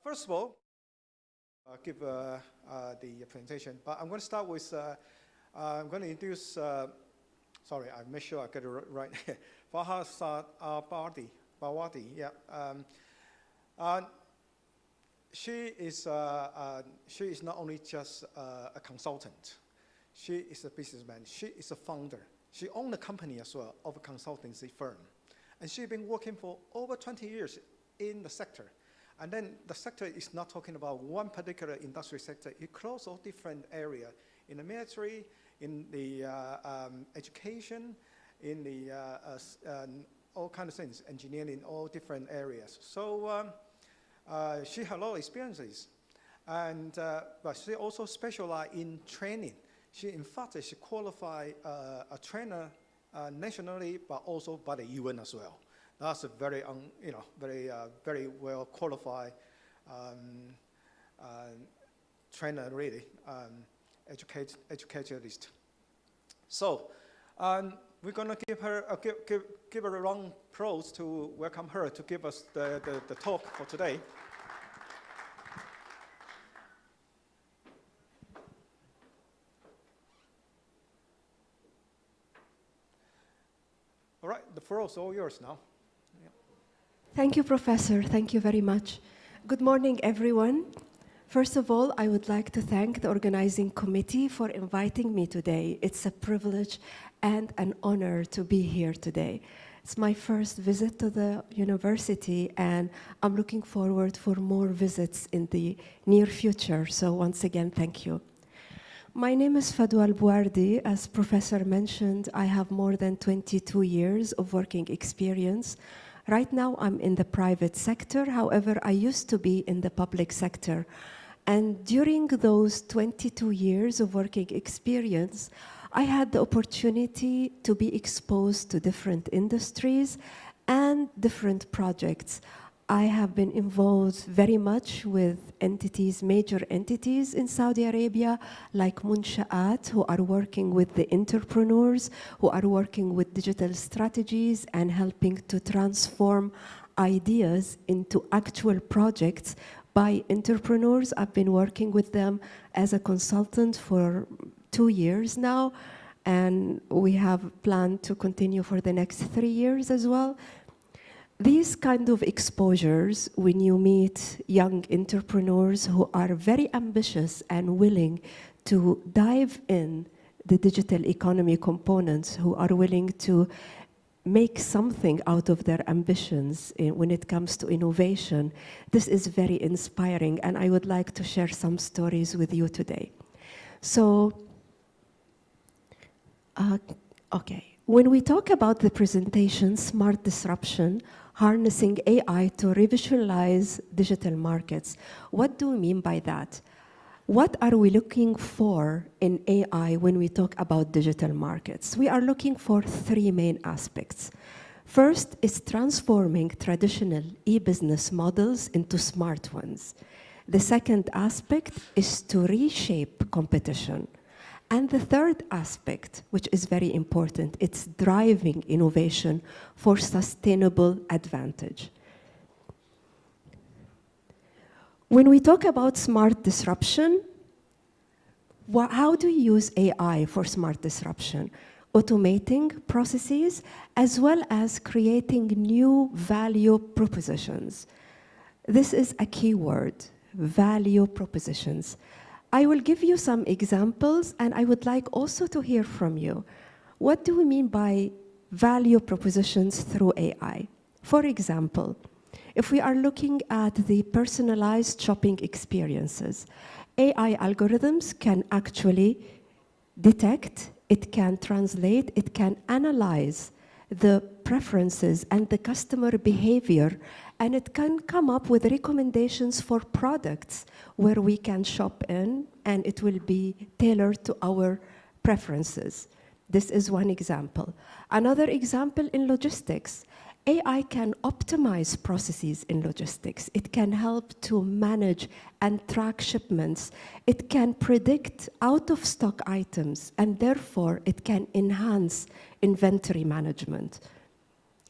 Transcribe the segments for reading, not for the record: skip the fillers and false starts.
First of all, give the presentation, but I'm going to start with, I'm going to introduce, sorry, I make sure I get it right. Farha Bawadi, yeah. She is not only just a consultant. She is a businessman. She is a founder. She owns a company as well of a consultancy firm. And she's been working for over 20 years in the sector. And then the sector is not talking about one particular industry sector. It covers all different areas in the military, in the education, in the all kinds of things, engineering, all different areas. So she has a lot of experiences. And, but she also specializes in training. In fact, she qualified a trainer nationally, but also by the UN as well. That's a very, very well qualified trainer, really, educationalist. So we're going to give her give her a round of applause to welcome her to give us the talk for today. All right, the floor is all yours now. Thank you, Professor. Thank you very much. Good morning, everyone. First of all, I would like to thank the organizing committee for inviting me today. It's a privilege and an honor to be here today. It's my first visit to the university, and I'm looking forward for more visits in the near future. So once again, thank you. My name is Fadwa Al-Bouardi. As Professor mentioned, I have more than 22 years of working experience. Right now, I'm in the private sector. However, I used to be in the public sector. And during those 22 years of working experience, I had the opportunity to be exposed to different industries and different projects. I have been involved very much with entities, major entities in Saudi Arabia, like Munsha'at, who are working with the entrepreneurs, who are working with digital strategies and helping to transform ideas into actual projects by entrepreneurs. I've been working with them as a consultant for 2 years now, and we have planned to continue for the next 3 years as well. These kind of exposures, when you meet young entrepreneurs who are very ambitious and willing to dive in the digital economy components, who are willing to make something out of their ambitions when it comes to innovation, this is very inspiring, and I would like to share some stories with you today. So, okay. When we talk about the presentation, Smart Disruption, Harnessing AI to Revitalize Digital Markets, what do we mean by that? What are we looking for in AI when we talk about digital markets? We are looking for 3 main aspects. First is transforming traditional e-business models into smart ones. The second aspect is to reshape competition. And the third aspect, which is very important, it's driving innovation for sustainable advantage. When we talk about smart disruption, how do you use AI for smart disruption? Automating processes, as well as creating new value propositions. This is a key word, value propositions. I will give you some examples, and I would like also to hear from you. What do we mean by value propositions through AI? For example, if we are looking at the personalized shopping experiences, AI algorithms can actually detect, it can translate, it can analyze the preferences and the customer behavior, and it can come up with recommendations for products where we can shop in, and it will be tailored to our preferences. This is one example. Another example in logistics. AI can optimize processes in logistics. It can help to manage and track shipments. It can predict out-of-stock items, and therefore it can enhance inventory management.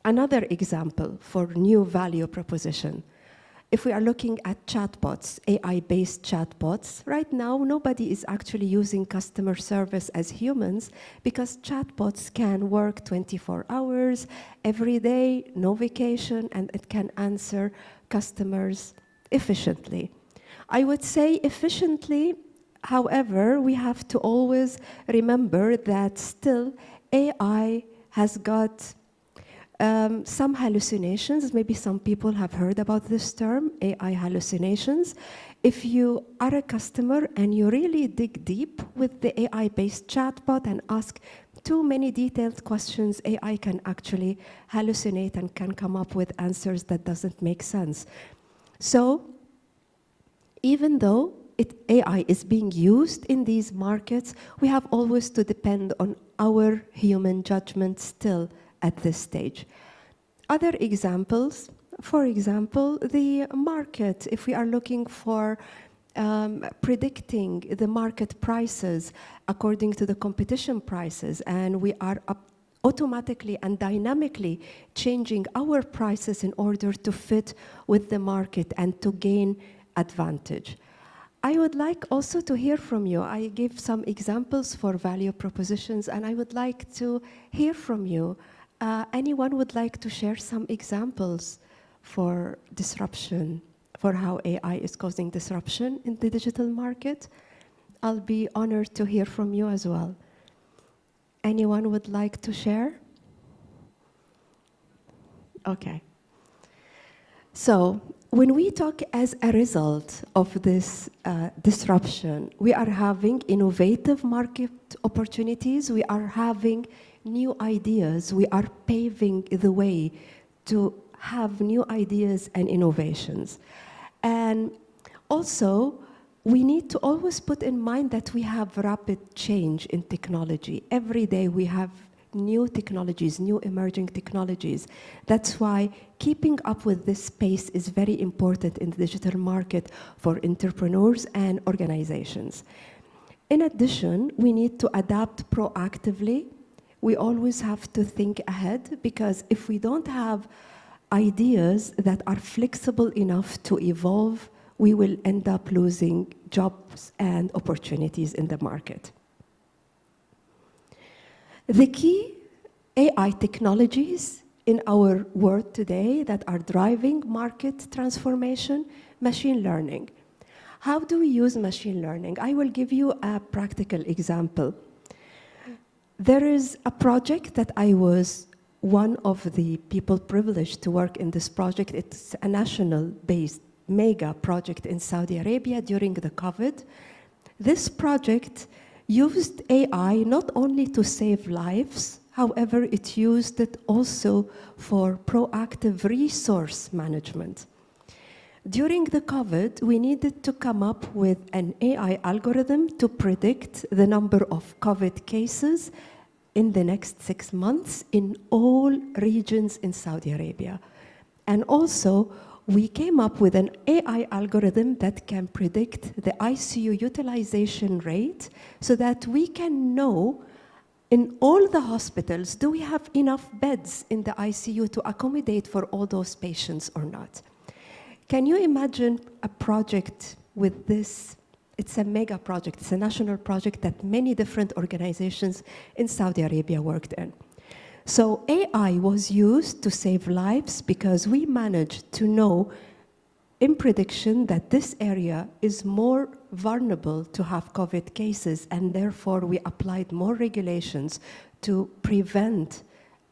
Another example for new value proposition. If we are looking at chatbots, AI-based chatbots, right now nobody is actually using customer service as humans because chatbots can work 24 hours every day, no vacation, and it can answer customers efficiently. I would say efficiently, however, we have to always remember that still AI has got some hallucinations. Maybe some people have heard about this term, AI hallucinations. If you are a customer and you really dig deep with the AI-based chatbot and ask too many detailed questions, AI can actually hallucinate and can come up with answers that doesn't make sense. So even though AI is being used in these markets, we have always to depend on our human judgment still at this stage. Other examples, for example, the market, if we are looking for predicting the market prices according to the competition prices, and we are automatically and dynamically changing our prices in order to fit with the market and to gain advantage. I would like also to hear from you. I gave some examples for value propositions, and I would like to hear from you. Anyone would like to share some examples for disruption, for how AI is causing disruption in the digital market? I'll be honored to hear from you as well. Anyone would like to share? Okay. So when we talk as a result of this disruption, we are having innovative market opportunities, we are having new ideas, we are paving the way to have new ideas and innovations. And also, we need to always put in mind that we have rapid change in technology. Every day we have new technologies, new emerging technologies. That's why keeping up with this space is very important in the digital market for entrepreneurs and organizations. In addition, we need to adapt proactively. We always have to think ahead, because if we don't have ideas that are flexible enough to evolve, we will end up losing jobs and opportunities in the market. The key AI technologies in our world today that are driving market transformation, machine learning. How do we use machine learning? I will give you a practical example. There is a project that I was one of the people privileged to work in this project. It's a national-based mega project in Saudi Arabia during the COVID. This project used AI not only to save lives, however, it used it also for proactive resource management. During the COVID, we needed to come up with an AI algorithm to predict the number of COVID cases in the next 6 months in all regions in Saudi Arabia. And also, we came up with an AI algorithm that can predict the ICU utilization rate so that we can know in all the hospitals, do we have enough beds in the ICU to accommodate for all those patients or not? Can you imagine a project with this? It's a mega project, it's a national project that many different organizations in Saudi Arabia worked in. So AI was used to save lives because we managed to know in prediction that this area is more vulnerable to have COVID cases, and therefore we applied more regulations to prevent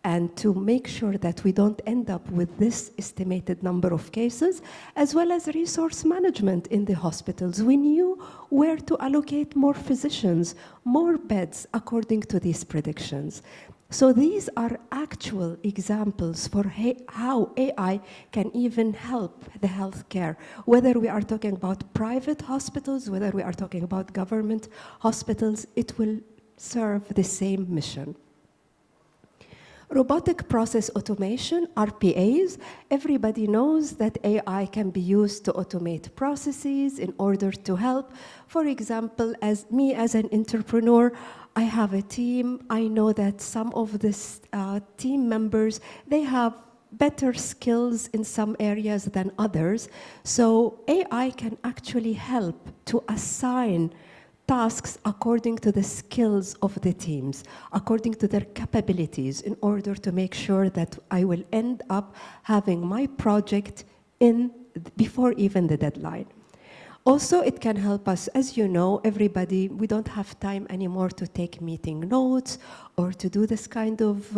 and to make sure that we don't end up with this estimated number of cases, as well as resource management in the hospitals. We knew where to allocate more physicians, more beds according to these predictions. So these are actual examples for how AI can even help the healthcare, whether we are talking about private hospitals, whether we are talking about government hospitals, it will serve the same mission. Robotic process automation, RPAs, everybody knows that AI can be used to automate processes in order to help. For example, as an entrepreneur, I have a team. I know that some of the team members, they have better skills in some areas than others. So AI can actually help to assign tasks according to the skills of the teams, according to their capabilities, in order to make sure that I will end up having my project in before even the deadline. Also, it can help us, as you know, everybody, we don't have time anymore to take meeting notes or to do this kind of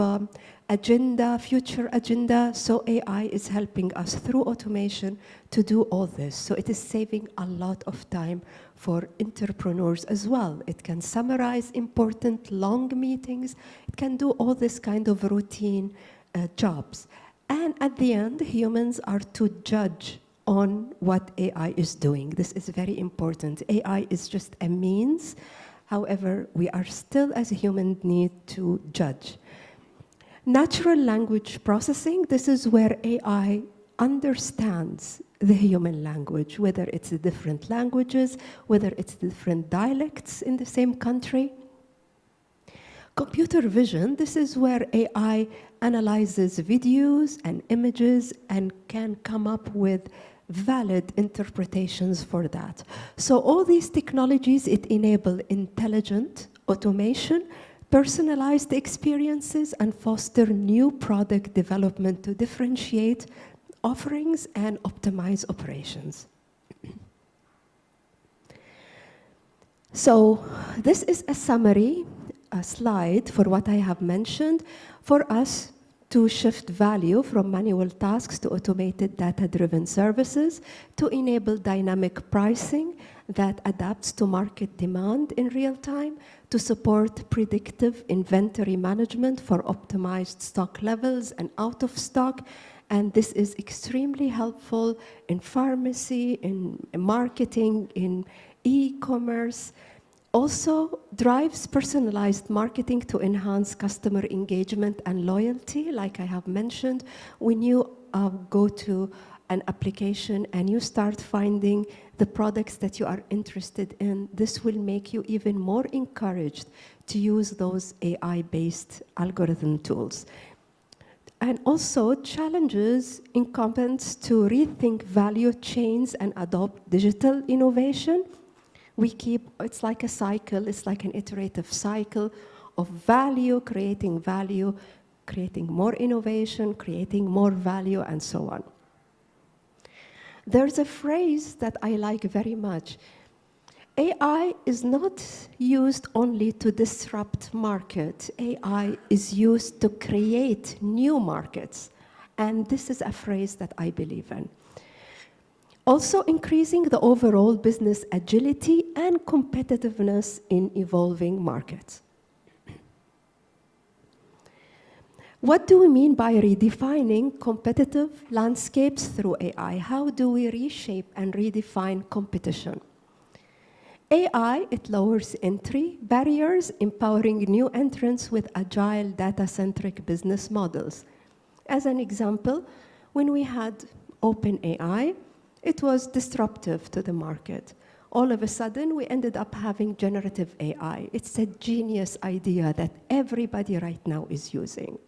agenda, future agenda. So AI is helping us through automation to do all this. So it is saving a lot of time for entrepreneurs as well. It can summarize important long meetings. It can do all this kind of routine jobs. And at the end, humans are to judge on what AI is doing. This is very important. AI is just a means. However, we are still, as a human, need to judge. Natural language processing, this is where AI understands the human language, whether it's the different languages, whether it's different dialects in the same country. Computer vision, this is where AI analyzes videos and images and can come up with valid interpretations for that. So all these technologies, it enable intelligent automation, personalized experiences, and foster new product development to differentiate offerings and optimize operations. So this is a summary, a slide for what I have mentioned for us to shift value from manual tasks to automated data-driven services, to enable dynamic pricing that adapts to market demand in real time, to support predictive inventory management for optimized stock levels and out of stock. And this is extremely helpful in pharmacy, in marketing, in e-commerce. Also drives personalized marketing to enhance customer engagement and loyalty. Like I have mentioned, when you go to an application and you start finding the products that you are interested in, this will make you even more encouraged to use those AI-based algorithm tools. And also challenges incumbents to rethink value chains and adopt digital innovation. It's like a cycle, it's like an iterative cycle of value, creating more innovation, creating more value, and so on. There's a phrase that I like very much. AI is not used only to disrupt market. AI is used to create new markets. And this is a phrase that I believe in. Also increasing the overall business agility and competitiveness in evolving markets. What do we mean by redefining competitive landscapes through AI? How do we reshape and redefine competition? AI, it lowers entry barriers, empowering new entrants with agile data-centric business models. As an example, when we had OpenAI, it was disruptive to the market. All of a sudden, we ended up having generative AI. It's a genius idea that everybody right now is using.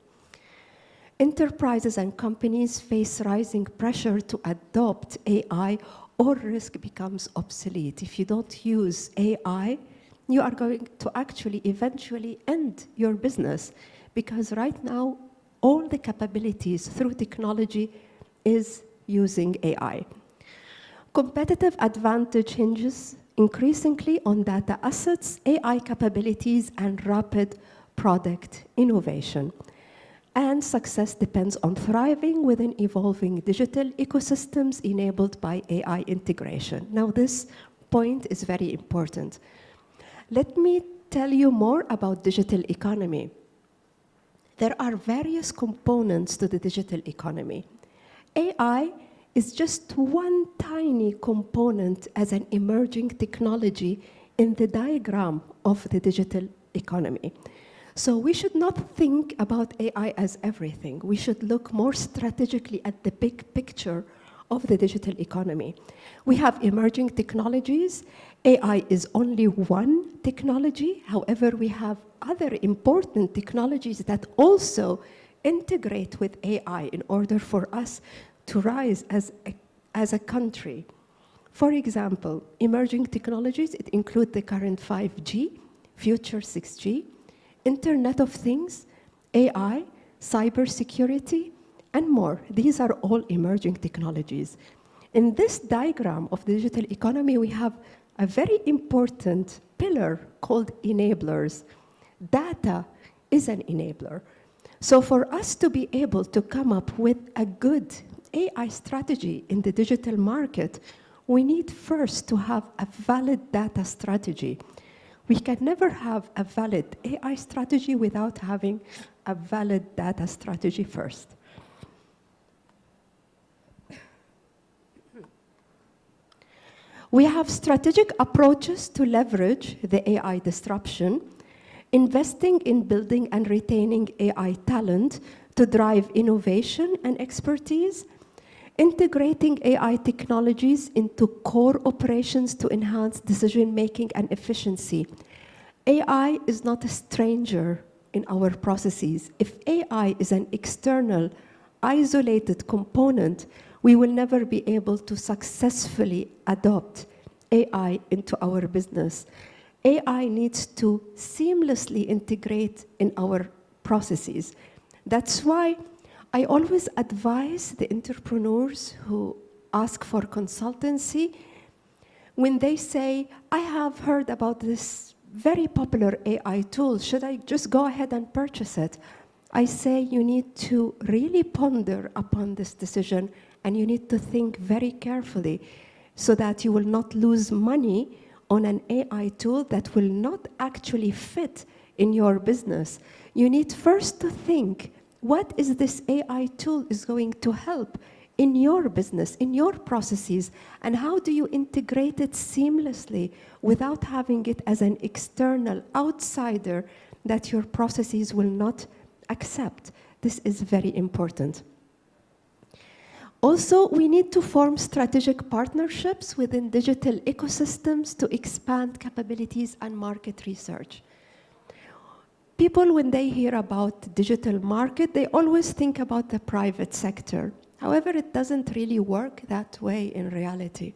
Enterprises and companies face rising pressure to adopt AI, or risk becomes obsolete. If you don't use AI, you are going to actually eventually end your business, because right now, all the capabilities through technology is using AI. Competitive advantage hinges increasingly on data assets, AI capabilities, and rapid product innovation. And success depends on thriving within evolving digital ecosystems enabled by AI integration. Now, this point is very important. Let me tell you more about digital economy. There are various components to the digital economy. AI is just one tiny component as an emerging technology in the diagram of the digital economy. So we should not think about AI as everything. We should look more strategically at the big picture of the digital economy. We have emerging technologies. AI is only one technology. However, we have other important technologies that also integrate with AI in order for us to rise as a country. For example, emerging technologies, it includes the current 5G, future 6G, Internet of Things, AI, cybersecurity, and more. These are all emerging technologies. In this diagram of the digital economy, we have a very important pillar called enablers. Data is an enabler. So for us to be able to come up with a good AI strategy in the digital market, we need first to have a valid data strategy. We can never have a valid AI strategy without having a valid data strategy first. We have strategic approaches to leverage the AI disruption, investing in building and retaining AI talent to drive innovation and expertise, integrating AI technologies into core operations to enhance decision-making and efficiency. AI is not a stranger in our processes. If AI is an external, isolated component, we will never be able to successfully adopt AI into our business. AI needs to seamlessly integrate in our processes. That's why I always advise the entrepreneurs who ask for consultancy when they say, I have heard about this very popular AI tool, should I just go ahead and purchase it? I say you need to really ponder upon this decision and you need to think very carefully so that you will not lose money on an AI tool that will not actually fit in your business. You need first to think, what is this AI tool is going to help in your business, in your processes, and how do you integrate it seamlessly without having it as an external outsider that your processes will not accept? This is very important. Also, we need to form strategic partnerships within digital ecosystems to expand capabilities and market research. People, when they hear about digital market, they always think about the private sector. However, it doesn't really work that way in reality.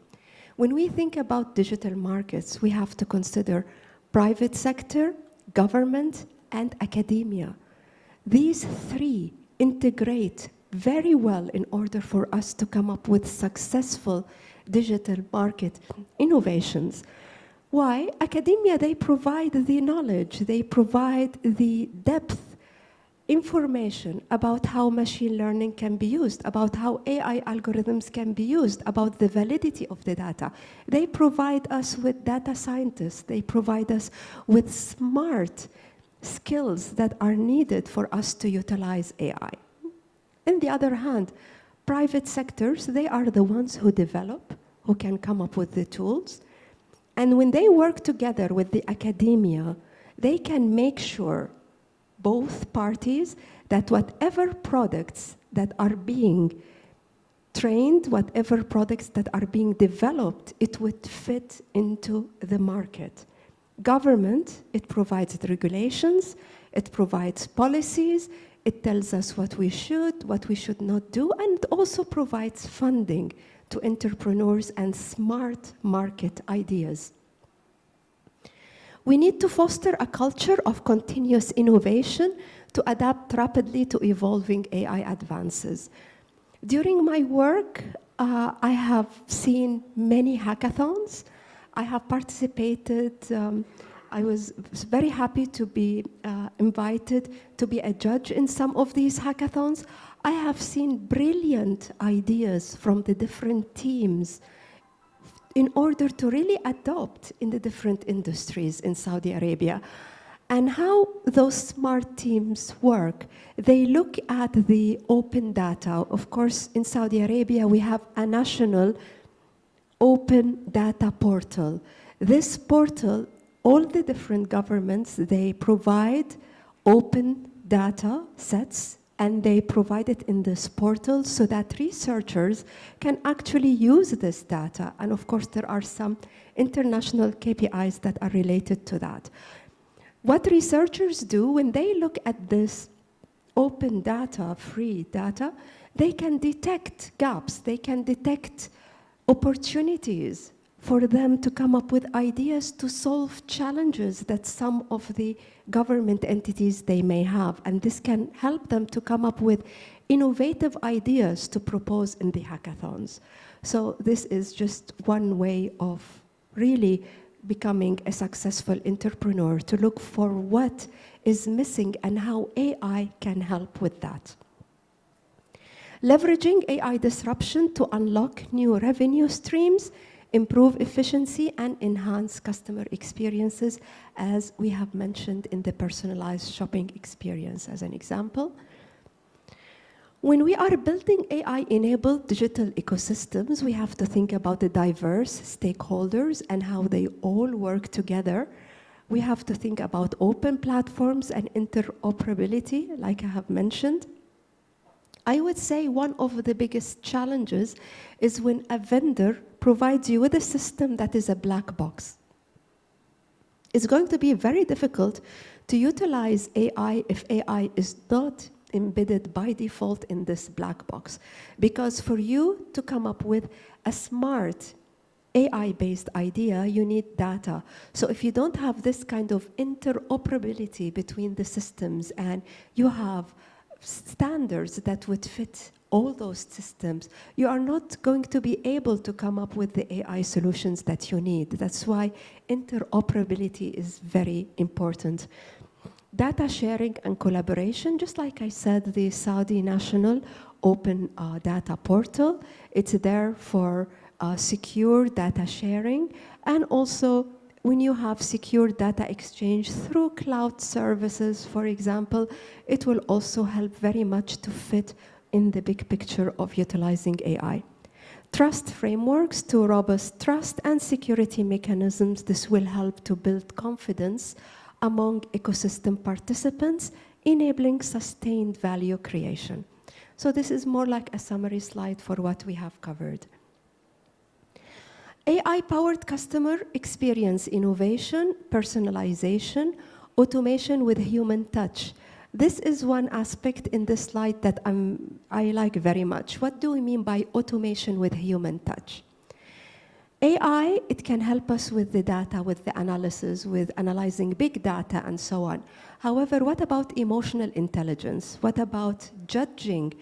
When we think about digital markets, we have to consider private sector, government, and academia. These three integrate very well in order for us to come up with successful digital market innovations. Why? Academia, they provide the knowledge, they provide the depth information about how machine learning can be used, about how AI algorithms can be used, about the validity of the data. They provide us with data scientists, they provide us with smart skills that are needed for us to utilize AI. On the other hand, private sectors, they are the ones who develop, who can come up with the tools. And when they work together with the academia, they can make sure, both parties, that whatever products that are being trained, whatever products that are being developed, it would fit into the market. Government, it provides the regulations, it provides policies, it tells us what we should not do, and it also provides funding to entrepreneurs and smart market ideas. We need to foster a culture of continuous innovation to adapt rapidly to evolving AI advances. During my work, I have seen many hackathons. I have participated. I was very happy to be invited to be a judge in some of these hackathons. I have seen brilliant ideas from the different teams in order to really adopt in the different industries in Saudi Arabia. And how those smart teams work, they look at the open data. Of course, in Saudi Arabia, we have a national open data portal. This portal, all the different governments, they provide open data sets and they provide it in this portal so that researchers can actually use this data. And of course, there are some international KPIs that are related to that. What researchers do when they look at this open data, free data, they can detect gaps, they can detect opportunities for them to come up with ideas to solve challenges that some of the government entities they may have. And this can help them to come up with innovative ideas to propose in the hackathons. So this is just one way of really becoming a successful entrepreneur, to look for what is missing and how AI can help with that. Leveraging AI disruption to unlock new revenue streams, improve efficiency, and enhance customer experiences, as we have mentioned in the personalized shopping experience as an example. When we are building AI-enabled digital ecosystems, we have to think about the diverse stakeholders and how they all work together. We have to think about open platforms and interoperability, like I have mentioned. I would say one of the biggest challenges is when a vendor provides you with a system that is a black box. It's going to be very difficult to utilize AI if AI is not embedded by default in this black box. Because for you to come up with a smart AI-based idea, you need data. So if you don't have this kind of interoperability between the systems and you have standards that would fit all those systems, you are not going to be able to come up with the AI solutions that you need. That's why interoperability is very important. Data sharing and collaboration, just like I said, the Saudi National Open Data Portal, it's there for secure data sharing, and also when you have secure data exchange through cloud services, for example, it will also help very much to fit in the big picture of utilizing AI. Trust frameworks to robust trust and security mechanisms. This will help to build confidence among ecosystem participants, enabling sustained value creation. So this is more like a summary slide for what we have covered. AI-powered customer experience innovation, personalization, automation with human touch. This is one aspect in this slide that I like very much. What do we mean by automation with human touch? AI, it can help us with the data, with the analysis, with analyzing big data and so on. However, what about emotional intelligence? What about judging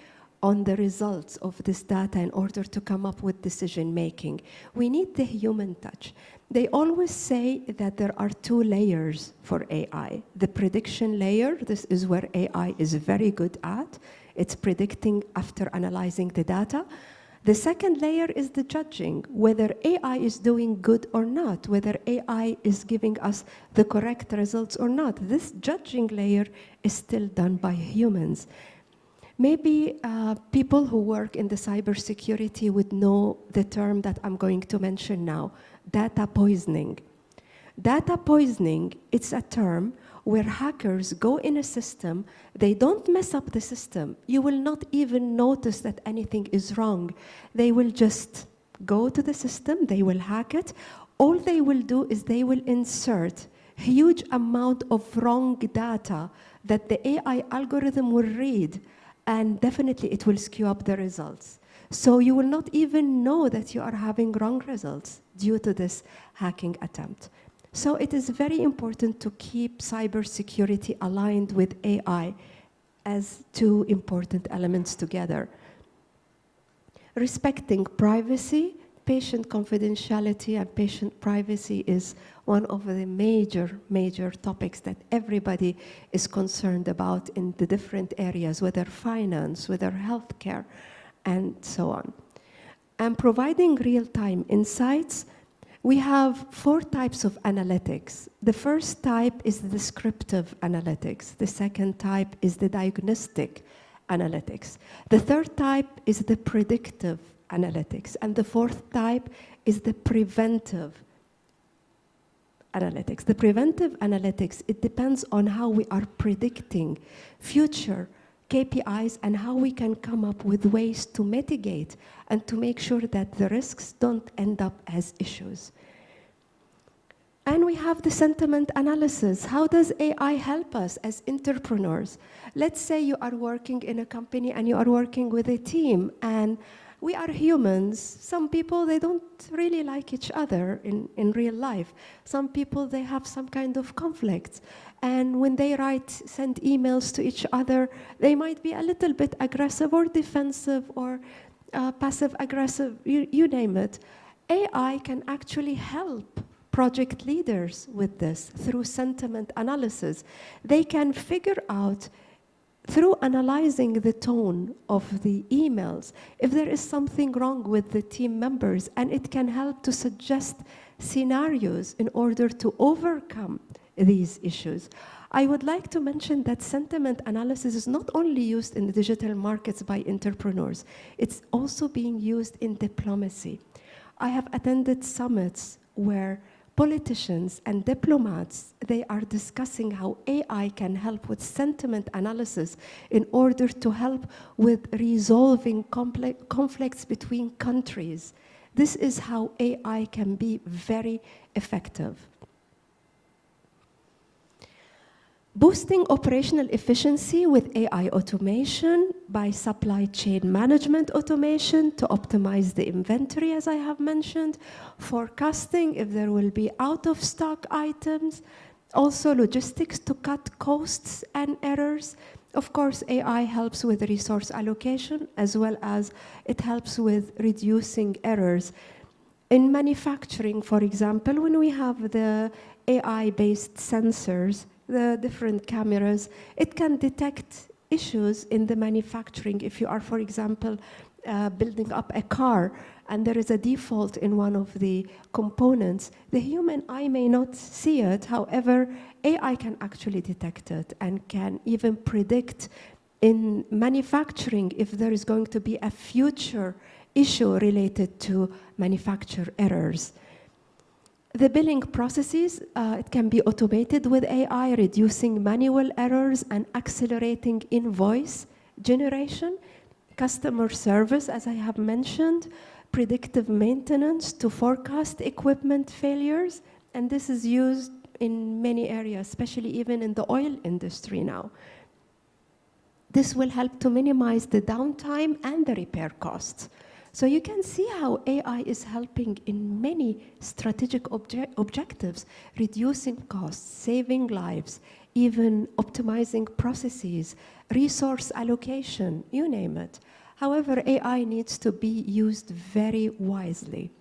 on the results of this data in order to come up with decision making? We need the human touch. They always say that there are two layers for AI. The prediction layer, this is where AI is very good at. It's predicting after analyzing the data. The second layer is the judging, whether AI is doing good or not, whether AI is giving us the correct results or not. This judging layer is still done by humans. Maybe people who work in the cybersecurity would know the term that I'm going to mention now, data poisoning. Data poisoning, it's a term where hackers go in a system, they don't mess up the system. You will not even notice that anything is wrong. They will just go to the system, they will hack it. All they will do is they will insert huge amount of wrong data that the AI algorithm will read, and definitely it will skew up the results. So you will not even know that you are having wrong results due to this hacking attempt. So it is very important to keep cybersecurity aligned with AI as two important elements together. Respecting privacy, patient confidentiality and patient privacy is one of the major topics that everybody is concerned about in the different areas, whether finance, whether healthcare, and so on. And providing real-time insights. We have 4 types of analytics. The first type is the descriptive analytics. The second type is the diagnostic analytics. The third type is the predictive analytics. And the fourth type is the preventive analytics. The preventive analytics, it depends on how we are predicting future KPIs and how we can come up with ways to mitigate and to make sure that the risks don't end up as issues. And we have the sentiment analysis. How does AI help us as entrepreneurs? Let's say you are working in a company and you are working with a team, and we are humans. Some people, they don't really like each other in real life. Some people, they have some kind of conflict. And when they send emails to each other, they might be a little bit aggressive or defensive or passive-aggressive, you name it. AI can actually help project leaders with this through sentiment analysis. They can figure out, through analyzing the tone of the emails, if there is something wrong with the team members, and it can help to suggest scenarios in order to overcome these issues. I would like to mention that sentiment analysis is not only used in the digital markets by entrepreneurs, it's also being used in diplomacy. I have attended summits where politicians and diplomats, they are discussing how AI can help with sentiment analysis in order to help with resolving conflicts between countries. This is how AI can be very effective. Boosting operational efficiency with AI automation by supply chain management automation to optimize the inventory, as I have mentioned, forecasting if there will be out-of-stock items, also logistics to cut costs and errors. Of course, AI helps with resource allocation, as well as it helps with reducing errors. In manufacturing, for example, when we have the AI-based sensors, the different cameras, it can detect issues in the manufacturing. If you are, for example, building up a car and there is a default in one of the components, the human eye may not see it. However, AI can actually detect it and can even predict in manufacturing if there is going to be a future issue related to manufacture errors. The billing processes, it can be automated with AI, reducing manual errors and accelerating invoice generation. Customer service, as I have mentioned, predictive maintenance to forecast equipment failures, and this is used in many areas, especially even in the oil industry now. This will help to minimize the downtime and the repair costs. So you can see how AI is helping in many strategic objectives, reducing costs, saving lives, even optimizing processes, resource allocation, you name it. However, AI needs to be used very wisely.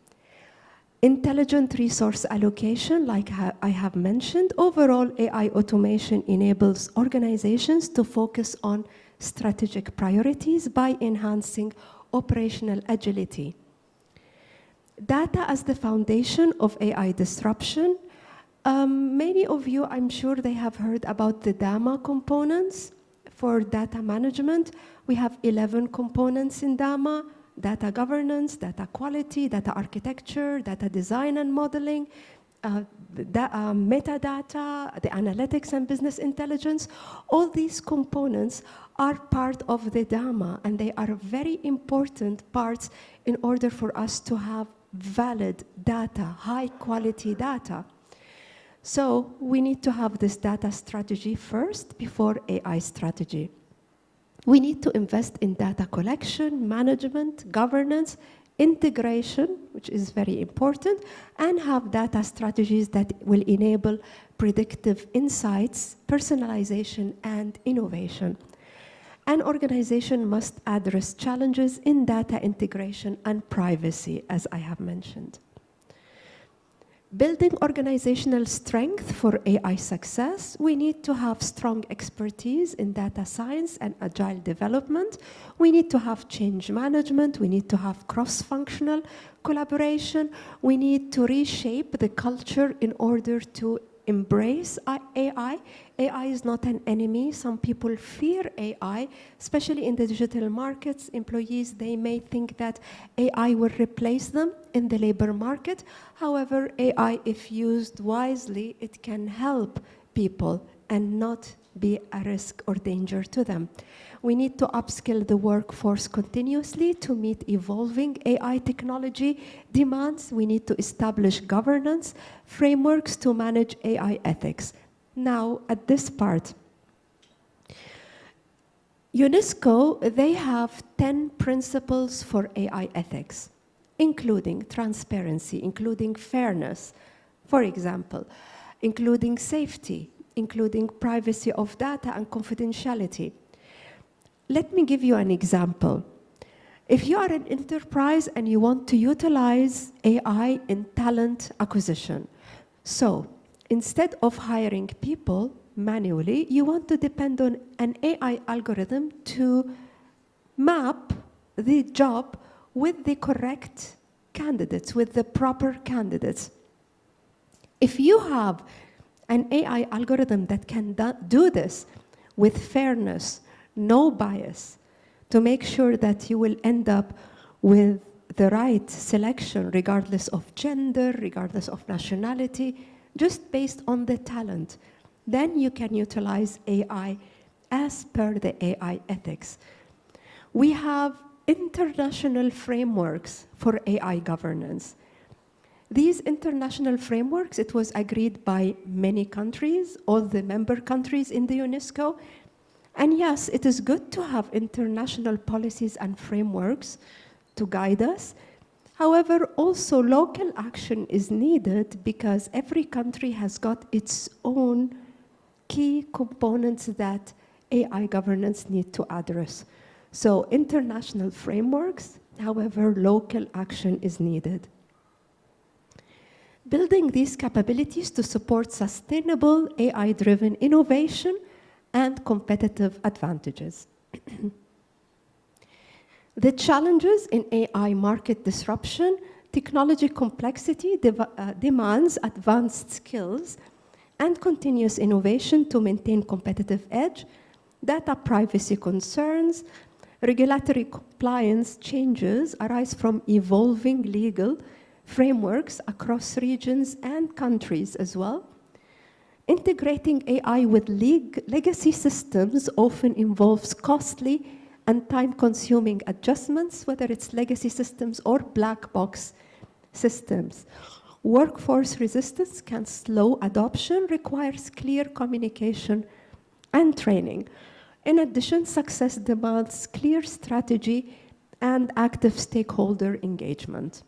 Intelligent resource allocation, like I have mentioned, overall AI automation enables organizations to focus on strategic priorities by enhancing operational agility. Data as the foundation of AI disruption. Many of you, I'm sure they have heard about the DAMA components for data management. We have 11 components in DAMA: data governance, data quality, data architecture, data design and modeling, metadata, the analytics and business intelligence. All these components are part of the DAMA, and they are very important parts in order for us to have valid data, high quality data. So we need to have this data strategy first before AI strategy. We need to invest in data collection, management, governance, integration, which is very important, and have data strategies that will enable predictive insights, personalization, and innovation. An organization must address challenges in data integration and privacy, as I have mentioned. Building organizational strength for AI success, we need to have strong expertise in data science and agile development. We need to have change management. We need to have cross-functional collaboration. We need to reshape the culture in order to embrace AI. AI is not an enemy. Some people fear AI, especially in the digital markets. Employees, they may think that AI will replace them in the labor market. However, AI, if used wisely, it can help people and not be a risk or danger to them. We need to upskill the workforce continuously to meet evolving AI technology demands. We need to establish governance frameworks to manage AI ethics. Now, at this part, UNESCO, they have 10 principles for AI ethics, including transparency, including fairness, for example, including safety, including privacy of data and confidentiality. Let me give you an example. If you are an enterprise and you want to utilize AI in talent acquisition, so instead of hiring people manually, you want to depend on an AI algorithm to map the job with the correct candidates, with the proper candidates. If you have an AI algorithm that can do this with fairness, no bias, to make sure that you will end up with the right selection regardless of gender, regardless of nationality, just based on the talent, then you can utilize AI as per the AI ethics. We have international frameworks for AI governance. These international frameworks, it was agreed by many countries, all the member countries in the UNESCO. And yes, it is good to have international policies and frameworks to guide us. However, also local action is needed because every country has got its own key components that AI governance need to address. So international frameworks, however, local action is needed. Building these capabilities to support sustainable AI-driven innovation and competitive advantages. The challenges in AI market disruption, technology complexity demands advanced skills and continuous innovation to maintain competitive edge, data privacy concerns, regulatory compliance changes arise from evolving legal frameworks across regions and countries as well. Integrating AI with legacy systems often involves costly and time-consuming adjustments, whether it's legacy systems or black box systems. Workforce resistance can slow adoption, requires clear communication and training. In addition, success demands clear strategy and active stakeholder engagement.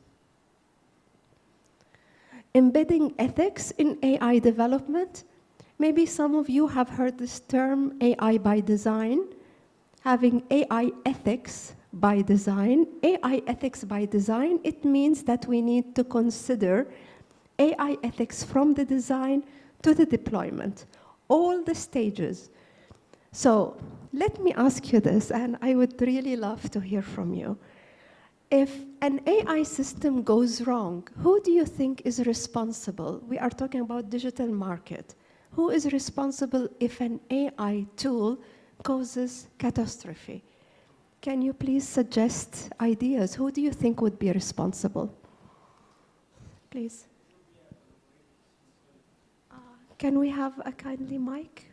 Embedding ethics in AI development. Maybe some of you have heard this term AI by design. Having AI ethics by design. AI ethics by design, it means that we need to consider AI ethics from the design to the deployment, all the stages. So let me ask you this, and I would really love to hear from you. If an AI system goes wrong, who do you think is responsible? We are talking about digital market. Who is responsible if an AI tool causes catastrophe? Can you please suggest ideas? Who do you think would be responsible? Please. Can we have a kindly mic?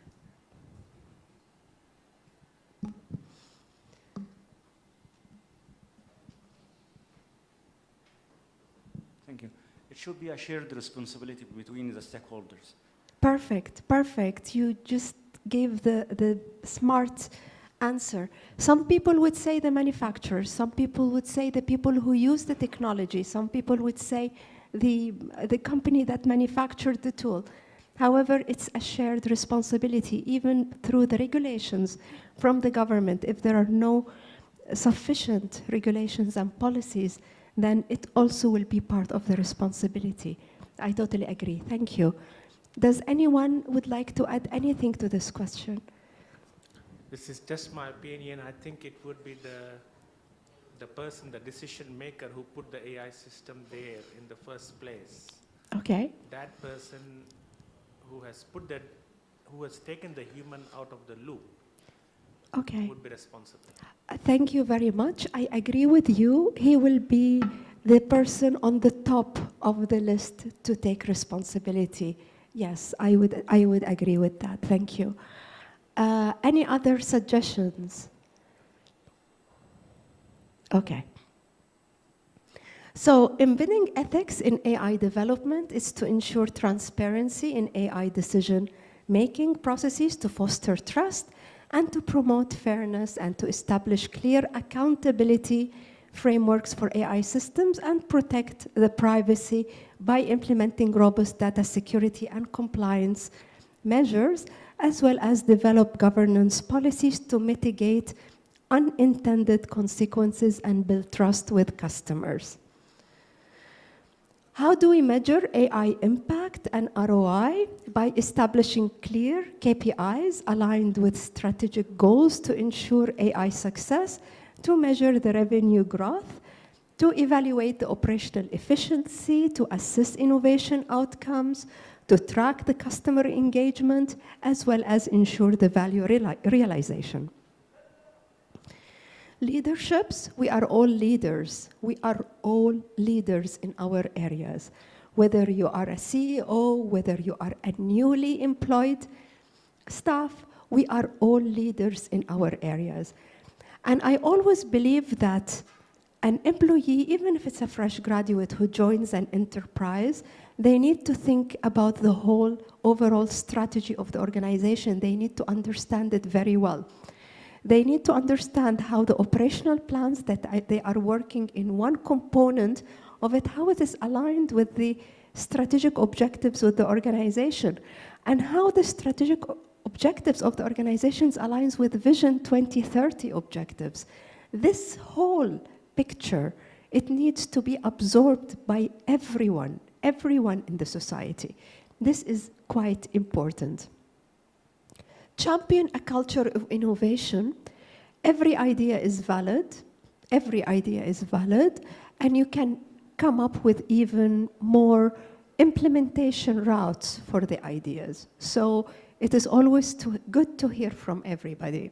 Thank you. It should be a shared responsibility between the stakeholders. Perfect, perfect. You just gave the smart answer. Some people would say the manufacturers, some people would say the people who use the technology, some people would say the company that manufactured the tool. However, it's a shared responsibility, even through the regulations from the government. If there are no sufficient regulations and policies, then it also will be part of the responsibility. I totally agree. Thank you. Does anyone would like to add anything to this question? This is just my opinion. I think it would be the person, the decision maker who put the AI system there in the first place. Okay. That person who has put that, who has taken the human out of the loop, okay, would be responsible. Thank you very much. I agree with you. He will be the person on the top of the list to take responsibility. Yes, I would agree with that. Thank you. Any other suggestions? Okay. So embedding ethics in AI development is to ensure transparency in AI decision-making processes, to foster trust, and to promote fairness, and to establish clear accountability frameworks for AI systems, and protect the privacy by implementing robust data security and compliance measures, as well as develop governance policies to mitigate unintended consequences and build trust with customers. How do we measure AI impact and ROI? By establishing clear KPIs aligned with strategic goals to ensure AI success, to measure the revenue growth, to evaluate the operational efficiency, to assess innovation outcomes, to track the customer engagement, as well as ensure the value realization. Leaderships, we are all leaders. We are all leaders in our areas. Whether you are a CEO, whether you are a newly employed staff, we are all leaders in our areas. And I always believe that an employee, even if it's a fresh graduate who joins an enterprise, they need to think about the whole overall strategy of the organization. They need to understand it very well. They need to understand how the operational plans that they are working in one component of it, how it is aligned with the strategic objectives of the organization, and how the strategic objectives of the organizations aligns with Vision 2030 objectives. This whole picture, it needs to be absorbed by everyone in the society. This is quite important. Champion a culture of innovation. Every idea is valid. Every idea is valid. And you can come up with even more implementation routes for the ideas. So it is always good to hear from everybody.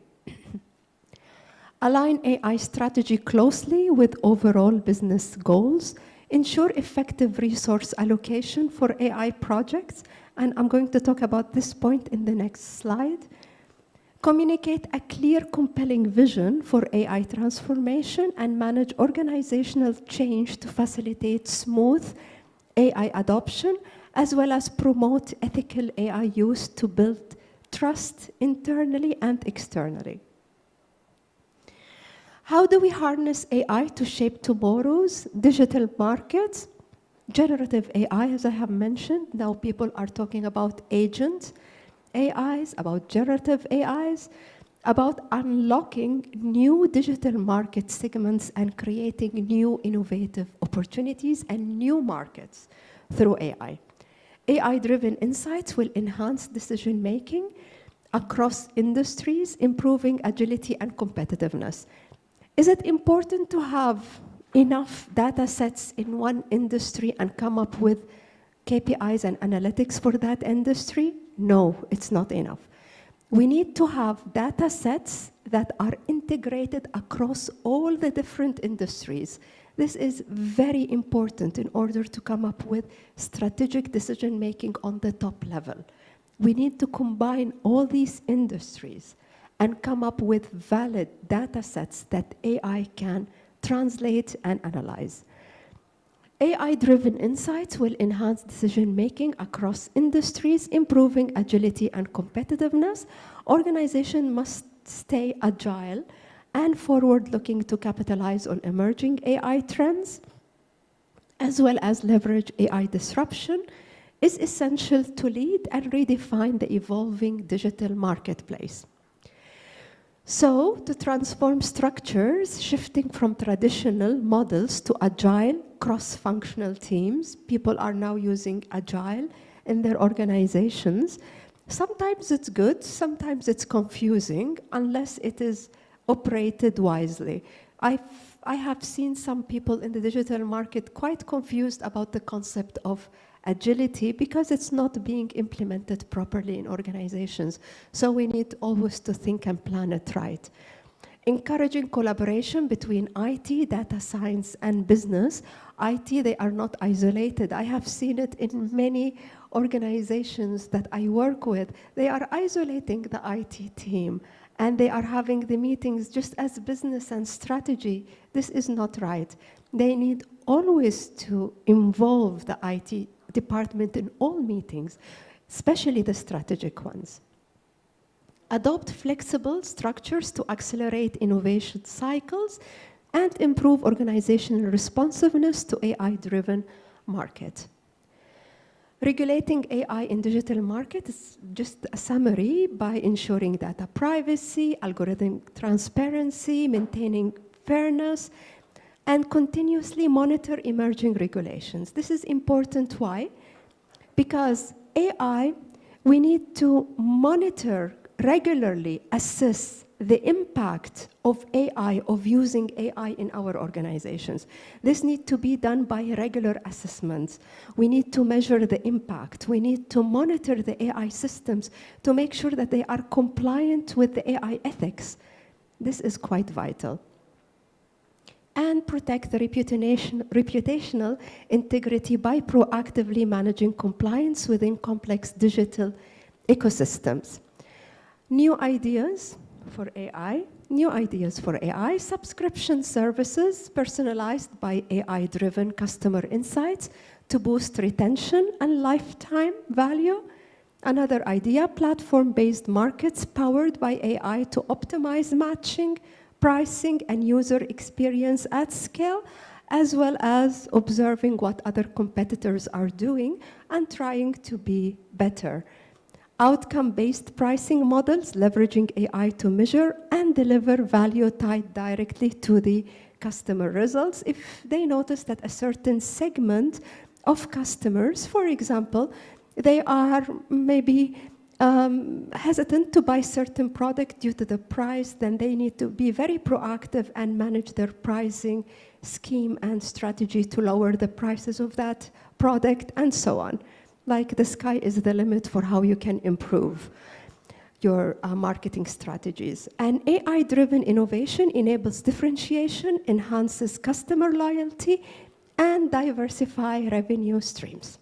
Align AI strategy closely with overall business goals. Ensure effective resource allocation for AI projects. And I'm going to talk about this point in the next slide. Communicate a clear, compelling vision for AI transformation and manage organizational change to facilitate smooth AI adoption, as well as promote ethical AI use to build trust internally and externally. How do we harness AI to shape tomorrow's digital markets? Generative AI, as I have mentioned, now people are talking about agent AIs, about generative AIs, about unlocking new digital market segments and creating new innovative opportunities and new markets through AI. AI-driven insights will enhance decision-making across industries, improving agility and competitiveness. Is it important to have enough data sets in one industry and come up with KPIs and analytics for that industry? No, it's not enough. We need to have data sets that are integrated across all the different industries. This is very important in order to come up with strategic decision-making on the top level. We need to combine all these industries and come up with valid data sets that AI can translate and analyze. AI-driven insights will enhance decision-making across industries, improving agility and competitiveness. Organizations must stay agile and forward-looking to capitalize on emerging AI trends, as well as leverage AI disruption, is essential to lead and redefine the evolving digital marketplace. So, to transform structures, shifting from traditional models to agile, cross-functional teams, people are now using agile in their organizations. Sometimes it's good, sometimes it's confusing, unless it is operated wisely. I have seen some people in the digital market quite confused about the concept of agility because it's not being implemented properly in organizations. So we need always to think and plan it right. Encouraging collaboration between IT, data science, and business IT, they are not isolated. I have seen it in many organizations that I work with. They are isolating the IT team, and they are having the meetings just as business and strategy. This is not right. They need always to involve the IT department in all meetings, especially the strategic ones. Adopt flexible structures to accelerate innovation cycles and improve organizational responsiveness to AI-driven market. Regulating AI in digital market is just a summary by ensuring data privacy, algorithm transparency, maintaining fairness, and continuously monitor emerging regulations. This is important. Why? Because AI, we need to monitor, regularly assess the impact of AI, of using AI in our organizations. This needs to be done by regular assessments. We need to measure the impact. We need to monitor the AI systems to make sure that they are compliant with the AI ethics. This is quite vital. And protect the reputational integrity by proactively managing compliance within complex digital ecosystems. New ideas for AI, subscription services personalized by AI-driven customer insights to boost retention and lifetime value. Another idea, platform-based markets powered by AI to optimize matching, pricing, and user experience at scale, as well as observing what other competitors are doing and trying to be better. Outcome-based pricing models, leveraging AI to measure and deliver value tied directly to the customer results. If they notice that a certain segment of customers, for example, they are maybe hesitant to buy certain product due to the price, then they need to be very proactive and manage their pricing scheme and strategy to lower the prices of that product and so on. Like the sky is the limit for how you can improve your marketing strategies. And AI-driven innovation enables differentiation, enhances customer loyalty, and diversify revenue streams.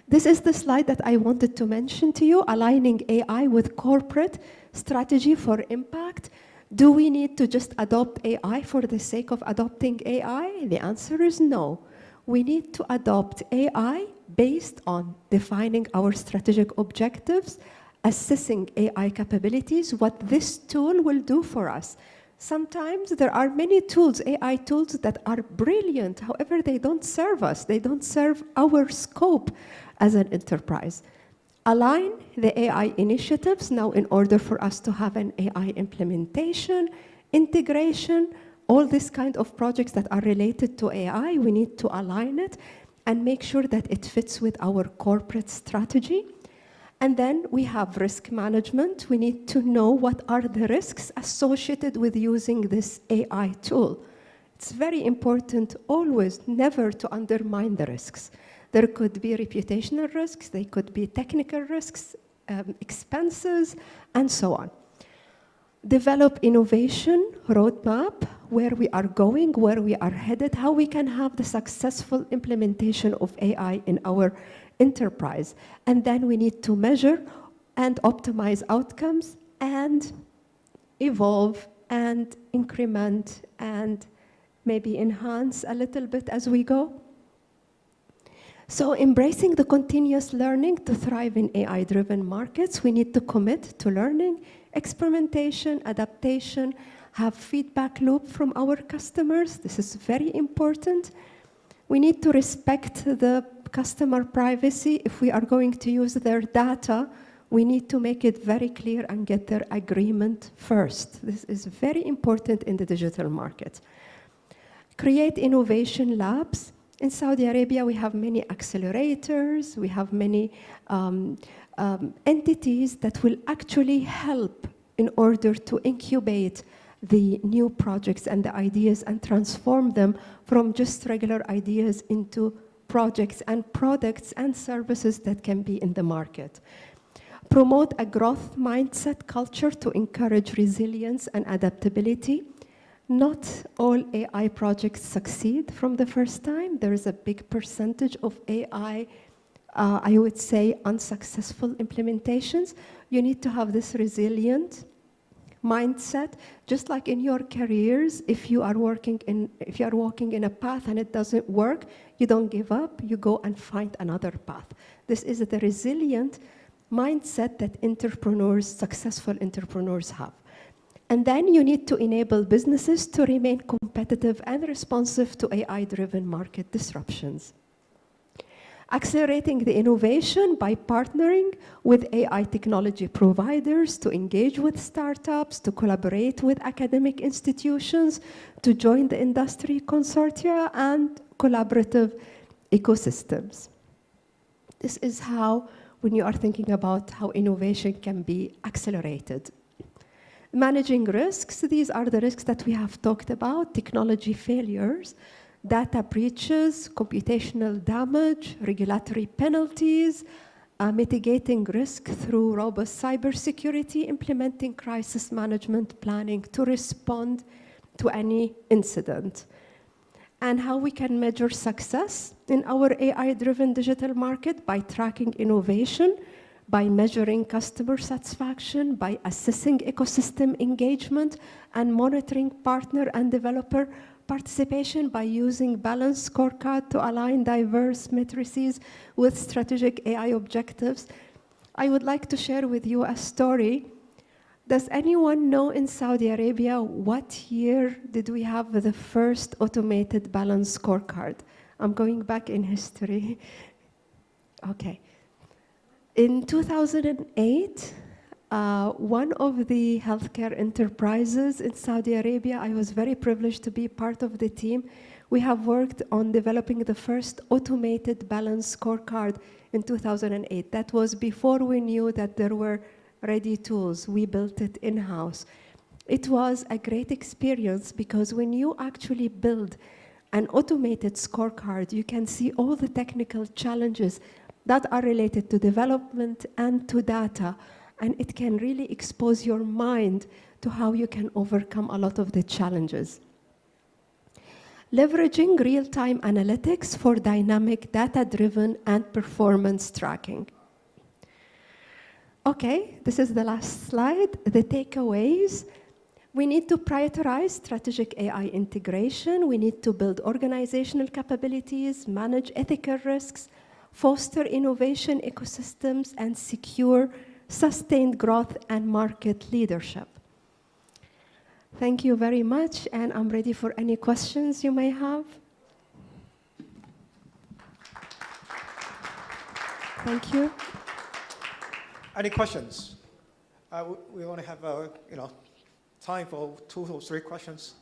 This is the slide that I wanted to mention to you, aligning AI with corporate strategy for impact. Do we need to just adopt AI for the sake of adopting AI? The answer is no. We need to adopt AI based on defining our strategic objectives, assessing AI capabilities, what this tool will do for us. Sometimes there are many tools, AI tools, that are brilliant. However, they don't serve us. They don't serve our scope as an enterprise. Align the AI initiatives now in order for us to have an AI implementation, integration, all these kind of projects that are related to AI, we need to align it and make sure that it fits with our corporate strategy. And then we have risk management. We need to know what are the risks associated with using this AI tool. It's very important always never to undermine the risks. There could be reputational risks, they could be technical risks, expenses, and so on. Develop innovation roadmap, where we are going, where we are headed, how we can have the successful implementation of AI in our enterprise. And then we need to measure and optimize outcomes and evolve and increment and maybe enhance a little bit as we go. So embracing the continuous learning to thrive in AI-driven markets, we need to commit to learning, experimentation, adaptation, have feedback loop from our customers. This is very important. We need to respect the customer privacy. If we are going to use their data, we need to make it very clear and get their agreement first. This is very important in the digital market. Create innovation labs. In Saudi Arabia, we have many accelerators, we have many entities that will actually help in order to incubate the new projects and the ideas and transform them from just regular ideas into projects and products and services that can be in the market. Promote a growth mindset culture to encourage resilience and adaptability. Not all AI projects succeed from the first time. There is a big percentage of AI, I would say, unsuccessful implementations. You need to have this resilient mindset, just like in your careers. If you are walking in a path and it doesn't work, you don't give up, you go and find another path. This is the resilient mindset that successful entrepreneurs have. And then you need to enable businesses to remain competitive and responsive to AI-driven market disruptions. Accelerating the innovation by partnering with AI technology providers to engage with startups, to collaborate with academic institutions, to join the industry consortia and collaborative ecosystems. This is how, when you are thinking about how innovation can be accelerated. Managing risks, these are the risks that we have talked about: technology failures, data breaches, computational damage, regulatory penalties, mitigating risk through robust cybersecurity, implementing crisis management planning to respond to any incident. And how we can measure success in our AI-driven digital market: by tracking innovation, by measuring customer satisfaction, by assessing ecosystem engagement, and monitoring partner and developer participation, by using balanced scorecard to align diverse matrices with strategic AI objectives. I would like to share with you a story. Does anyone know in Saudi Arabia what year did we have the first automated balanced scorecard? I'm going back in history. Okay. In 2008, one of the healthcare enterprises in Saudi Arabia, I was very privileged to be part of the team. We have worked on developing the first automated balanced scorecard in 2008. That was before we knew that there were ready tools. We built it in-house. It was a great experience because when you actually build an automated scorecard, you can see all the technical challenges that are related to development and to data, and it can really expose your mind to how you can overcome a lot of the challenges. Leveraging real-time analytics for dynamic, data-driven, and performance tracking. Okay, this is the last slide. The takeaways. We need to prioritize strategic AI integration. We need to build organizational capabilities, manage ethical risks, foster innovation ecosystems, and secure sustained growth and market leadership. Thank you very much, and I'm ready for any questions you may have. Thank you. Any questions? We only have time for 2 or 3 questions.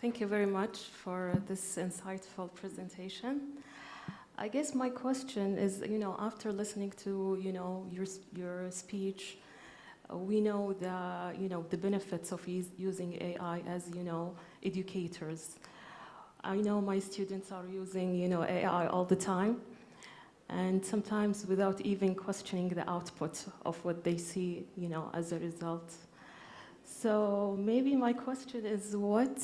Thank you very much for this insightful presentation. I guess my question is, after listening to, your speech, we know the benefits of using AI as, educators. I know my students are using, AI all the time, and sometimes without even questioning the output of what they see, as a result. So maybe my question is what,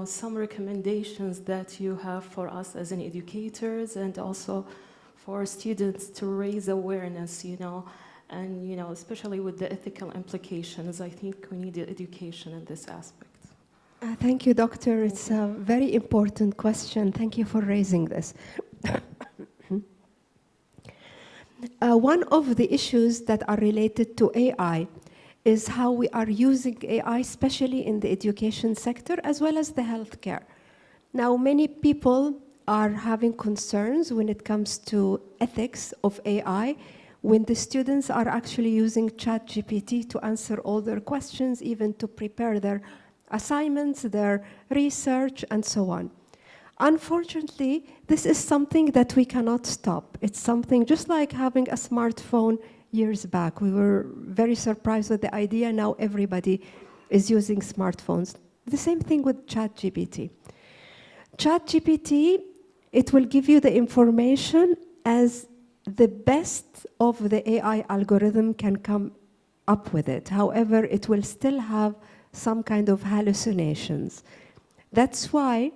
some recommendations that you have for us as educators and also for students to raise awareness, and, especially with the ethical implications. I think we need education in this aspect. Thank you, Doctor. It's a very important question. Thank you for raising this. One of the issues that are related to AI is how we are using AI, especially in the education sector, as well as the healthcare. Now, many people are having concerns when it comes to ethics of AI, when the students are actually using ChatGPT to answer all their questions, even to prepare their assignments, their research, and so on. Unfortunately, this is something that we cannot stop. It's something just like having a smartphone years back. We were very surprised with the idea. Now everybody is using smartphones. The same thing with ChatGPT. ChatGPT, it will give you the information as the best of the AI algorithm can come up with it. However, it will still have some kind of hallucinations. That's why,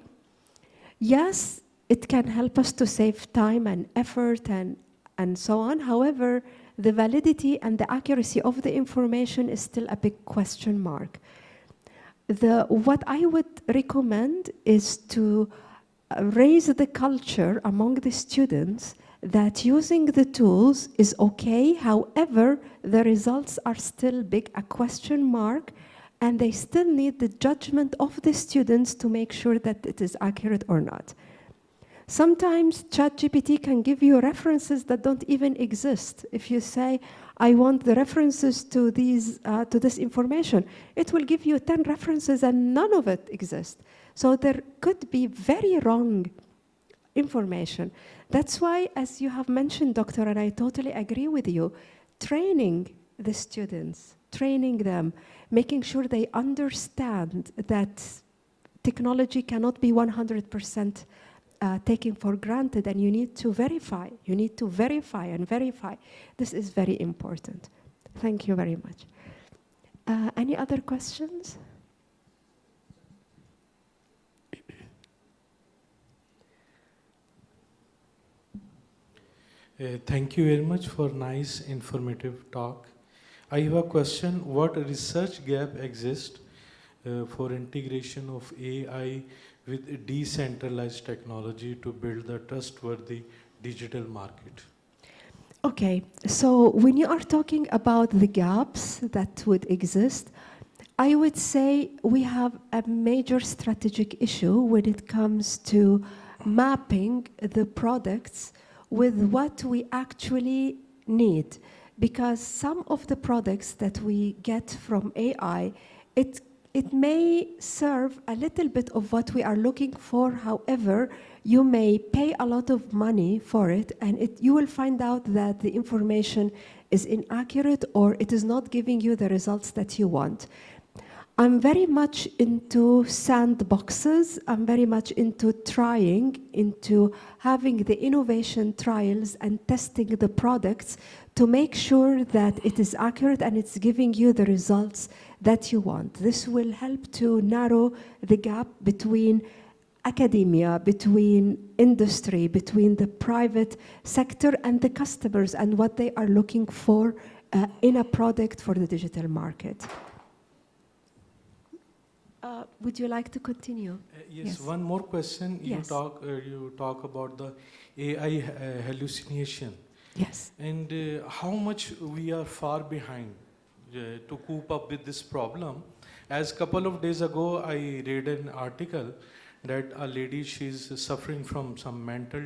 yes, it can help us to save time and effort and so on. However, the validity and the accuracy of the information is still a big question mark. What I would recommend is to raise the culture among the students that using the tools is okay. However, the results are still a question mark, and they still need the judgment of the students to make sure that it is accurate or not. Sometimes ChatGPT can give you references that don't even exist. If you say, I want the references to this information, it will give you 10 references and none of it exists. So there could be very wrong information. That's why, as you have mentioned, Doctor, and I totally agree with you, training the students, training them, making sure they understand that technology cannot be 100% taken for granted, and you need to verify. You need to verify and verify. This is very important. Thank you very much. Any other questions? Thank you very much for nice, informative talk. I have a question. What research gap exists for integration of AI with decentralized technology to build the trustworthy digital market? Okay, so when you are talking about the gaps that would exist, I would say we have a major strategic issue when it comes to mapping the products with what we actually need. Because some of the products that we get from AI, it may serve a little bit of what we are looking for. However, you may pay a lot of money for it, and you will find out that the information is inaccurate or it is not giving you the results that you want. I'm very much into sandboxes. I'm very much into trying, into having the innovation trials and testing the products to make sure that it is accurate and it's giving you the results that you want. This will help to narrow the gap between academia, between industry, between the private sector and the customers and what they are looking for in a product for the digital market. Would you like to continue? Yes, one more question. Yes. You talk about the AI hallucination. Yes. And how much we are far behind to cope up with this problem. As a couple of days ago, I read an article that a lady, she's suffering from some mental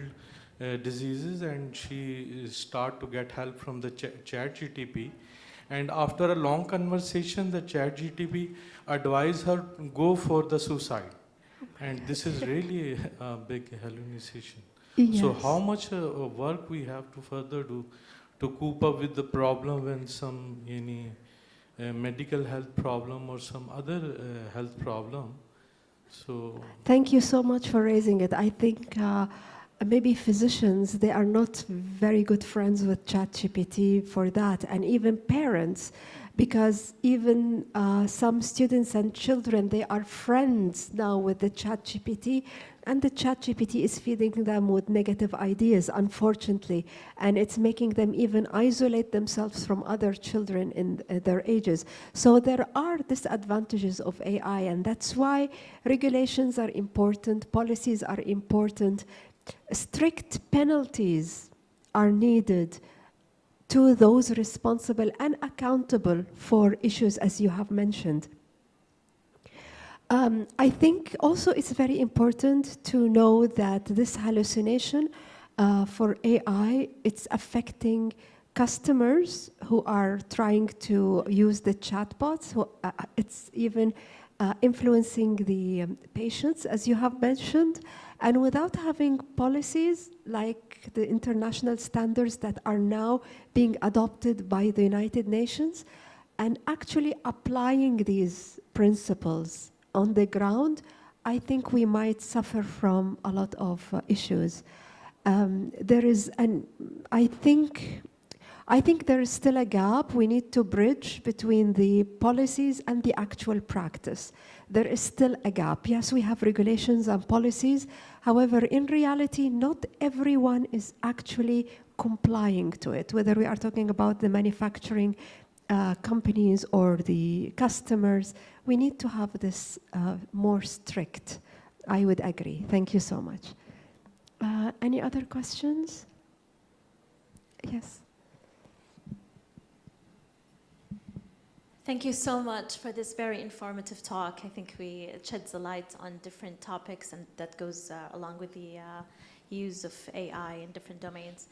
diseases, and she start to get help from the ChatGPT. And after a long conversation, the ChatGPT advised her to go for the suicide. And this is really a big hallucination. Yes. So how much work we have to further do to cope up with the problem when any medical health problem or some other health problem? So thank you so much for raising it. I think maybe physicians, they are not very good friends with ChatGPT for that, and even parents, because even some students and children, they are friends now with the ChatGPT, and the ChatGPT is feeding them with negative ideas, unfortunately, and it's making them even isolate themselves from other children in their ages. So there are disadvantages of AI, and that's why regulations are important, policies are important, strict penalties are needed to those responsible and accountable for issues as you have mentioned. I think also it's very important to know that this hallucination for AI, it's affecting customers who are trying to use the chatbots. It's even influencing the patients, as you have mentioned. And without having policies like the international standards that are now being adopted by the United Nations, and actually applying these principles on the ground, I think we might suffer from a lot of issues. there is an, I think there is still a gap we need to bridge between the policies and the actual practice. There is still a gap. Yes, we have regulations and policies. However, in reality, not everyone is actually complying to it, whether we are talking about the manufacturing companies or the customers. We need to have this more strict. I would agree. Thank you so much. Any other questions? Yes. Thank you so much for this very informative talk. I think it sheds a light on different topics, and that goes along with the use of AI in different domains.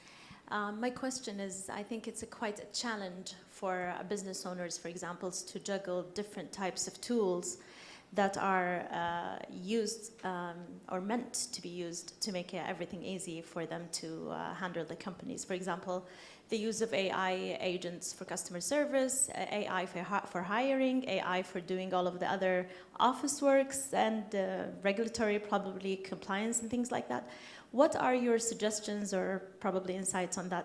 My question is, I think it's quite a challenge for business owners, for example, to juggle different types of tools that are used or meant to be used to make everything easy for them to handle the companies. For example, the use of AI agents for customer service, AI for hiring, AI for doing all of the other office works, and regulatory probably compliance and things like that. What are your suggestions or probably insights on that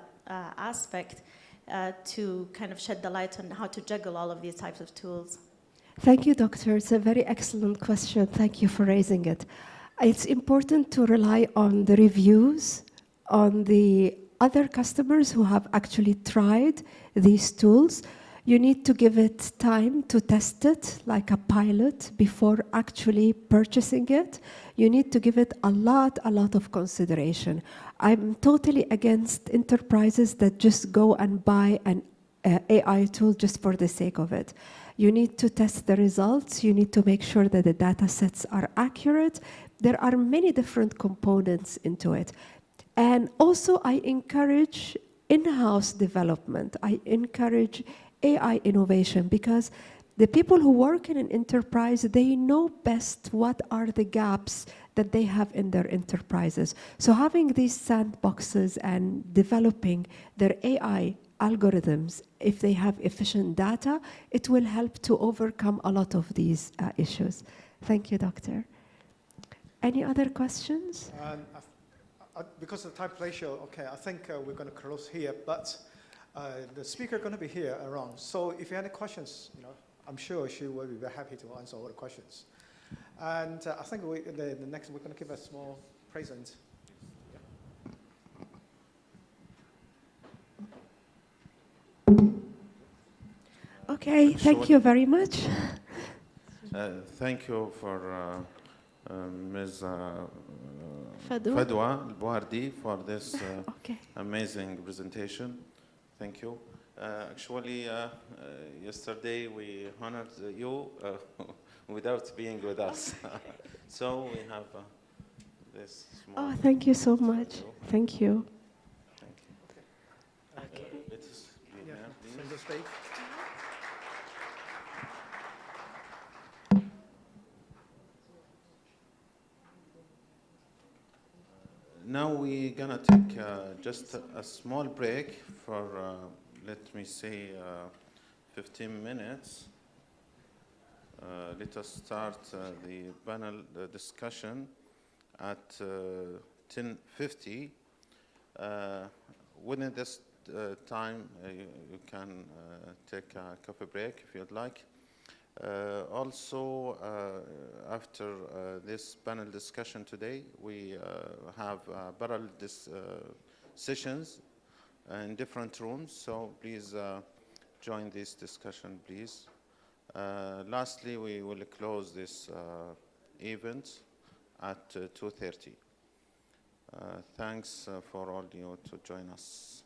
aspect to kind of shed the light on how to juggle all of these types of tools? Thank you, Doctor. It's a very excellent question. Thank you for raising it. It's important to rely on the reviews, on the other customers who have actually tried these tools. You need to give it time to test it, like a pilot, before actually purchasing it. You need to give it a lot of consideration. I'm totally against enterprises that just go and buy an AI tool just for the sake of it. You need to test the results. You need to make sure that the data sets are accurate. There are many different components into it. And also, I encourage in-house development. I encourage AI innovation, because the people who work in an enterprise, they know best what are the gaps that they have in their enterprises. So having these sandboxes and developing their AI algorithms, if they have efficient data, it will help to overcome a lot of these issues. Thank you, Doctor. Any other questions? Because of the time ratio, okay, I think we're going to close here, but the speaker going to be here around. So if you have any questions, I'm sure she will be very happy to answer all the questions. And I think the next, we're going to give a small present. Okay, thank you very much. Thank you for Ms. Fadwa. Fadwa Al-Bouhardi for this Okay. amazing presentation. Thank you. Actually, yesterday we honored you without being with us. So we have this small... Oh, thank you so much. Thank you. Thank you. Okay. Let us be Yeah, here, please. center stage. Now we're gonna take just a small break for, let me say, 15 minutes. Let us start the panel discussion at 10:50. Within this time, you can take a coffee break if you'd like. Also, after this panel discussion today, we have parallel sessions in different rooms, so please join this discussion, please. Lastly, we will close this event at 2:30. Thanks for all you to join us.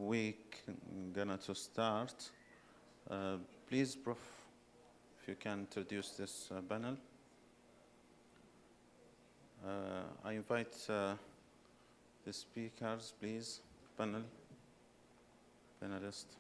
We gonna to start. Please, Prof, if you can introduce this panel. I invite the speakers, please, panelists.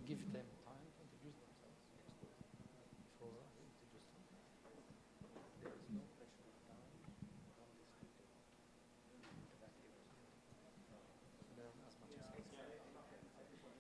Give them time to introduce themselves. Before introduce them. There is no pressure of time on the speaker. That gives learn as much as possible.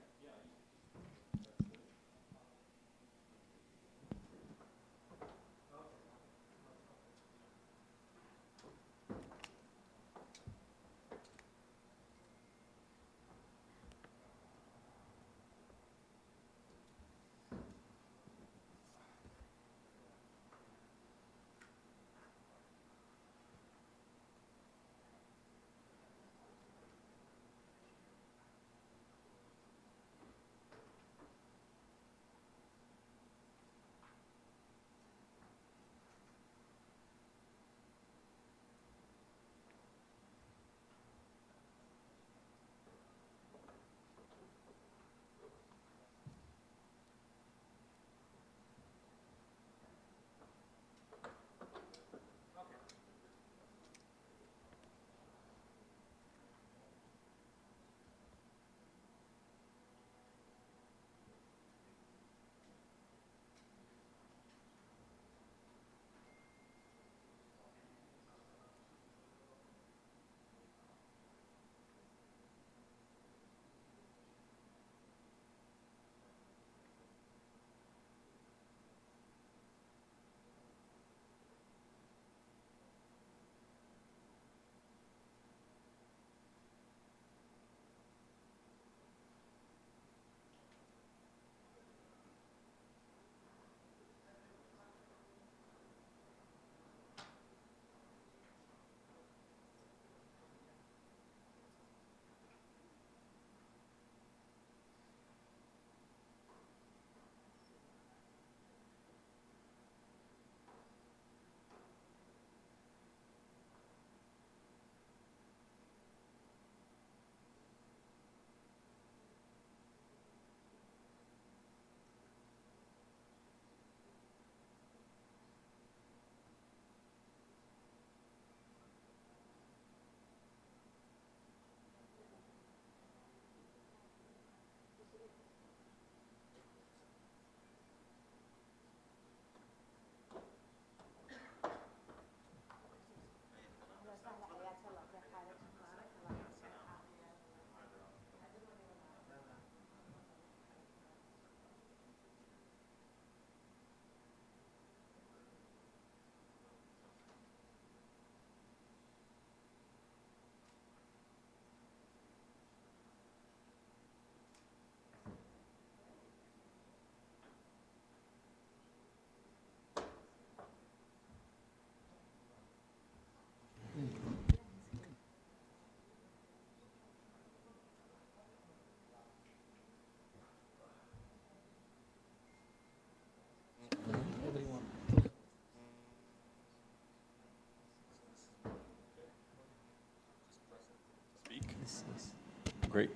Great.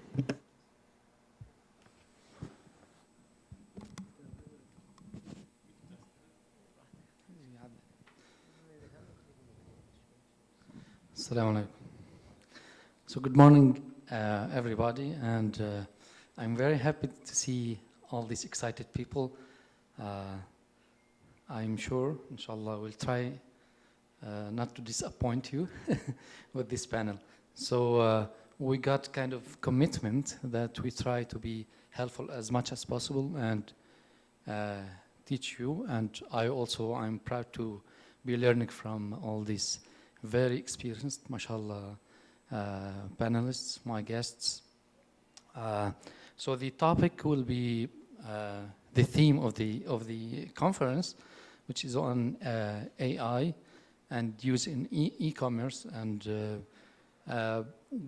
Assalamu alaikum. So good morning, everybody, and I'm very happy to see all these excited people. I'm sure, inshallah, we'll try not to disappoint you with this panel. So we got kind of commitment that we try to be helpful as much as possible and teach you. And I'm proud to be learning from all these very experienced, mashallah, panelists, my guests. So the topic will be the theme of the conference, which is on AI and use in e-commerce. And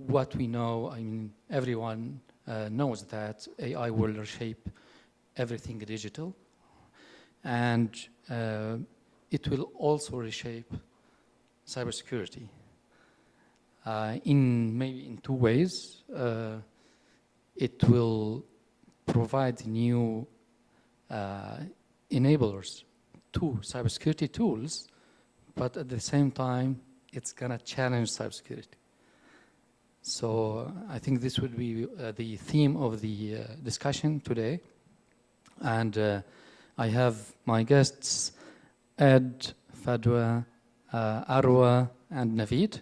what we know, I mean, everyone knows that AI will reshape everything digital, and it will also reshape cybersecurity maybe in two ways. It will provide new enablers to cybersecurity tools, but at the same time, it's going to challenge cybersecurity. So I think this would be the theme of the discussion today. And I have my guests, Ed, Fadwa, Arwa, and Naveed.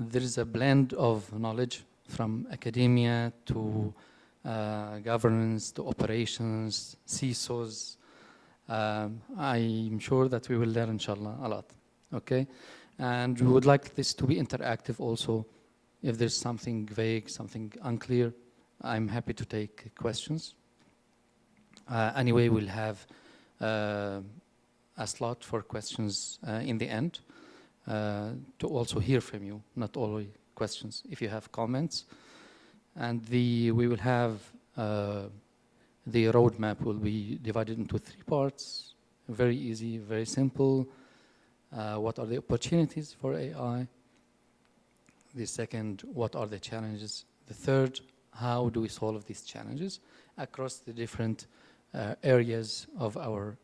There is a blend of knowledge from academia to governance to operations, CISOs. I'm sure that we will learn, inshallah, a lot. Okay? And we would like this to be interactive also. If there's something vague, something unclear, I'm happy to take questions. Anyway, we'll have a slot for questions in the end to also hear from you, not only questions, if you have comments. And we will have the roadmap will be divided into 3 parts, very easy, very simple. What are the opportunities for AI? The second, what are the challenges? The third, how do we solve these challenges across the different areas of our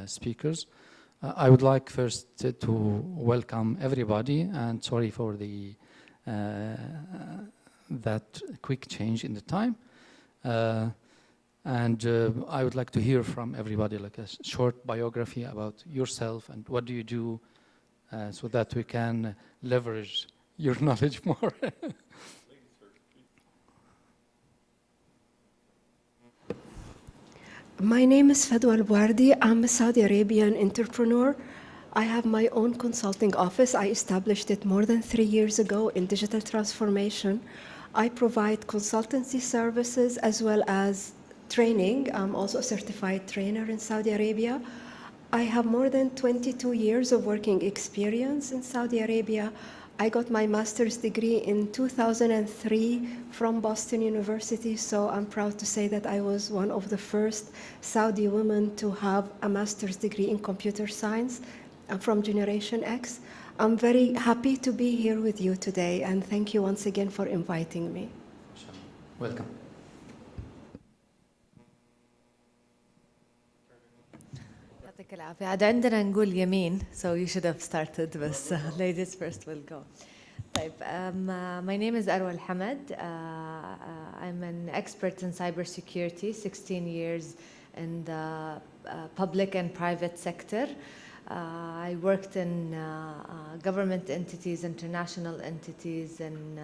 speakers? I would like first to welcome everybody, and sorry for the that quick change in the time. And I would like to hear from everybody, like a short biography about yourself and what do you do, so that we can leverage your knowledge more. My name is Fadwa Al-Wardi. I'm a Saudi Arabian entrepreneur. I have my own consulting office. I established it more than 3 years ago in digital transformation. I provide consultancy services as well as training. I'm also a certified trainer in Saudi Arabia. I have more than 22 years of working experience in Saudi Arabia. I got my master's degree in 2003 from Boston University, so I'm proud to say that I was one of the first Saudi women to have a master's degree in computer science. I'm from Generation X. I'm very happy to be here with you today, and thank you once again for inviting me. Welcome. يعطيك العافية. عاد عندنا نقول يمين, so you should have started, but ladies first will go. طيب, my name is Arwa Al-Hamad. I'm an expert in cybersecurity, 16 years in the public and private sector. I worked in government entities, international entities, and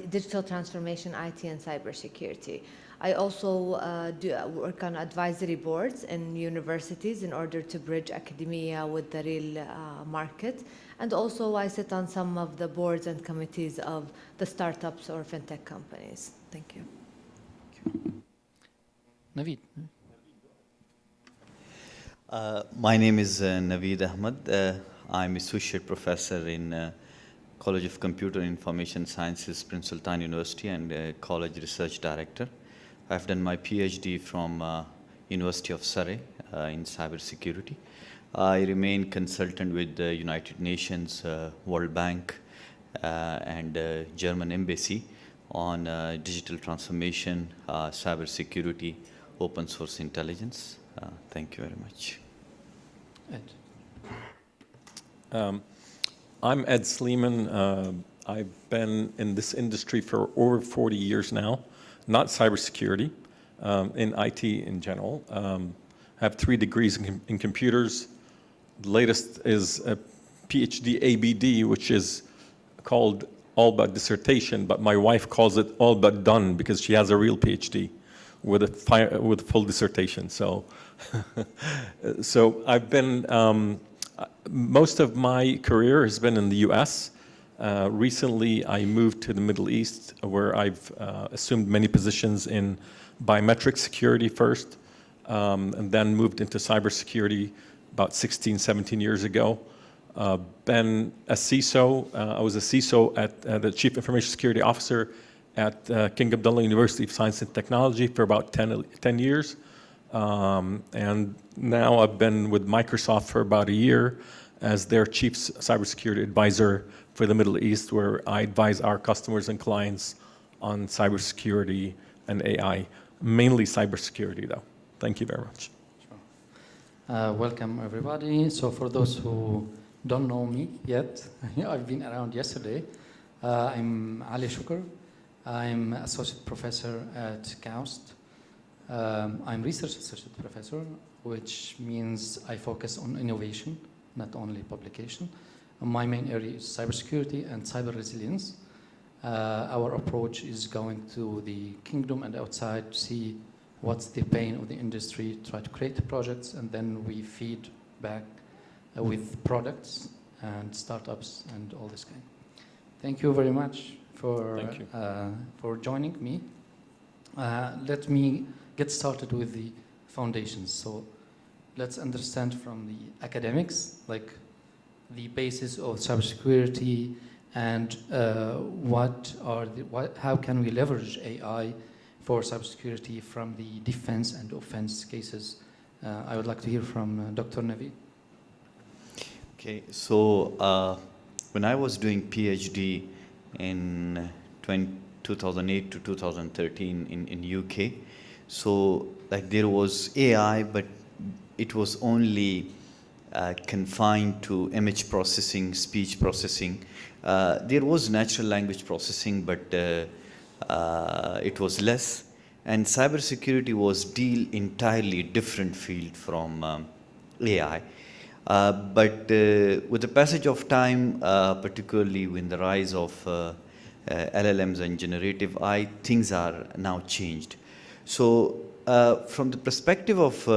digital transformation, IT, and cybersecurity. I also work on advisory boards in universities in order to bridge academia with the real market. And also I sit on some of the boards and committees of the startups or fintech companies. Thank you. Naveed. My name is Naveed Ahmad. I'm associate professor in College of Computer and Information Sciences, Prince Sultan University, and college research director. I've done my PhD from University of Surrey in cybersecurity. I remain consultant with the United Nations, World Bank, and German embassy on digital transformation, cybersecurity, open source intelligence. Thank you very much. Ed. I'm Ed Sleeman. I've been in this industry for over 40 years now, not cybersecurity, in IT in general. I have 3 degrees in computers. The latest is a PhD ABD, which is called all but dissertation, but my wife calls it all but done because she has a real PhD with a full dissertation. So, so I've been, most of my career has been in the US. Recently, I moved to the Middle East, where I've assumed many positions in biometric security first, and then moved into cybersecurity about 16, 17 years ago. Been a CISO. I was a CISO at the Chief Information Security Officer at King Abdullah University of Science and Technology for about 10 years. And now I've been with Microsoft for about a year as their Chief Cybersecurity Advisor for the Middle East, where I advise our customers and clients on cybersecurity and AI, mainly cybersecurity though. Thank you very much. Welcome everybody. So for those who don't know me yet, I've been around yesterday. I'm Ali Shukr. I'm Associate Professor at KAUST. I'm Research Associate Professor, which means I focus on innovation, not only publication. My main area is cybersecurity and cyber resilience. Our approach is going to the kingdom and outside to see what's the pain of the industry, try to create the projects, and then we feed back with products and startups and all this kind. Thank you very much for joining me. Let me get started with the foundations. So let's understand from the academics, like the basis of cybersecurity and how can we leverage AI for cybersecurity from the defense and offense cases. I would like to hear from Dr. Navi. Okay, so when I was doing PhD in 2008 to 2013 in UK, so like there was AI, but it was only confined to image processing, speech processing. There was natural language processing, but it was less. And cybersecurity was entirely different field from AI. But with the passage of time, particularly with the rise of LLMs and generative AI, things are now changed. So from the perspective of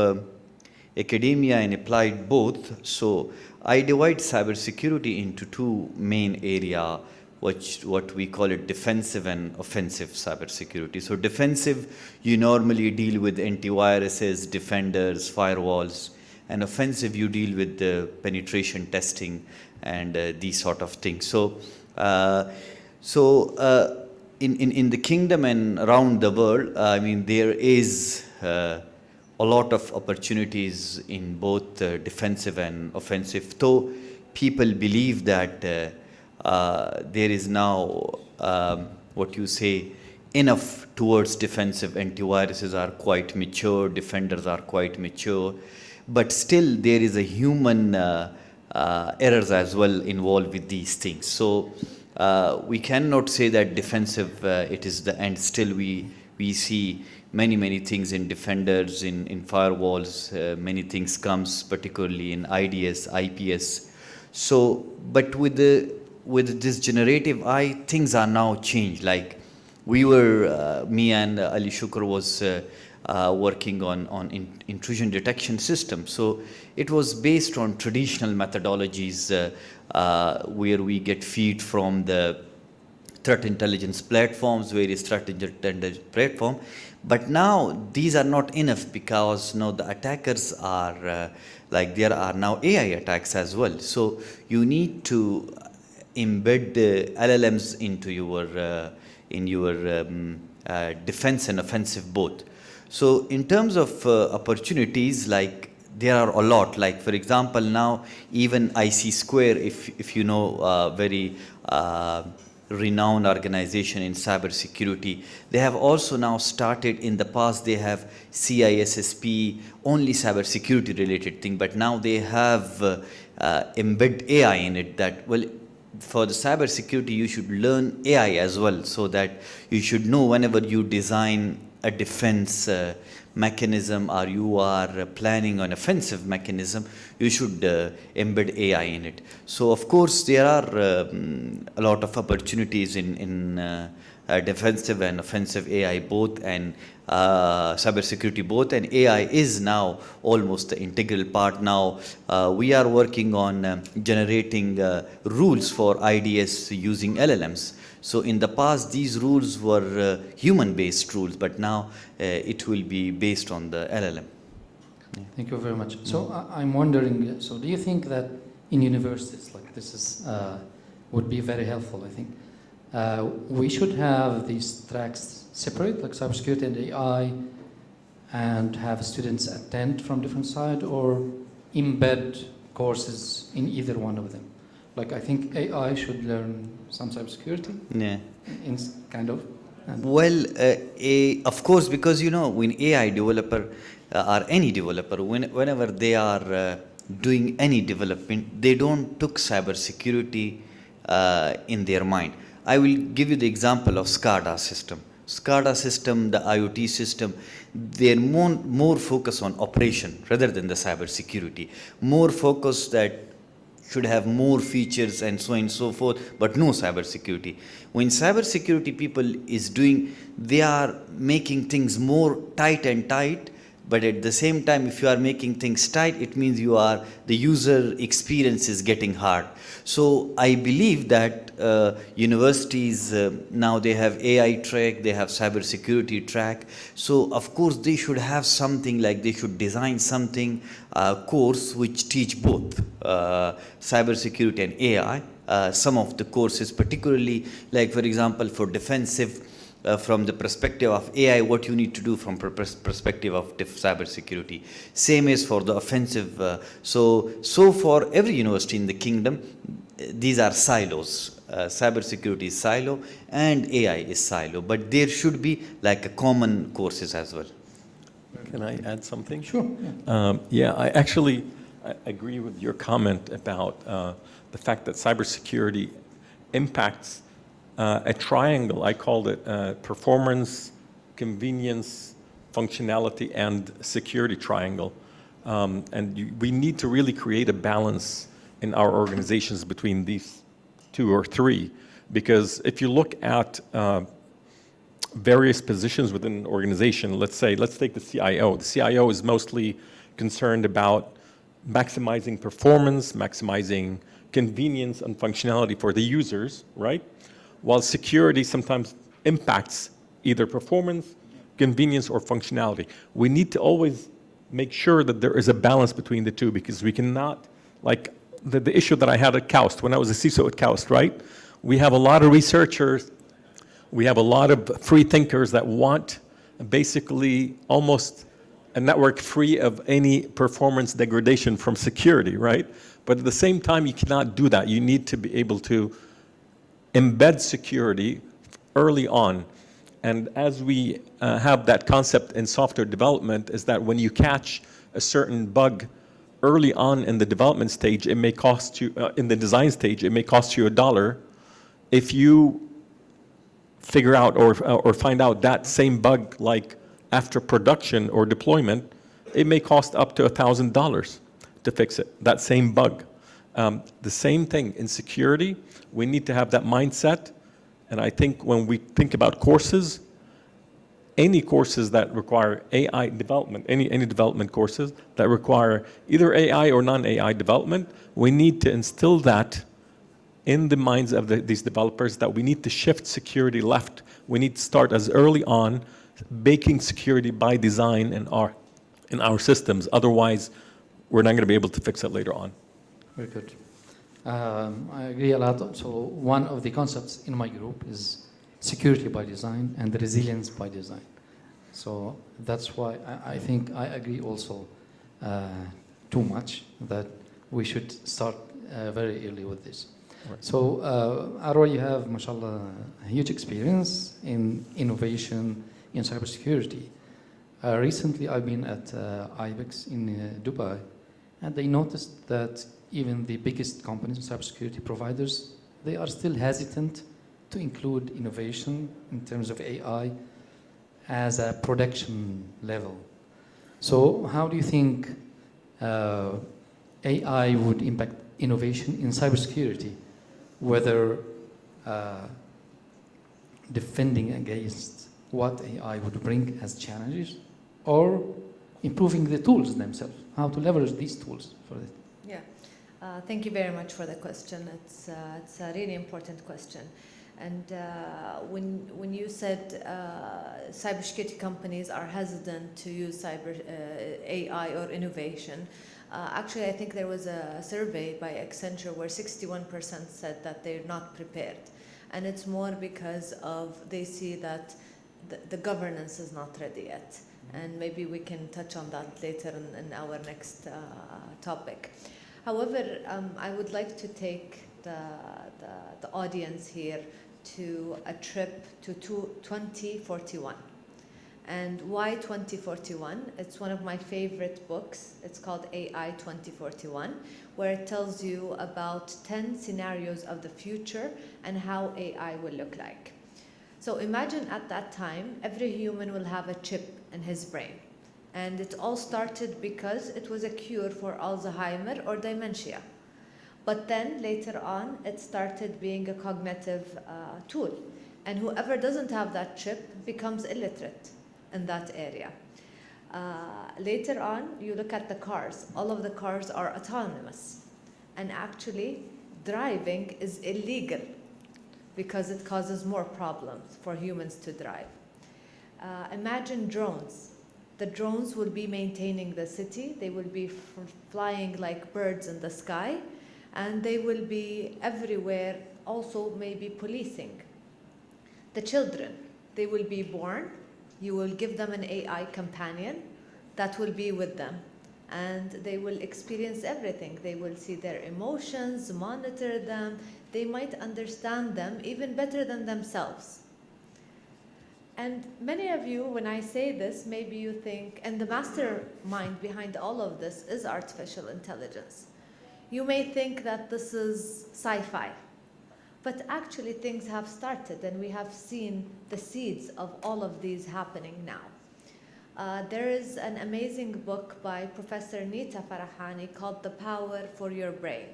academia and applied both, so I divide cybersecurity into 2 main areas, what we call it defensive and offensive cybersecurity. So defensive, you normally deal with antiviruses, defenders, firewalls, and offensive, you deal with the penetration testing and these sort of things. So, in the kingdom and around the world, I mean, there is a lot of opportunities in both defensive and offensive, though people believe that there is now, what you say, enough towards defensive. Antiviruses are quite mature, defenders are quite mature, but still there is a human errors as well involved with these things. So we cannot say that defensive it is the end. Still we see many things in defenders, in firewalls, many things comes particularly in IDS, IPS. So, but with this generative AI, things are now changed. Like we were, me and Ali Shukr was working on intrusion detection system. So it was based on traditional methodologies where we get feed from the threat intelligence platforms, various threat intelligence platform. But now these are not enough because now the attackers are like there are now AI attacks as well. So you need to embed the LLMs into your defense and offensive both. So in terms of opportunities, like there are a lot. Like for example, now even IC Square, if you know, very renowned organization in cybersecurity, they have also now started. In the past, they have CISSP, only cybersecurity related thing, but now they have embed AI in it. That, well, for the cybersecurity, you should learn AI as well, so that you should know whenever you design a defense mechanism, or you are planning an offensive mechanism, you should embed AI in it. So of course there are a lot of opportunities in defensive and offensive AI both, and cybersecurity both, and AI is now almost the integral part. Now we are working on generating rules for IDS using LLMs. So in the past, these rules were human-based rules, but now it will be based on the LLM. Thank you very much. So I'm wondering, so do you think that in universities, like this is, would be very helpful, I think, we should have these tracks separate, like cybersecurity and AI, and have students attend from different sides, or embed courses in either one of them? Like I think AI should learn some cybersecurity. Yeah. In kind of. Well, of course, because you know, when AI developer or any developer, whenever they are doing any development, they don't took cybersecurity in their mind. I will give you the example of SCADA system. SCADA system, the IoT system, they're more focused on operation rather than the cybersecurity. More focused that should have more features and so on and so forth, but no cybersecurity. When cybersecurity people is doing, they are making things more tight and tight, but at the same time, if you are making things tight, it means the user experience is getting hard. So I believe that universities, now they have AI track, they have cybersecurity track. So of course they should have something, like they should design something, course which teach both cybersecurity and AI. Some of the courses, particularly like for example for defensive, from the perspective of AI, what you need to do from perspective of cybersecurity. Same is for the offensive. So for every university in the kingdom, these are silos. Cybersecurity is silo and AI is silo, but there should be like a common courses as well. Can I add something? Sure. Yeah, I agree with your comment about the fact that cybersecurity impacts a triangle. I called it performance, convenience, functionality, and security triangle. We need to really create a balance in our organizations between these two or three, because if you look at various positions within an organization, let's take the CIO. The CIO is mostly concerned about maximizing performance, maximizing convenience and functionality for the users, right? While security sometimes impacts either performance, convenience, or functionality. We need to always make sure that there is a balance between the two, because we cannot, like the issue that I had at KAUST, when I was a CISO at KAUST, right? We have a lot of researchers, we have a lot of free thinkers that want basically almost a network free of any performance degradation from security, right? But at the same time, you cannot do that. You need to be able to embed security early on. And as we have that concept in software development, is that when you catch a certain bug early on in the development stage, it may cost you, in the design stage, it may cost you $1. If you figure out or find out that same bug like after production or deployment, it may cost up to $1,000 to fix it, that same bug. The same thing in security, we need to have that mindset. And I think when we think about courses, any courses that require AI development, any development courses that require either AI or non-AI development, we need to instill that in the minds of these developers, that we need to shift security left. We need to start as early on baking security by design in our systems. Otherwise, we're not going to be able to fix it later on. Very good. I agree a lot. So one of the concepts in my group is security by design and resilience by design. So that's why I think I agree also too much, that we should start very early with this. Right. So, Arwa, you have, mashallah, a huge experience in innovation in cybersecurity. Recently, I've been at IBEX in Dubai, and they noticed that even the biggest companies, cybersecurity providers, they are still hesitant to include innovation in terms of AI as a production level. So how do you think AI would impact innovation in cybersecurity, whether defending against what AI would bring as challenges, or improving the tools themselves, how to leverage these tools for it? Yeah, thank you very much for the question. It's a really important question. And when you said cybersecurity companies are hesitant to use AI or innovation, actually I think there was a survey by Accenture where 61% said that they're not prepared. And it's more because they see that the governance is not ready yet. And maybe we can touch on that later in our next topic. However, I would like to take the audience here to a trip to 2041. And why 2041? It's one of my favorite books. It's called AI 2041, where it tells you about 10 scenarios of the future and how AI will look like. So imagine at that time, every human will have a chip in his brain. And it all started because it was a cure for Alzheimer or dementia. But then later on, it started being a cognitive tool. And whoever doesn't have that chip becomes illiterate in that area. Later on, you look at the cars. All of the cars are autonomous. And actually, driving is illegal because it causes more problems for humans to drive. Imagine drones. The drones will be maintaining the city. They will be flying like birds in the sky. And they will be everywhere, also maybe policing. The children, they will be born. You will give them an AI companion that will be with them. And they will experience everything. They will see their emotions, monitor them. They might understand them even better than themselves. And many of you, when I say this, maybe you think, and the mastermind behind all of this is artificial intelligence. You may think that this is sci-fi, but actually things have started and we have seen the seeds of all of these happening now. There is an amazing book by Professor Nita Farahani called The Power for Your Brain.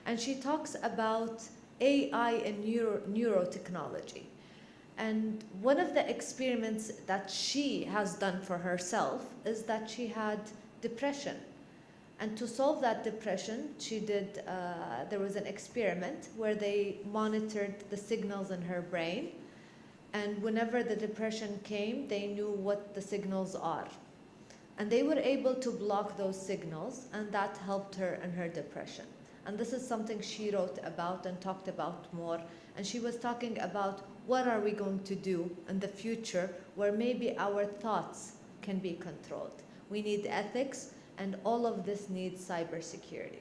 And she talks about AI and neurotechnology. And one of the experiments that she has done for herself is that she had depression. And to solve that depression, she did, there was an experiment where they monitored the signals in her brain. And whenever the depression came, they knew what the signals are. And they were able to block those signals, and that helped her in her depression. And this is something she wrote about and talked about more. And she was talking about what are we going to do in the future where maybe our thoughts can be controlled. We need ethics, and all of this needs cybersecurity.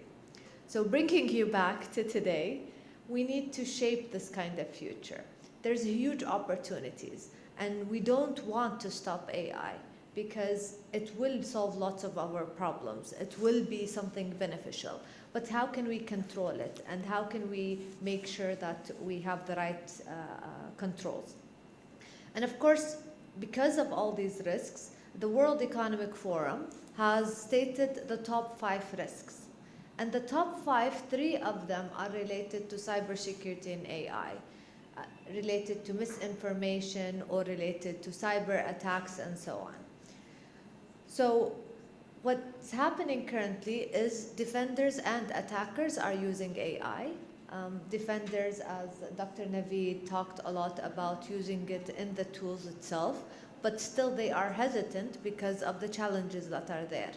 So bringing you back to today, we need to shape this kind of future. There's huge opportunities, and we don't want to stop AI because it will solve lots of our problems. It will be something beneficial. But how can we control it, and how can we make sure that we have the right controls? And of course, because of all these risks, the World Economic Forum has stated the top 5 risks. And the top 5, 3 of them are related to cybersecurity and AI, related to misinformation or related to cyber attacks and so on. So what's happening currently is defenders and attackers are using AI. Defenders, as Dr. Naveed talked a lot about using it in the tools itself, but still they are hesitant because of the challenges that are there.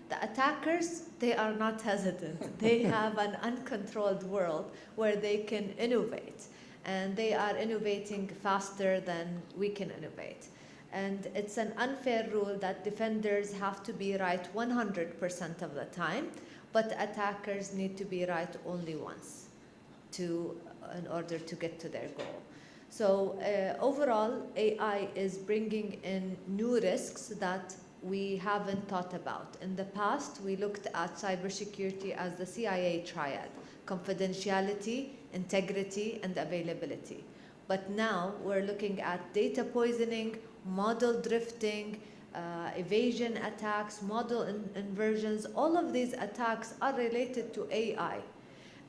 The attackers, they are not hesitant. They have an uncontrolled world where they can innovate, and they are innovating faster than we can innovate. And it's an unfair rule that defenders have to be right 100% of the time, but attackers need to be right only once in order to get to their goal. So overall, AI is bringing in new risks that we haven't thought about. In the past, we looked at cybersecurity as the CIA triad: confidentiality, integrity, and availability. But now we're looking at data poisoning, model drifting, evasion attacks, model inversions. All of these attacks are related to AI.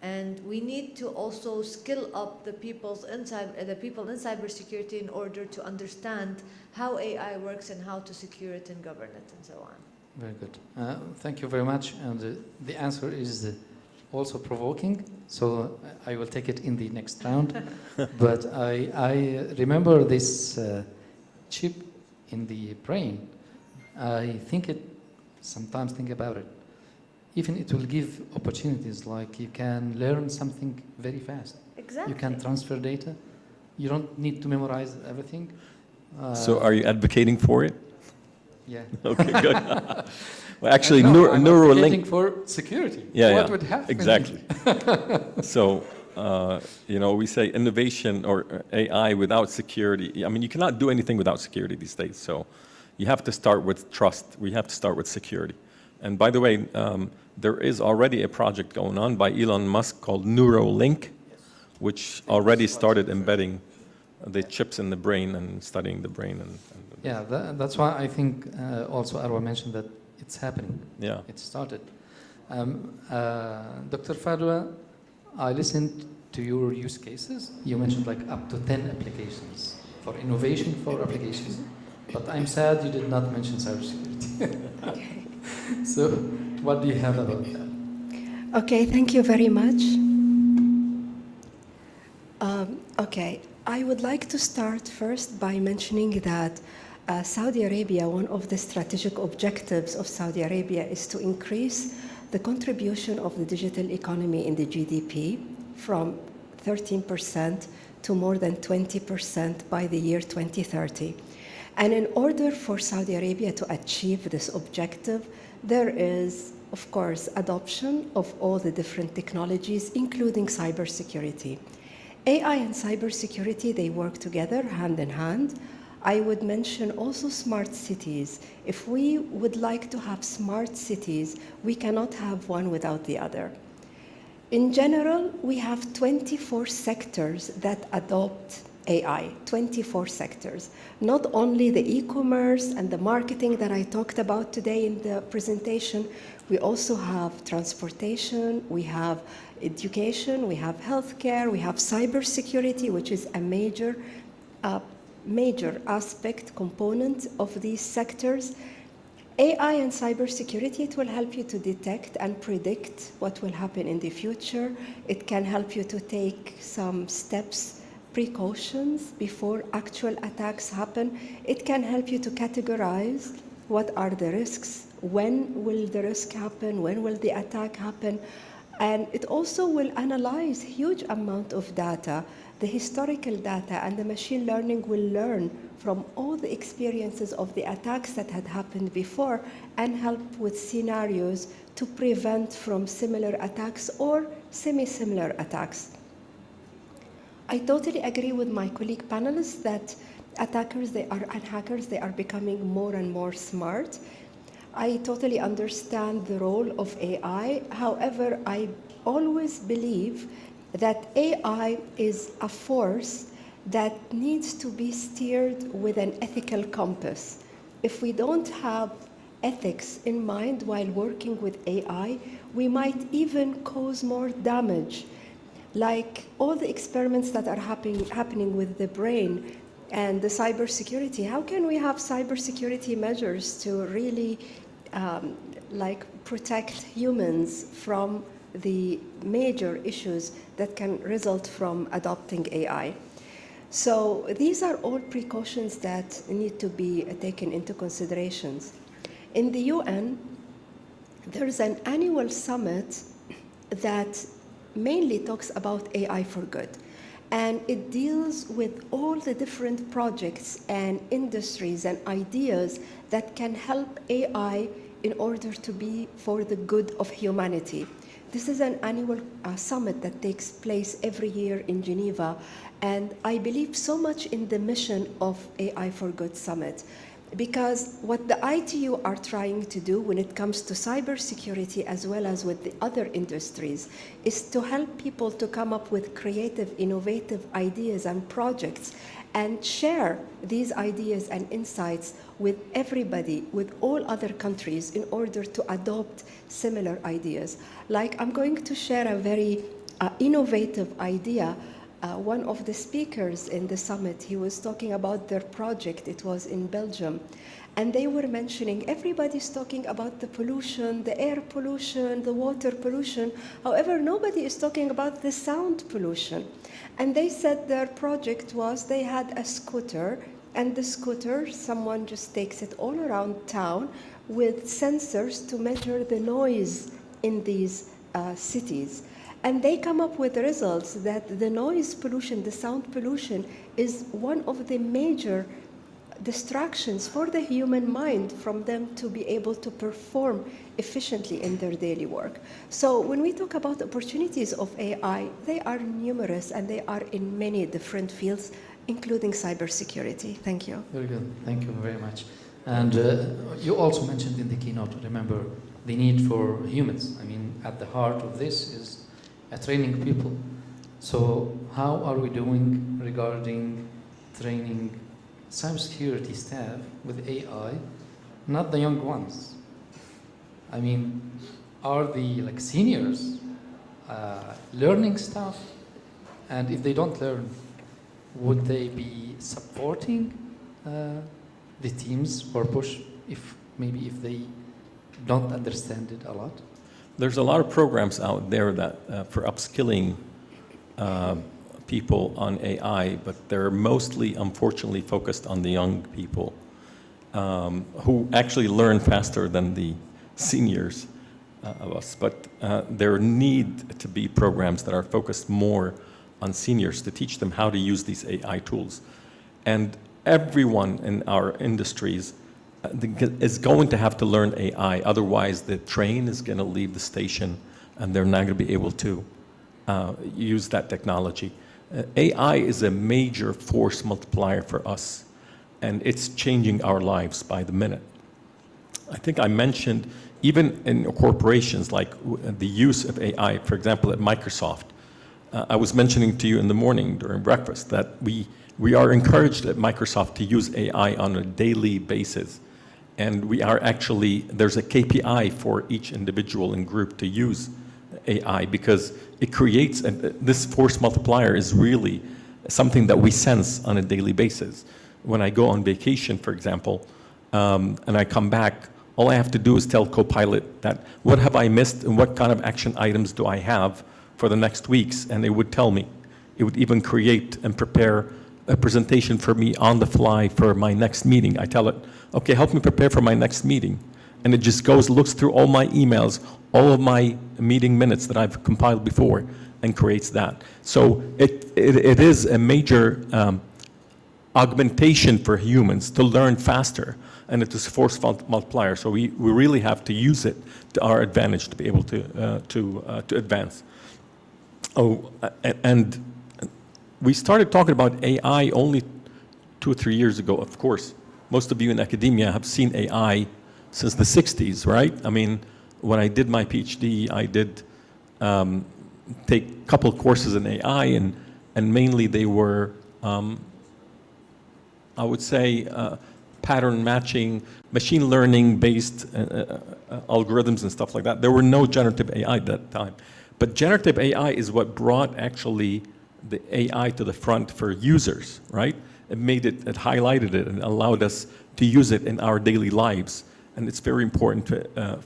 And we need to also skill up the people in cybersecurity in order to understand how AI works and how to secure it and govern it and so on. Very good. Thank you very much. And the answer is also provoking, so I will take it in the next round. But I remember this chip in the brain. I sometimes think about it. Even it will give opportunities, like you can learn something very fast. Exactly. You can transfer data. You don't need to memorize everything. So are you advocating for it? Yeah. Okay, good. Well, actually, I'm Neuralink... advocating for security. Yeah, what would happen? Exactly. So, we say innovation or AI without security. I mean, you cannot do anything without security these days. So you have to start with trust. We have to start with security. And by the way, there is already a project going on by Elon Musk called Neuralink, which already started embedding the chips in the brain and studying the brain. Yeah, that's why I think also Arwa mentioned that it's happening. Yeah. It started. Dr. Fadwa, I listened to your use cases. You mentioned like up to 10 applications for innovation for applications. But I'm sad you did not mention cybersecurity. So what do you have about that? Okay, thank you very much. Okay, I would like to start first by mentioning that Saudi Arabia, one of the strategic objectives of Saudi Arabia is to increase the contribution of the digital economy in the GDP from 13% to more than 20% by the year 2030. And in order for Saudi Arabia to achieve this objective, there is, of course, adoption of all the different technologies, including cybersecurity. AI and cybersecurity, they work together hand in hand. I would mention also smart cities. If we would like to have smart cities, we cannot have one without the other. In general, we have 24 sectors that adopt AI, 24 sectors. Not only the e-commerce and the marketing that I talked about today in the presentation, we also have transportation, we have education, we have healthcare, we have cybersecurity, which is a major aspect, component of these sectors. AI and cybersecurity, it will help you to detect and predict what will happen in the future. It can help you to take some steps, precautions before actual attacks happen. It can help you to categorize what are the risks, when will the risk happen, when will the attack happen. And it also will analyze huge amount of data, the historical data, and the machine learning will learn from all the experiences of the attacks that had happened before and help with scenarios to prevent from similar attacks or semi-similar attacks. I totally agree with my colleague panelists that attackers and hackers, they are becoming more and more smart. I totally understand the role of AI. However, I always believe that AI is a force that needs to be steered with an ethical compass. If we don't have ethics in mind while working with AI, we might even cause more damage. Like all the experiments that are happening with the brain and the cybersecurity, how can we have cybersecurity measures to really protect humans from the major issues that can result from adopting AI? So these are all precautions that need to be taken into consideration. In the UN, there is an annual summit that mainly talks about AI for good. And it deals with all the different projects and industries and ideas that can help AI in order to be for the good of humanity. This is an annual summit that takes place every year in Geneva, and I believe so much in the mission of AI for Good Summit, because what the ITU are trying to do when it comes to cybersecurity as well as with the other industries is to help people to come up with creative, innovative ideas and projects and share these ideas and insights with everybody, with all other countries in order to adopt similar ideas. Like, I'm going to share a very innovative idea. One of the speakers in the summit, he was talking about their project. It was in Belgium. And they were mentioning, everybody's talking about the pollution, the air pollution, the water pollution. However, nobody is talking about the sound pollution. And they said their project was they had a scooter, and the scooter, someone just takes it all around town with sensors to measure the noise in these cities. And they come up with results that the noise pollution, the sound pollution, is one of the major distractions for the human mind from them to be able to perform efficiently in their daily work. So when we talk about opportunities of AI, they are numerous and they are in many different fields, including cybersecurity. Thank you. Very good. Thank you very much. And you also mentioned in the keynote, remember, the need for humans. I mean, at the heart of this is training people. So how are we doing regarding training cybersecurity staff with AI, not the young ones? I mean, are the seniors learning stuff? And if they don't learn, would they be supporting the teams or push if they don't understand it a lot? There's a lot of programs out there that for upskilling people on AI, but they're mostly, unfortunately, focused on the young people who actually learn faster than the seniors of us. But there need to be programs that are focused more on seniors to teach them how to use these AI tools. And everyone in our industries is going to have to learn AI, otherwise the train is going to leave the station and they're not going to be able to use that technology. AI is a major force multiplier for us, and it's changing our lives by the minute. I think I mentioned even in corporations, like the use of AI, for example, at Microsoft. I was mentioning to you in the morning during breakfast that we are encouraged at Microsoft to use AI on a daily basis. And we are actually, there's a KPI for each individual and group to use AI because it creates, this force multiplier is really something that we sense on a daily basis. When I go on vacation, for example, and I come back, all I have to do is tell Copilot that, what have I missed and what kind of action items do I have for the next weeks? And it would tell me. It would even create and prepare a presentation for me on the fly for my next meeting. I tell it, okay, help me prepare for my next meeting. And it just goes, looks through all my emails, all of my meeting minutes that I've compiled before, and creates that. So it is a major augmentation for humans to learn faster, and it is a force multiplier. So we really have to use it to our advantage to be able to advance. Oh, and we started talking about AI only 2 or 3 years ago. Of course, most of you in academia have seen AI since the 60s, right? I mean, when I did my PhD, I did take a couple courses in AI, and mainly they were, I would say, pattern matching, machine learning based algorithms and stuff like that. There were no generative AI at that time. But generative AI is what brought actually the AI to the front for users, right? It made it, it highlighted it and allowed us to use it in our daily lives. And it's very important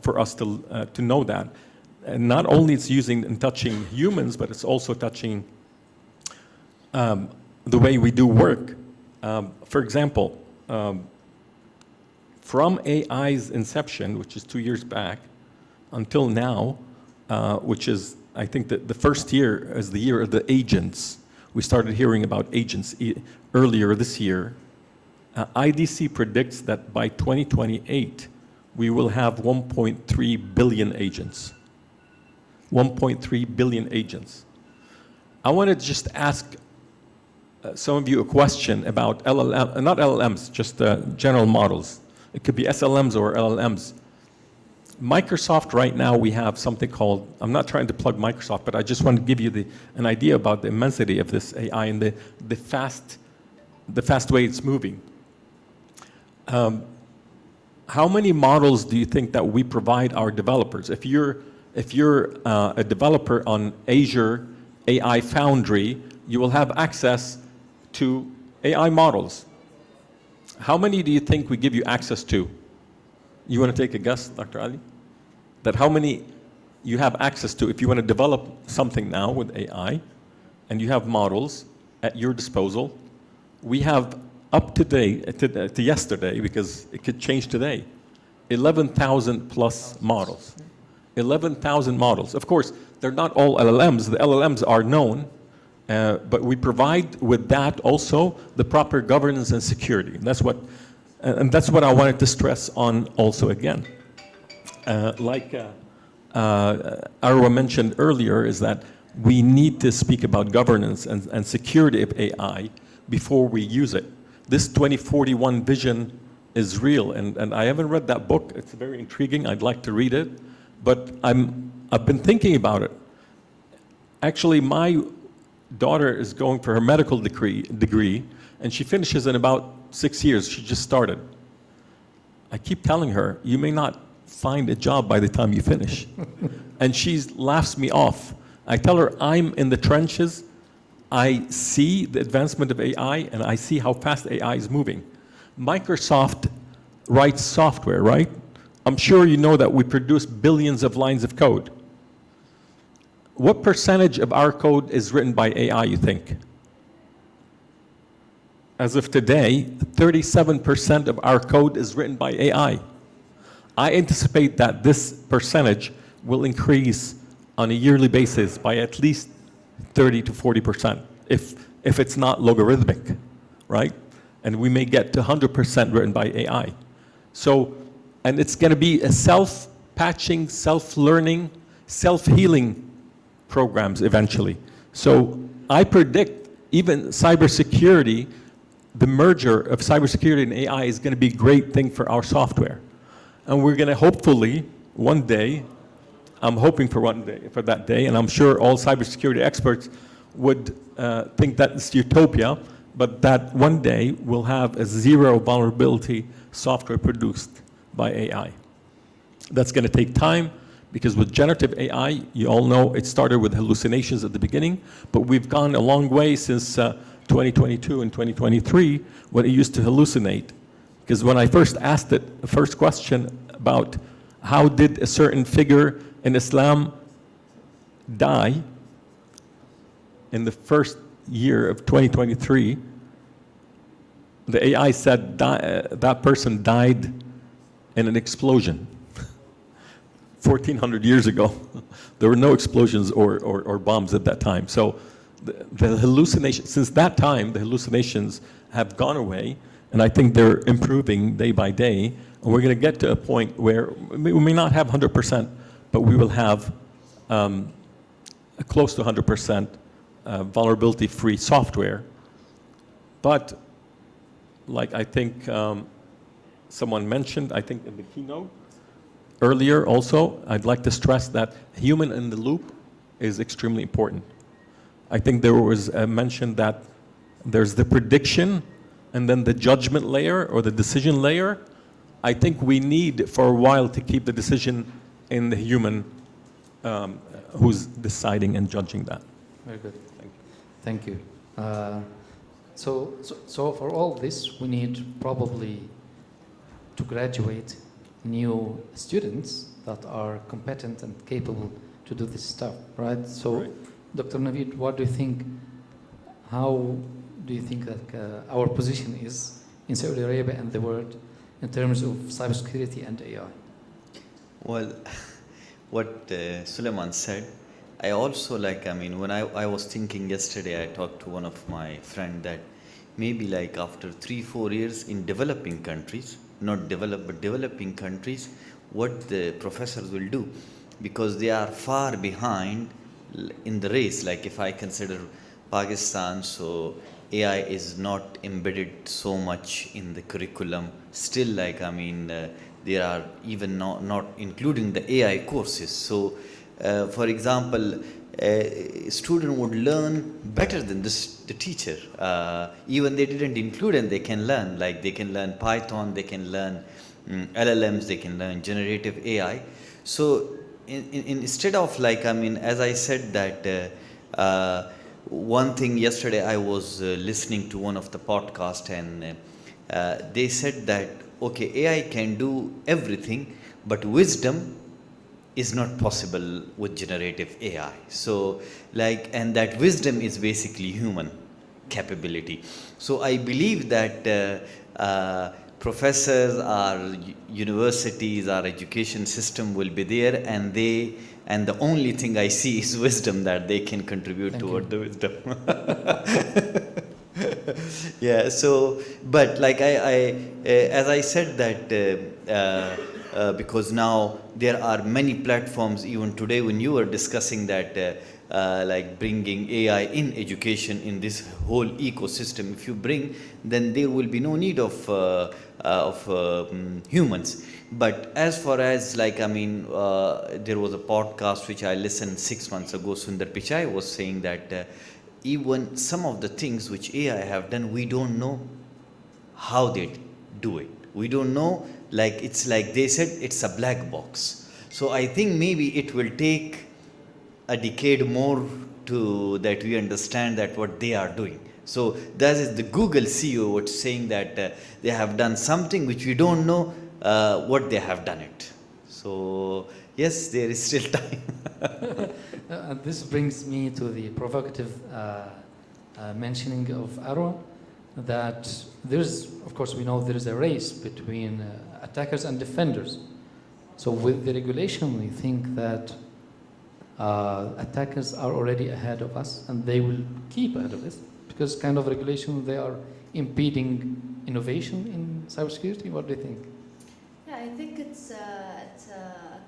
for us to know that. And not only it's using and touching humans, but it's also touching the way we do work. For example, from AI's inception, which is 2 years back, until now, which is, I think that the first year is the year of the agents, We started hearing about agents earlier this year. IDC predicts that by 2028, we will have 1.3 billion agents. 1.3 billion agents. I want to just ask some of you a question about LLM, not LLMs, just general models. It could be SLMs or LLMs. Microsoft right now, we have something called, I'm not trying to plug Microsoft, but I just want to give you an idea about the immensity of this AI and the fast way it's moving. How many models do you think that we provide our developers? If you're a developer on Azure AI Foundry, you will have access to AI models. How many do you think we give you access to? You want to take a guess, Dr. Ali? That how many you have access to if you want to develop something now with AI and you have models at your disposal. We have up to date, to yesterday, because it could change today, 11,000 plus models. 11,000 models. Of course, they're not all LLMs. The LLMs are known, but we provide with that also the proper governance and security. And that's what I wanted to stress on also again. Like Arwa mentioned earlier, is that we need to speak about governance and security of AI before we use it. This 2041 vision is real, and I haven't read that book. It's very intriguing. I'd like to read it, but I've been thinking about it. Actually, my daughter is going for her medical degree, and she finishes in about 6 years. She just started. I keep telling her, you may not find a job by the time you finish. And she laughs me off. I tell her, I'm in the trenches. I see the advancement of AI, and I see how fast AI is moving. Microsoft writes software, right? I'm sure you know that we produce billions of lines of code. What percentage of our code is written by AI, you think? As of today, 37% of our code is written by AI. I anticipate that this percentage will increase on a yearly basis by at least 30 to 40%, if it's not logarithmic, right? And we may get to 100% written by AI. So, and it's going to be a self-patching, self-learning, self-healing programs eventually. So I predict even cybersecurity, the merger of cybersecurity and AI is going to be a great thing for our software. And we're going to hopefully, one day, I'm hoping for that day, and I'm sure all cybersecurity experts would think that it's utopia, but that one day we'll have a zero vulnerability software produced by AI. That's going to take time, because with generative AI, you all know it started with hallucinations at the beginning, but we've gone a long way since 2022 and 2023 when it used to hallucinate. Because when I first asked it, the first question about how did a certain figure in Islam die in the first year of 2023, the AI said that person died in an explosion 1,400 years ago. There were no explosions or bombs at that time. So the hallucination, since that time, the hallucinations have gone away, and I think they're improving day by day. And we're going to get to a point where we may not have 100%, but we will have close to 100% vulnerability-free software. But like I think someone mentioned, I think in the keynote earlier also, I'd like to stress that human in the loop is extremely important. I think there was a mention that there's the prediction and then the judgment layer or the decision layer. I think we need for a while to keep the decision in the human who's deciding and judging that. Very good. Thank you. So for all this, we need probably to graduate new students that are competent and capable to do this stuff, right? So, right. Dr. Naveed, what do you think, how do you think that our position is in Saudi Arabia and the world in terms of cybersecurity and AI? Well, what Suleiman said, I also like, I mean, when I was thinking yesterday, I talked to one of my friend that maybe like after 3-4 years in developing countries, not developed, but developing countries, what the professors will do, because they are far behind in the race. Like if I consider Pakistan, so AI is not embedded so much in the curriculum. Still, like, I mean, there are even not including the AI courses. So, for example, a student would learn better than the teacher. Even they didn't include, and they can learn. Like they can learn Python, they can learn LLMs, they can learn generative AI. So instead of like, I mean, as I said that one thing yesterday I was listening to one of the podcast, and they said that, okay, AI can do everything, but wisdom is not possible with generative AI. So like, and that wisdom is basically human capability. So I believe that professors, our universities, our education system will be there, and the only thing I see is wisdom, that they can contribute toward the wisdom. Yeah, so, but like as I said that, because now there are many platforms, even today when you were discussing that, like bringing AI in education, in this whole ecosystem, if you bring, then there will be no need of humans. But as far as like, I mean, there was a podcast which I listened 6 months ago, Sundar Pichai was saying that even some of the things which AI have done, we don't know how they do it. We don't know, like it's like they said, it's a black box. So I think maybe it will take a decade more to that we understand that what they are doing. So that is the Google CEO was saying that they have done something which we don't know what they have done it. So yes, there is still time. This brings me to the provocative mentioning of Arwa, that there's, of course, we know there is a race between attackers and defenders. So with the regulation, we think that attackers are already ahead of us, and they will keep ahead of us, because kind of regulation, they are impeding innovation in cybersecurity. What do you think? Yeah, I think it's a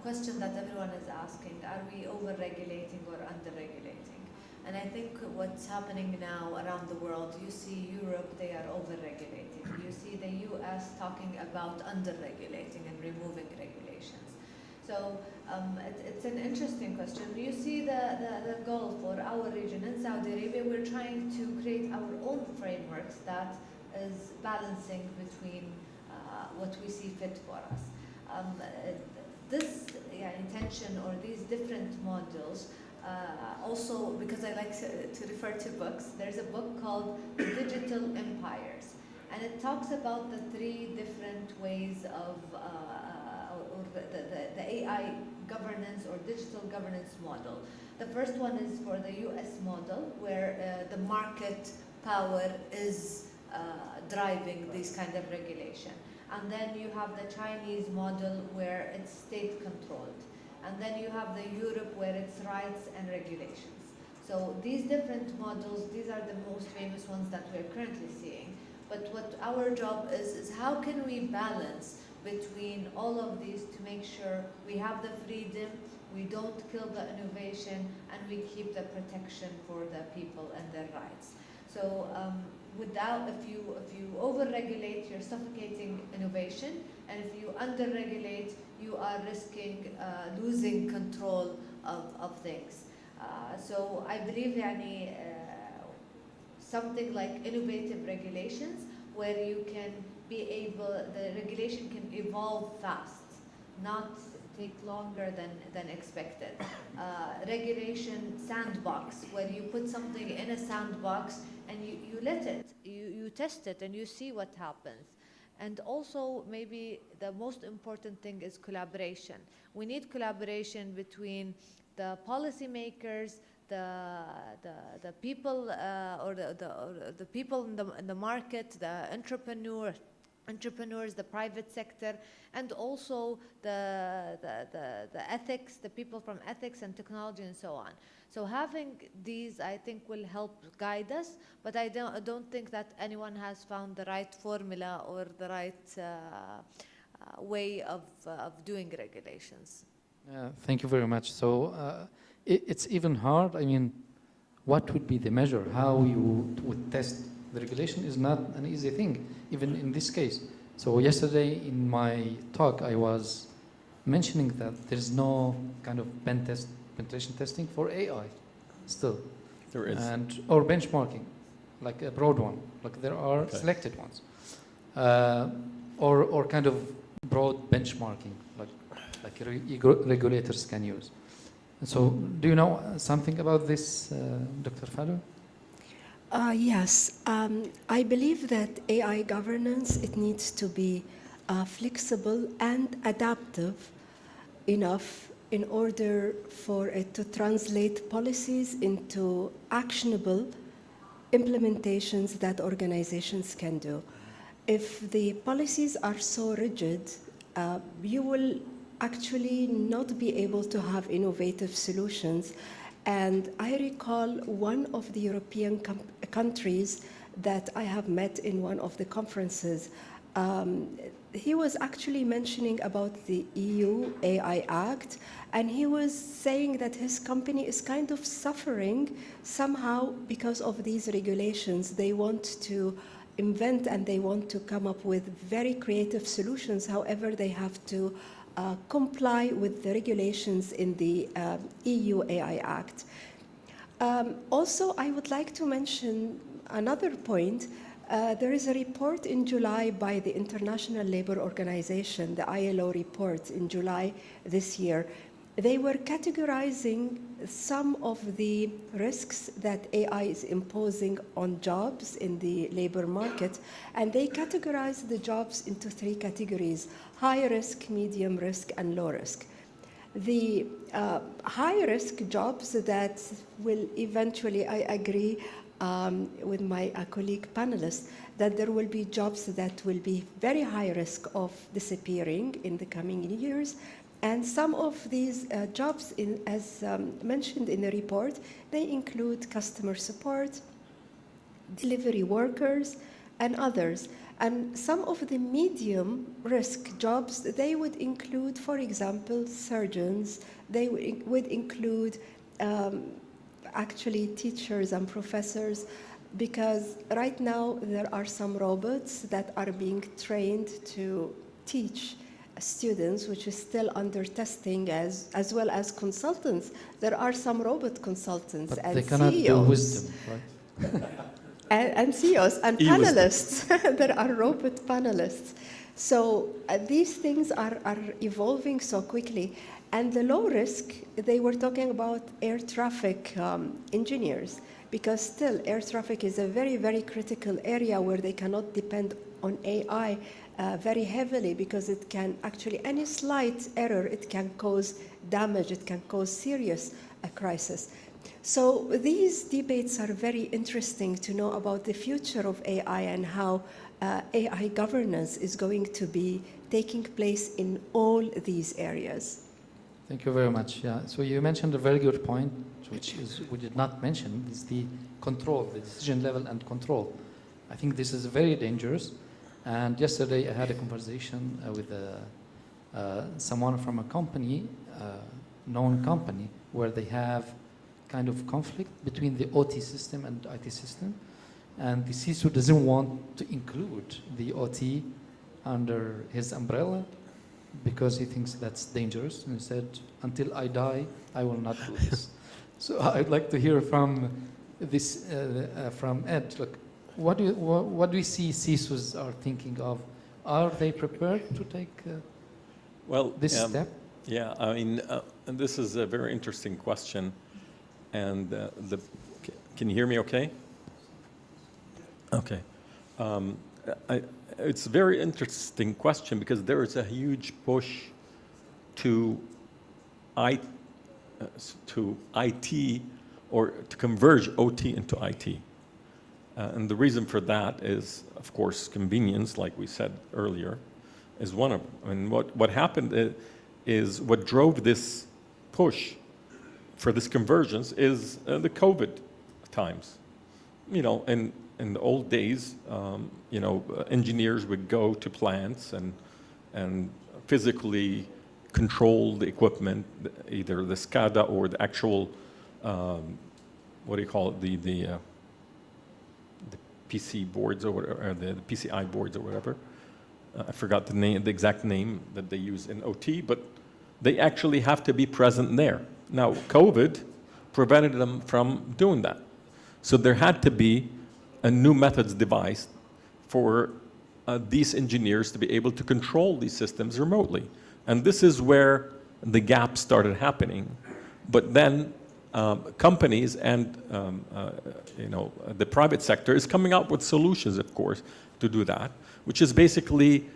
question that everyone is asking. Are we over-regulating or under-regulating? And I think what's happening now around the world, you see Europe, they are over-regulating. You see the US talking about under-regulating and removing regulations. So it's an interesting question. You see the goal for our region in Saudi Arabia, we're trying to create our own frameworks that is balancing between what we see fit for us. This intention, or these different modules, also because I like to refer to books, there's a book called Digital Empires, and it talks about the 3 different ways of or the AI governance or digital governance model. The first one is for the US model, where the market power is driving this kind of regulation. And then you have the Chinese model, where it's state controlled. And then you have the Europe, where it's rights and regulations. So these different models, these are the most famous ones that we're currently seeing. But what our job is how can we balance between all of these to make sure we have the freedom, we don't kill the innovation, and we keep the protection for the people and their rights. So if you over-regulate, you're suffocating innovation, and if you under-regulate, you are risking losing control of things. So I believe something like innovative regulations, where you can be able, the regulation can evolve fast, not take longer than expected. Regulation sandbox, where you put something in a sandbox and you let it, you test it, and you see what happens. And also, maybe the most important thing is collaboration. We need collaboration between the policymakers, the people, or the people in the market, the entrepreneurs, entrepreneurs, the private sector, and also the ethics, the people from ethics and technology and so on. So having these, I think, will help guide us, but I don't think that anyone has found the right formula or the right way of doing regulations. Thank you very much. So it's even hard. I mean, what would be the measure? How you would test the regulation is not an easy thing, even in this case. So yesterday in my talk, I was mentioning that there's no kind of penetration testing for AI still. There is. Or benchmarking, like a broad one. Like there are selected ones. Or kind of broad benchmarking, like regulators can use. And so do you know something about this, Dr. Fallon? Yes, I believe that AI governance, it needs to be flexible and adaptive enough in order for it to translate policies into actionable implementations that organizations can do. If the policies are so rigid, you will actually not be able to have innovative solutions. And I recall one of the European countries that I have met in one of the conferences. He was actually mentioning about the EU AI Act, and he was saying that his company is kind of suffering somehow because of these regulations. They want to invent and they want to come up with very creative solutions. However, they have to comply with the regulations in the EU AI Act. Also, I would like to mention another point. There is a report in July by the International Labour Organization, the ILO report in July this year. They were categorizing some of the risks that AI is imposing on jobs in the labor market, and they categorized the jobs into 3 categories: high risk, medium risk, and low risk. The high risk jobs that will eventually, I agree with my colleague panelists, that there will be jobs that will be very high risk of disappearing in the coming years. And some of these jobs, as mentioned in the report, they include customer support, delivery workers, and others. And some of the medium risk jobs, they would include, for example, surgeons. They would include actually teachers and professors, because right now there are some robots that are being trained to teach students, which is still under testing, as well as consultants. There are some robot consultants but and they cannot CEOs. do wisdom, right? and CEOs and panelists. There are robot panelists. So these things are evolving so quickly. And the low risk, they were talking about air traffic engineers, because still air traffic is a very, very critical area where they cannot depend on AI very heavily, because it can actually, any slight error, it can cause damage, it can cause serious crisis. So these debates are very interesting to know about the future of AI and how AI governance is going to be taking place in all these areas. Thank you very much. Yeah. So you mentioned a very good point, which is we did not mention, is the control, the decision level and control. I think this is very dangerous. And yesterday I had a conversation with someone from a company, known company, where they have kind of conflict between the OT system and IT system. And the CISO doesn't want to include the OT under his umbrella because he thinks that's dangerous. And he said, until I die, I will not do this. So I'd like to hear from this, from Ed. Look, what do we see CISOs are thinking of? Are they prepared to take this step? Yeah, I mean, and this is a very interesting question. And can you hear me okay? Okay. It's a very interesting question because there is a huge push to IT or to converge OT into IT. And the reason for that is, of course, convenience, like we said earlier, is one of them. And what happened is what drove this push for this convergence is the COVID times. You know, in the old days, you know, engineers would go to plants and physically control the equipment, either the SCADA or the actual, what do you call it, the PC boards or whatever, or the PCI boards or whatever. I forgot the name, the exact name that they use in OT, but they actually have to be present there. Now, COVID prevented them from doing that. So there had to be a new methods devised for these engineers to be able to control these systems remotely. And this is where the gap started happening. But then companies and you know, the private sector is coming up with solutions, of course, to do that, which is basically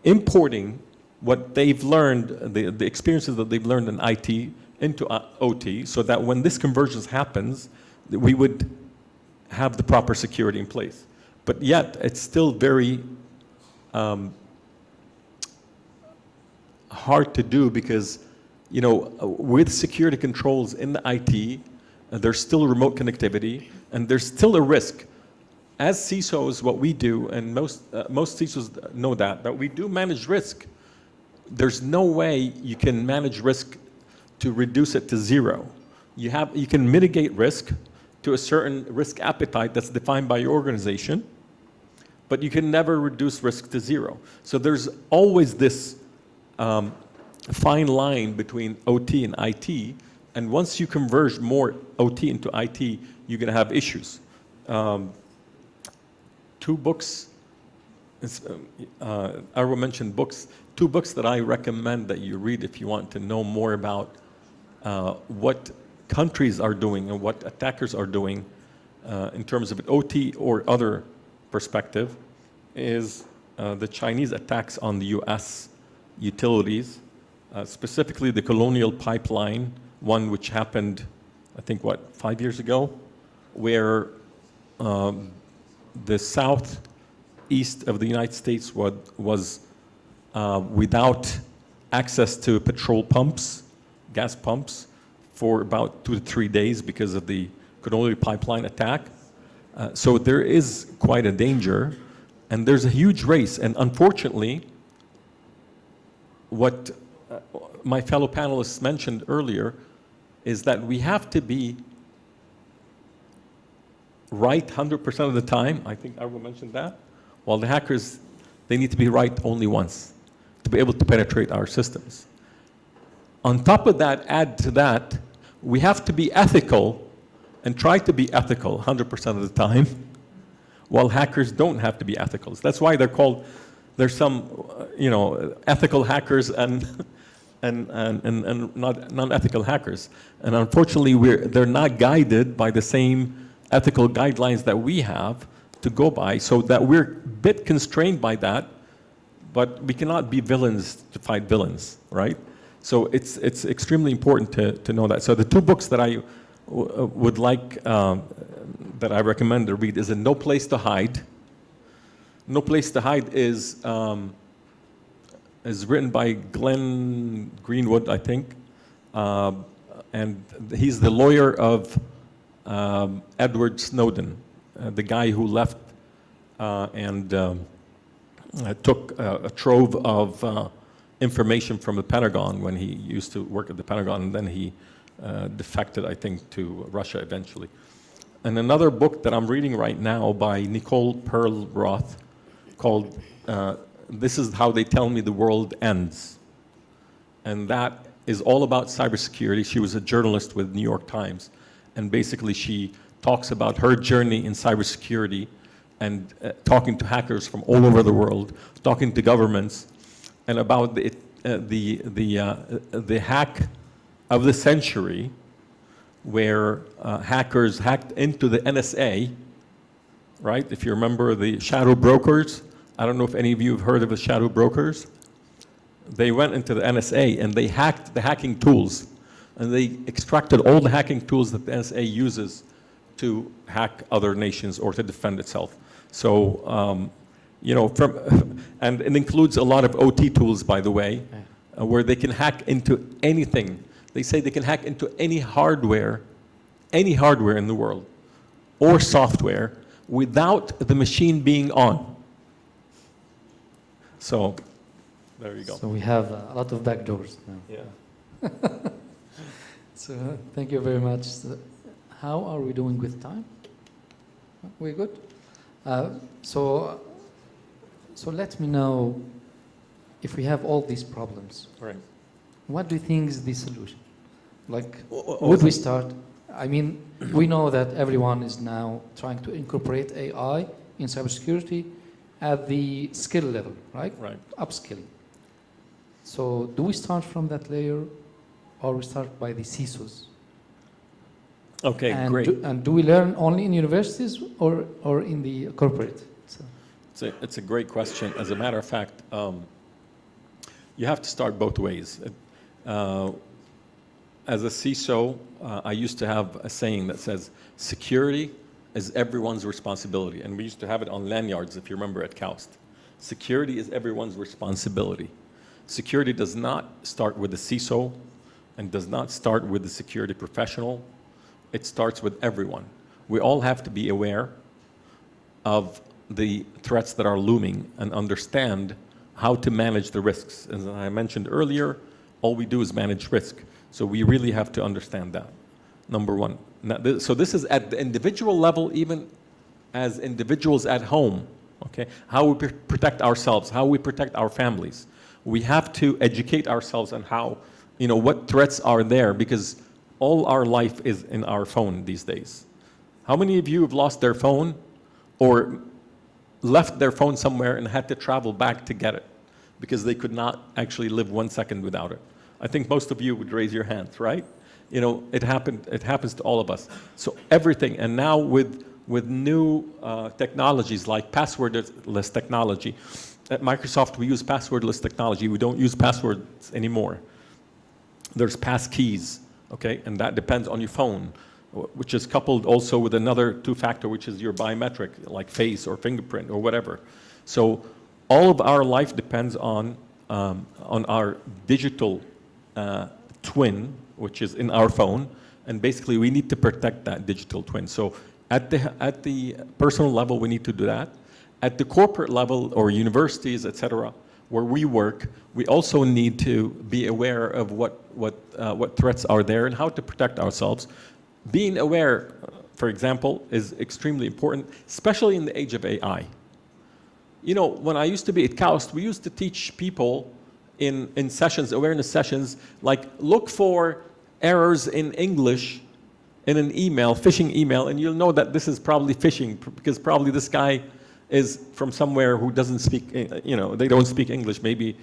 importing what they've learned, the experiences that they've learned in IT into OT, so that when this convergence happens, we would have the proper security in place. But yet, it's still very hard to do because, you know, with security controls in the IT, there's still remote connectivity, and there's still a risk. As CISOs, what we do, and most CISOs know that we do manage risk. There's no way you can manage risk to reduce it to zero. You can mitigate risk to a certain risk appetite that's defined by your organization, but you can never reduce risk to zero. So there's always this fine line between OT and IT, and once you converge more OT into IT, you're going to have issues. Two books, Arwa mentioned books, two books that I recommend that you read if you want to know more about what countries are doing and what attackers are doing in terms of an OT or other perspective is the Chinese attacks on the US utilities, specifically the Colonial Pipeline, one which happened, I think, what, 5 years ago, where the southeast of the United States was without access to petrol pumps, gas pumps, for about 2 to 3 days because of the Colonial Pipeline attack. So there is quite a danger, and there's a huge race. And unfortunately, what my fellow panelists mentioned earlier is that we have to be right 100% of the time. I think Arwa mentioned that. While the hackers, they need to be right only once to be able to penetrate our systems. On top of that, add to that, we have to be ethical and try to be ethical 100% of the time, while hackers don't have to be ethical. That's why they're called, there's some, you know, ethical hackers and not non-ethical hackers. And unfortunately, they're not guided by the same ethical guidelines that we have to go by, so that we're a bit constrained by that, but we cannot be villains to fight villains, right? So it's extremely important to know that. So the two books that I would like, that I recommend to read is No Place to Hide. No Place to Hide is written by Glenn Greenwood, I think, and he's the lawyer of Edward Snowden, the guy who left and took a trove of information from the Pentagon when he used to work at the Pentagon, and then he defected, I think, to Russia eventually. And another book that I'm reading right now by Nicole Perlroth called This Is How They Tell Me the World Ends. And that is all about cybersecurity. She was a journalist with New York Times, and basically she talks about her journey in cybersecurity and talking to hackers from all over the world, talking to governments, and about the hack of the century, where hackers hacked into the NSA, right? If you remember the shadow brokers, I don't know if any of you have heard of the shadow brokers. They went into the NSA and they hacked the hacking tools, and they extracted all the hacking tools that the NSA uses to hack other nations or to defend itself. So, you know, and it includes a lot of OT tools, by the way, where they can hack into anything. They say they can hack into any hardware in the world, or software, without the machine being on. So, there you go. So we have a lot of backdoors now. Yeah. So thank you very much. So how are we doing with time? We good? So let me know, if we have all these problems, Right. what do you think is the solution? Like, would we start? I mean, we know that everyone is now trying to incorporate AI in cybersecurity at the skill level, right? Right. Upskilling. So do we start from that layer, or we start by the CISOs? Okay, And great. and do we learn only in universities or in the corporate? So. It's a great question. As a matter of fact, you have to start both ways. As a CISO, I used to have a saying that says, security is everyone's responsibility. And we used to have it on lanyards, if you remember, at KAUST. Security is everyone's responsibility. Security does not start with the CISO and does not start with the security professional. It starts with everyone. We all have to be aware of the threats that are looming and understand how to manage the risks. As I mentioned earlier, all we do is manage risk. So we really have to understand that, number one. Now, so this is at the individual level, even as individuals at home, okay? How we protect ourselves, how we protect our families. We have to educate ourselves on how, you know, what threats are there, because all our life is in our phone these days. How many of you have lost their phone or left their phone somewhere and had to travel back to get it because they could not actually live 1 second without it? I think most of you would raise your hands, right? You know, it happens to all of us. So everything, and now with new technologies like passwordless technology, at Microsoft we use passwordless technology. We don't use passwords anymore. There's passkeys, okay? And that depends on your phone, which is coupled also with another two-factor, which is your biometric, like face or fingerprint or whatever. So all of our life depends on our digital twin, which is in our phone, and basically we need to protect that digital twin. So at the personal level, we need to do that. At the corporate level or universities, etc., where we work, we also need to be aware of what threats are there and how to protect ourselves. Being aware, for example, is extremely important, especially in the age of AI. You know, when I used to be at KAUST, we used to teach people in sessions, awareness sessions, like look for errors in English in an email, phishing email, and you'll know that this is probably phishing because probably this guy is from somewhere who doesn't speak, you know, they don't speak English, maybe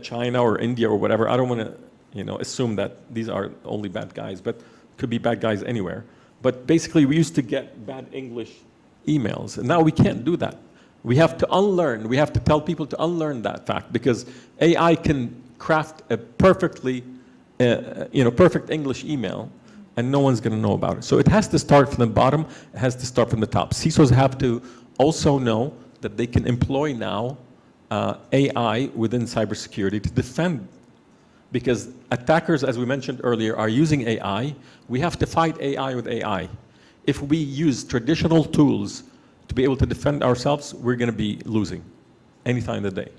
China or India or whatever. I don't want to, you know, assume that these are only bad guys, but could be bad guys anywhere. But basically, we used to get bad English emails, and now we can't do that. We have to unlearn. We have to tell people to unlearn that fact because AI can craft a perfectly, perfect English email, and no one's going to know about it. So it has to start from the bottom. It has to start from the top. CISOs have to also know that they can employ now AI within cybersecurity to defend, because attackers, as we mentioned earlier, are using AI. We have to fight AI with AI. If we use traditional tools to be able to defend ourselves, we're going to be losing any time of the day.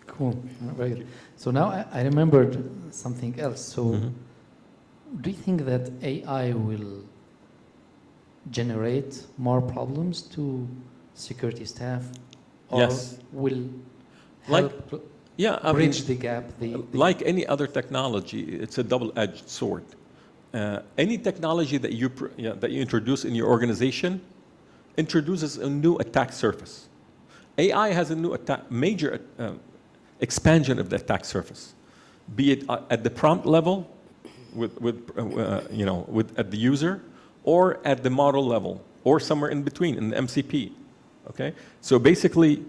Cool. Very good. So now I remembered something else. So do you think that AI will generate more problems to security staff? Or Yes. will help bridge the gap? Like any other technology, it's a double-edged sword. Any technology that you introduce in your organization introduces a new attack surface. AI has a new major expansion of the attack surface, be it at the prompt level, at the user, or at the model level, or somewhere in between in the MCP. Okay, so basically,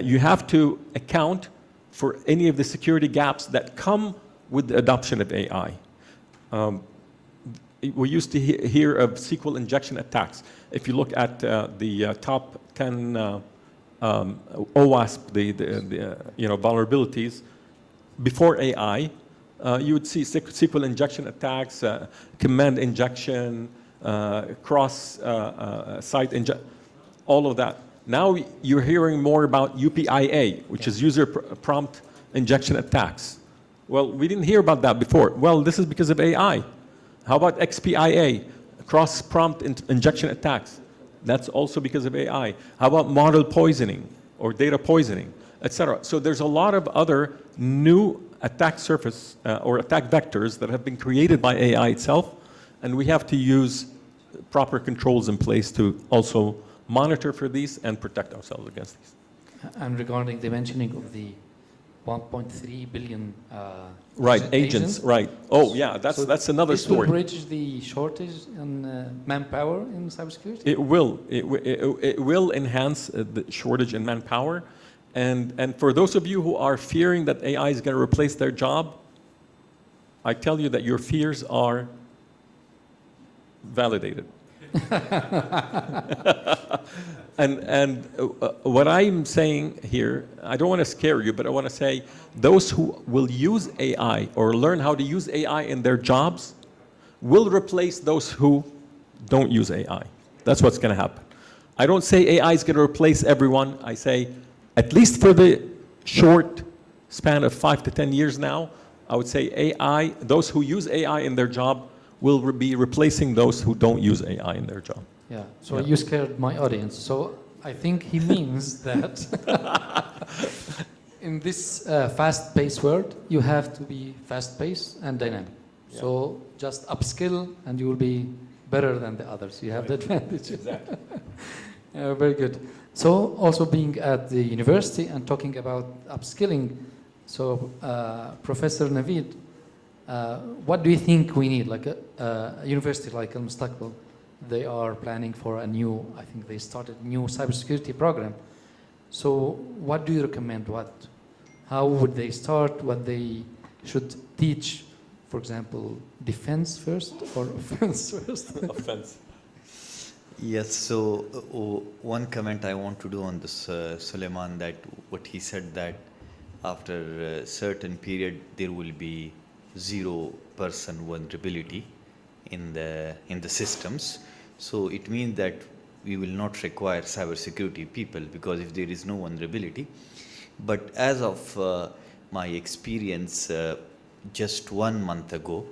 you have to account for any of the security gaps that come with the adoption of AI. we used to hear of SQL injection attacks. If you look at the top 10 OWASP, the vulnerabilities before AI, you would see SQL injection attacks, command injection, cross-site injection, all of that. Now you're hearing more about UPIA, which is user prompt injection attacks. Well, we didn't hear about that before. Well, this is because of AI. How about XPIA, cross-prompt injection attacks? That's also because of AI. How about model poisoning or data poisoning, etc.? So there's a lot of other new attack surface or attack vectors that have been created by AI itself, and we have to use proper controls in place to also monitor for these and protect ourselves against these. And regarding the mentioning of the 1.3 billion right, agents, right. Oh, yeah, that's another story. This will bridge the shortage in manpower in cybersecurity? It will. It will enhance the shortage in manpower. And for those of you who are fearing that AI is going to replace their job, I tell you that your fears are validated. And what I'm saying here, I don't want to scare you, but I want to say those who will use AI or learn how to use AI in their jobs will replace those who don't use AI. That's what's going to happen. I don't say AI is going to replace everyone. I say, at least for the short span of 5 to 10 years now, I would say AI, those who use AI in their job will be replacing those who don't use AI in their job. Yeah, so you scared my audience. So I think he means that in this fast-paced world, you have to be fast-paced and dynamic. Yeah. So just upskill and you will be better than the others. You have the advantage. Exactly. Very good. So also being at the university and talking about upskilling, so Professor Naveed, what do you think we need? Like a university like Al Mustaqbal, they are planning for a new, I think they started a new cybersecurity program. So what do you recommend? How would they start? What they should teach? For example, defense first or offense first? Offense. Yes, so one comment I want to do on this, Suleiman, that what he said that after a certain period there will be 0% vulnerability in the systems. So it means that we will not require cybersecurity people because if there is no vulnerability. But as of my experience, just 1 month ago,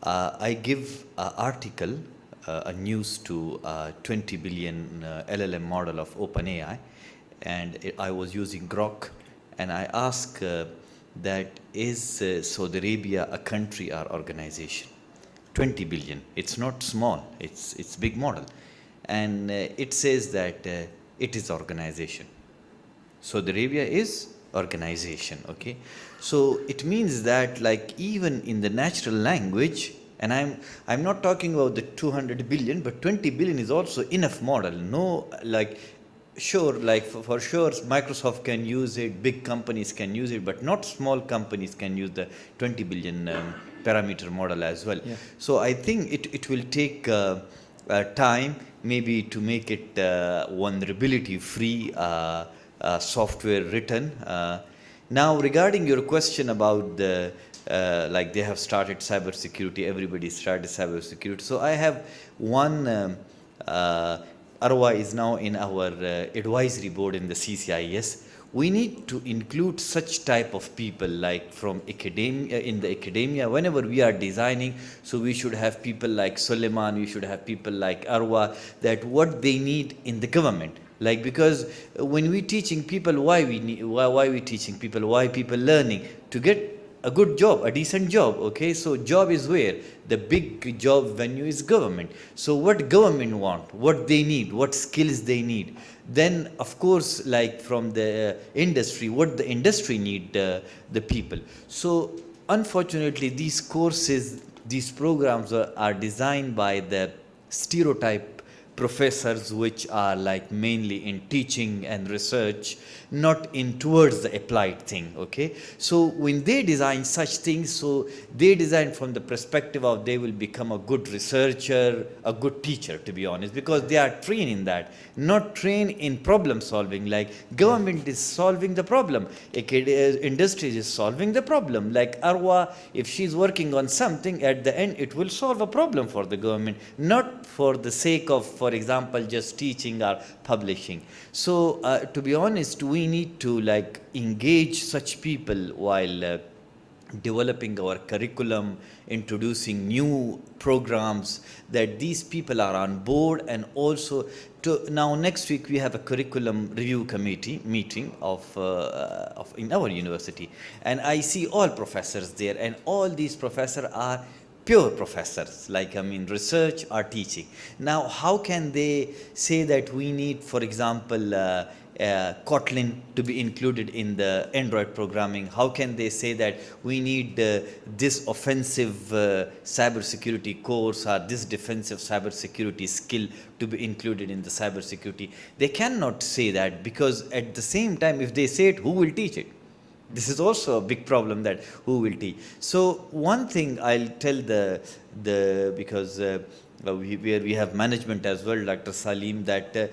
I give an article, a news to 20 billion LLM model of OpenAI, and I was using Grok, and I asked that is Saudi Arabia a country or organization? 20 billion. It's not small. It's big model, and it says that it is organization. Saudi Arabia is organization. Okay, so it means that like even in the natural language, and I'm not talking about the 200 billion, but 20 billion is also enough model. No, like sure, like for sure Microsoft can use it, big companies can use it, but not small companies can use the 20 billion parameter model as well. Yeah. So I think it will take time maybe to make it vulnerability free software written. Now regarding your question about the like they have started cybersecurity, everybody started cybersecurity. So I have one, Arwa is now in our advisory board in the CCIS. We need to include such type of people like from academia, in the academia, whenever we are designing. So we should have people like Suleiman, we should have people like Arwa, that what they need in the government. Like, because when we teaching people, why we teaching people, why people learning? To get a good job, a decent job, okay? So job is where? The big job venue is government. So what government want, what they need, what skills they need. Then, of course, like from the industry, what the industry need the people. So unfortunately, these courses, these programs are designed by the stereotype professors which are like mainly in teaching and research, not in towards the applied thing, okay? So when they design such things, so they design from the perspective of they will become a good researcher, a good teacher, to be honest, because they are trained in that, not trained in problem solving. Like government is solving the problem, industry is solving the problem. Like Arwa, if she's working on something, at the end it will solve a problem for the government, not for the sake of, for example, just teaching or publishing. So to be honest, we need to like engage such people while developing our curriculum, introducing new programs, that these people are on board. And also now next week we have a curriculum review committee meeting of in our university, and I see all professors there, and all these professors are pure professors, like I mean research or teaching. Now how can they say that we need, for example, Kotlin to be included in the Android programming? How can they say that we need this offensive cybersecurity course or this defensive cybersecurity skill to be included in the cybersecurity? They cannot say that, because at the same time, if they say it, who will teach it? This is also a big problem, that who will teach. So one thing I'll tell because we have management as well, Dr. Salim, that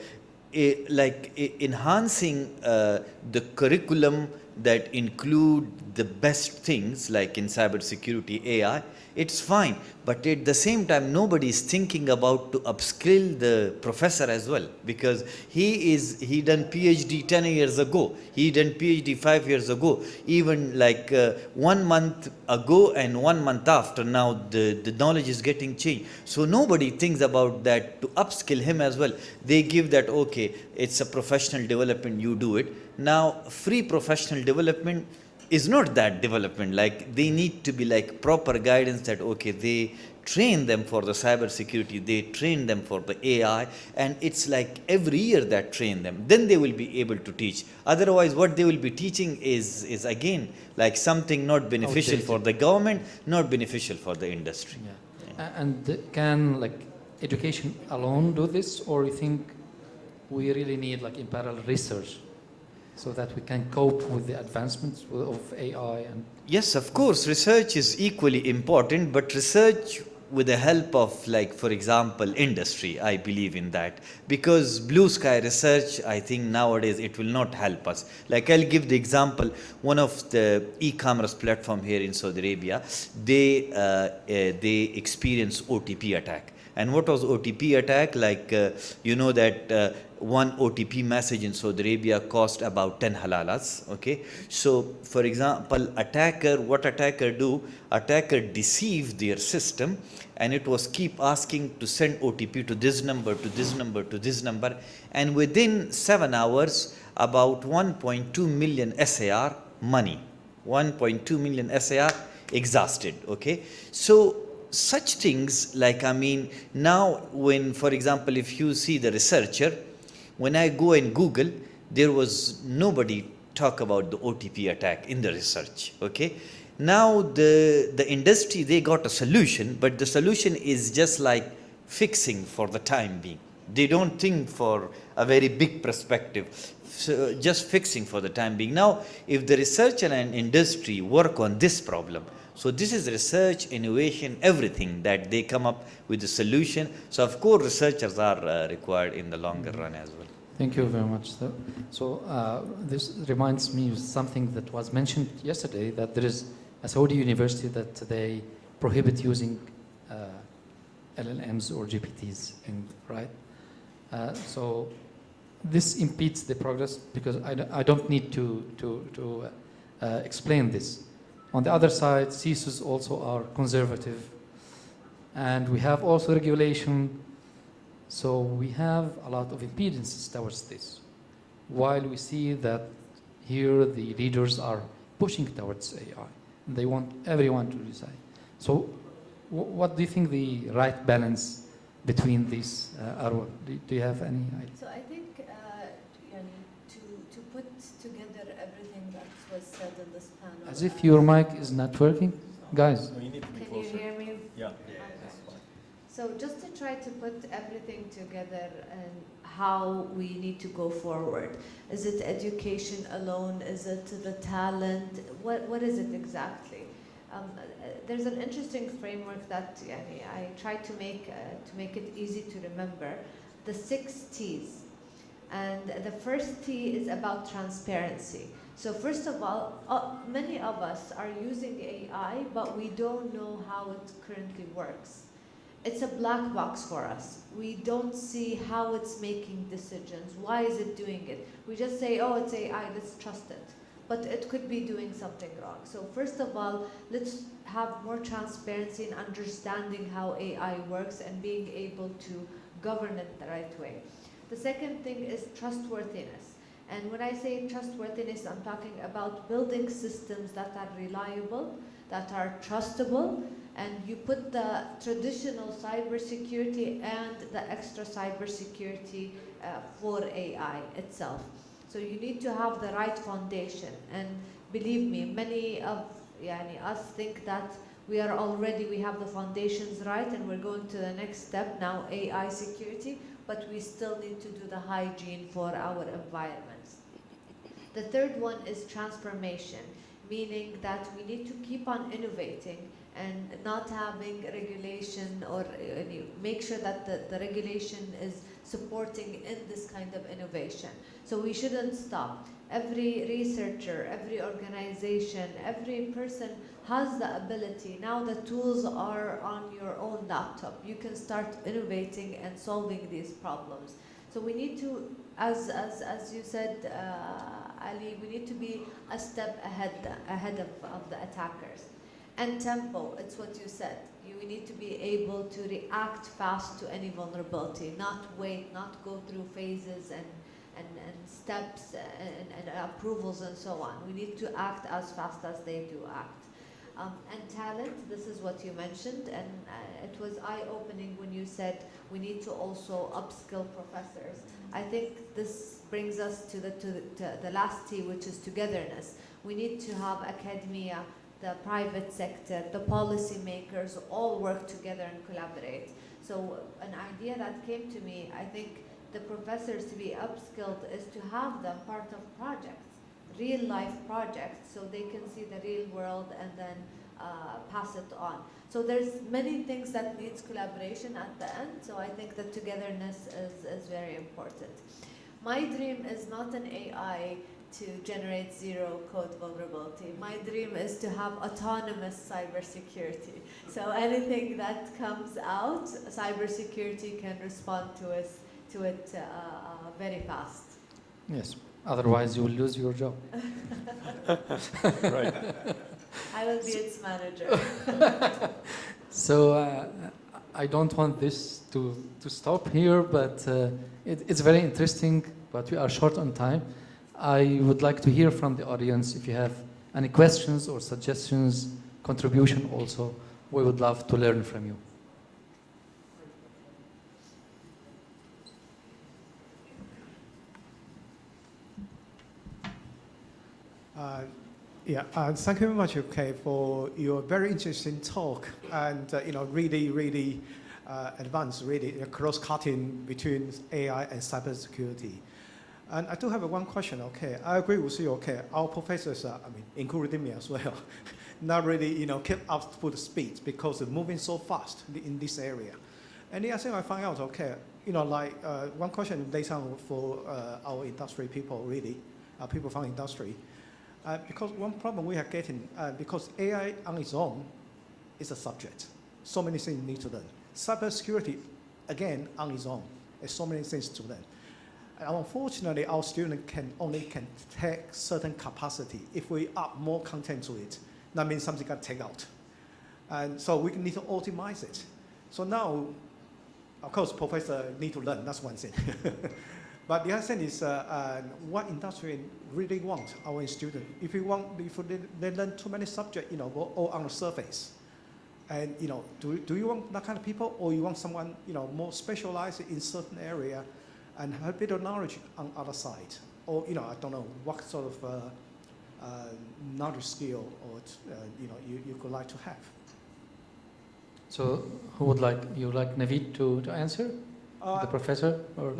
enhancing the curriculum that include the best things, like in cybersecurity, AI, it's fine. But at the same time, nobody is thinking about to upskill the professor as well, because he done PhD 10 years ago, he done PhD 5 years ago, even like 1 month ago and 1 month after. Now the knowledge is getting changed. So nobody thinks about that to upskill him as well. They give that, okay, it's a professional development, you do it. Now free professional development is not that development. Like they need to be like proper guidance, that okay, they train them for the cybersecurity, they train them for the AI, and it's like every year that train them, then they will be able to teach. Otherwise what they will be teaching is again like something not beneficial outdated for the government, not beneficial for the industry. Yeah. And can like education alone do this, or you think we really need like in parallel research so that we can cope with the advancements of AI? And yes, of course, research is equally important, but research with the help of, like, for example, industry, I believe in that. Because blue sky research, I think nowadays it will not help us. Like, I'll give the example, one of the e-commerce platform here in Saudi Arabia, they experienced OTP attack. And what was OTP attack? Like, you know that one OTP message in Saudi Arabia cost about 10 halalas, okay? So, for example, what attacker do? Attacker deceive their system, and it was keep asking to send OTP to this number, to this number, to this number, and within 7 hours, about 1.2 million SAR money, 1.2 million SAR exhausted, okay? So, such things, like, I mean, now when, for example, if you see the researcher, when I go and Google, there was nobody talk about the OTP attack in the research, okay? Now the industry, they got a solution, but the solution is just like fixing for the time being. They don't think for a very big perspective, so just fixing for the time being. Now, if the researcher and industry work on this problem, so this is research, innovation, everything that they come up with the solution. So of course researchers are required in the longer run as well. Thank you very much. So this reminds me of something that was mentioned yesterday, that there is a Saudi university that they prohibit using LLMs or GPTs, right? So this impedes the progress, because I don't need to explain this. On the other side, CISOs also are conservative, and we have also regulation, so we have a lot of impedances towards this, while we see that here the leaders are pushing towards AI. They want everyone to decide. So what do you think the right balance between these are? Do you have any idea? So I think to put together everything that was said in this panel. As if your mic is not working, guys. Can you hear me? Yeah. So just to try to put everything together and how we need to go forward. Is it education alone? Is it the talent? What is it exactly? There's an interesting framework that I try to make it easy to remember. The 6 T's. And the first T is about transparency. So first of all, many of us are using AI, but we don't know how it currently works. It's a black box for us. We don't see how it's making decisions. Why is it doing it? We just say, oh, it's AI, let's trust it. But it could be doing something wrong. So first of all, let's have more transparency in understanding how AI works and being able to govern it the right way. The second thing is trustworthiness. And when I say trustworthiness, I'm talking about building systems that are reliable, that are trustable, and you put the traditional cybersecurity and the extra cybersecurity for AI itself. So you need to have the right foundation. And believe me, many of us think that we have the foundations right and we're going to the next step, now AI security, but we still need to do the hygiene for our environments. The third one is transformation, meaning that we need to keep on innovating and not having regulation or make sure that the regulation is supporting in this kind of innovation. So we shouldn't stop. Every researcher, every organization, every person has the ability. Now the tools are on your own laptop. You can start innovating and solving these problems. So we need to, as you said, Ali, we need to be a step ahead of the attackers. And tempo, it's what you said. We need to be able to react fast to any vulnerability, not wait, not go through phases and steps and approvals and so on. We need to act as fast as they do act. And talent, this is what you mentioned, and it was eye-opening when you said we need to also upskill professors. I think this brings us to the last T, which is togetherness. We need to have academia, the private sector, the policymakers all work together and collaborate. So an idea that came to me, I think the professors to be upskilled is to have them part of projects, real life projects, so they can see the real world and then pass it on. So there's many things that needs collaboration at the end, so I think that togetherness is very important. My dream is not an AI to generate zero code vulnerability. My dream is to have autonomous cybersecurity. So anything that comes out, cybersecurity can respond to it very fast. Yes, otherwise you will lose your job. Right. I will be its manager. So I don't want this to stop here, but it's very interesting, but we are short on time. I would like to hear from the audience if you have any questions or suggestions, contribution also. We would love to learn from you. Thank you very much, okay, for your very interesting talk and really advanced, really cross-cutting between AI and cybersecurity. And I do have one question, okay. I agree with you, okay. Our professors, including me as well, not really, keep up to the speed because they're moving so fast in this area. And the other thing I find out, okay, one question later on for our industry people, really, people from industry, because one problem we are getting, because AI on its own is a subject. So many things you need to learn. Cybersecurity, again, on its own, there's so many things to learn. And unfortunately, our students can take certain capacity. If we add more content to it, that means something got taken out. And so we need to optimize it. So now, of course, professors need to learn, that's one thing. But the other thing is what industry really wants our students. If they learn too many subjects, all on the surface. And do you want that kind of people, or you want someone more specialized in certain area and have a bit of knowledge on other side? Or I don't know what sort of knowledge skill or you could like to have. So who would like, you would like Naveed to answer? The professor or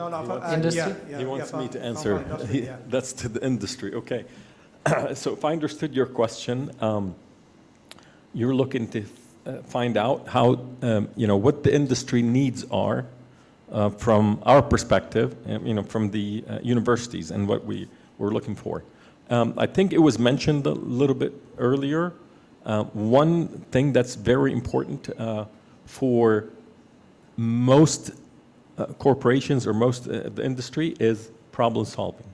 industry? He wants me to answer. industry, yeah. That's to the industry, okay. So if I understood your question, you're looking to find out how, what the industry needs are from our perspective, from the universities and what we're looking for. I think it was mentioned a little bit earlier. One thing that's very important for most corporations or most of the industry is problem solving.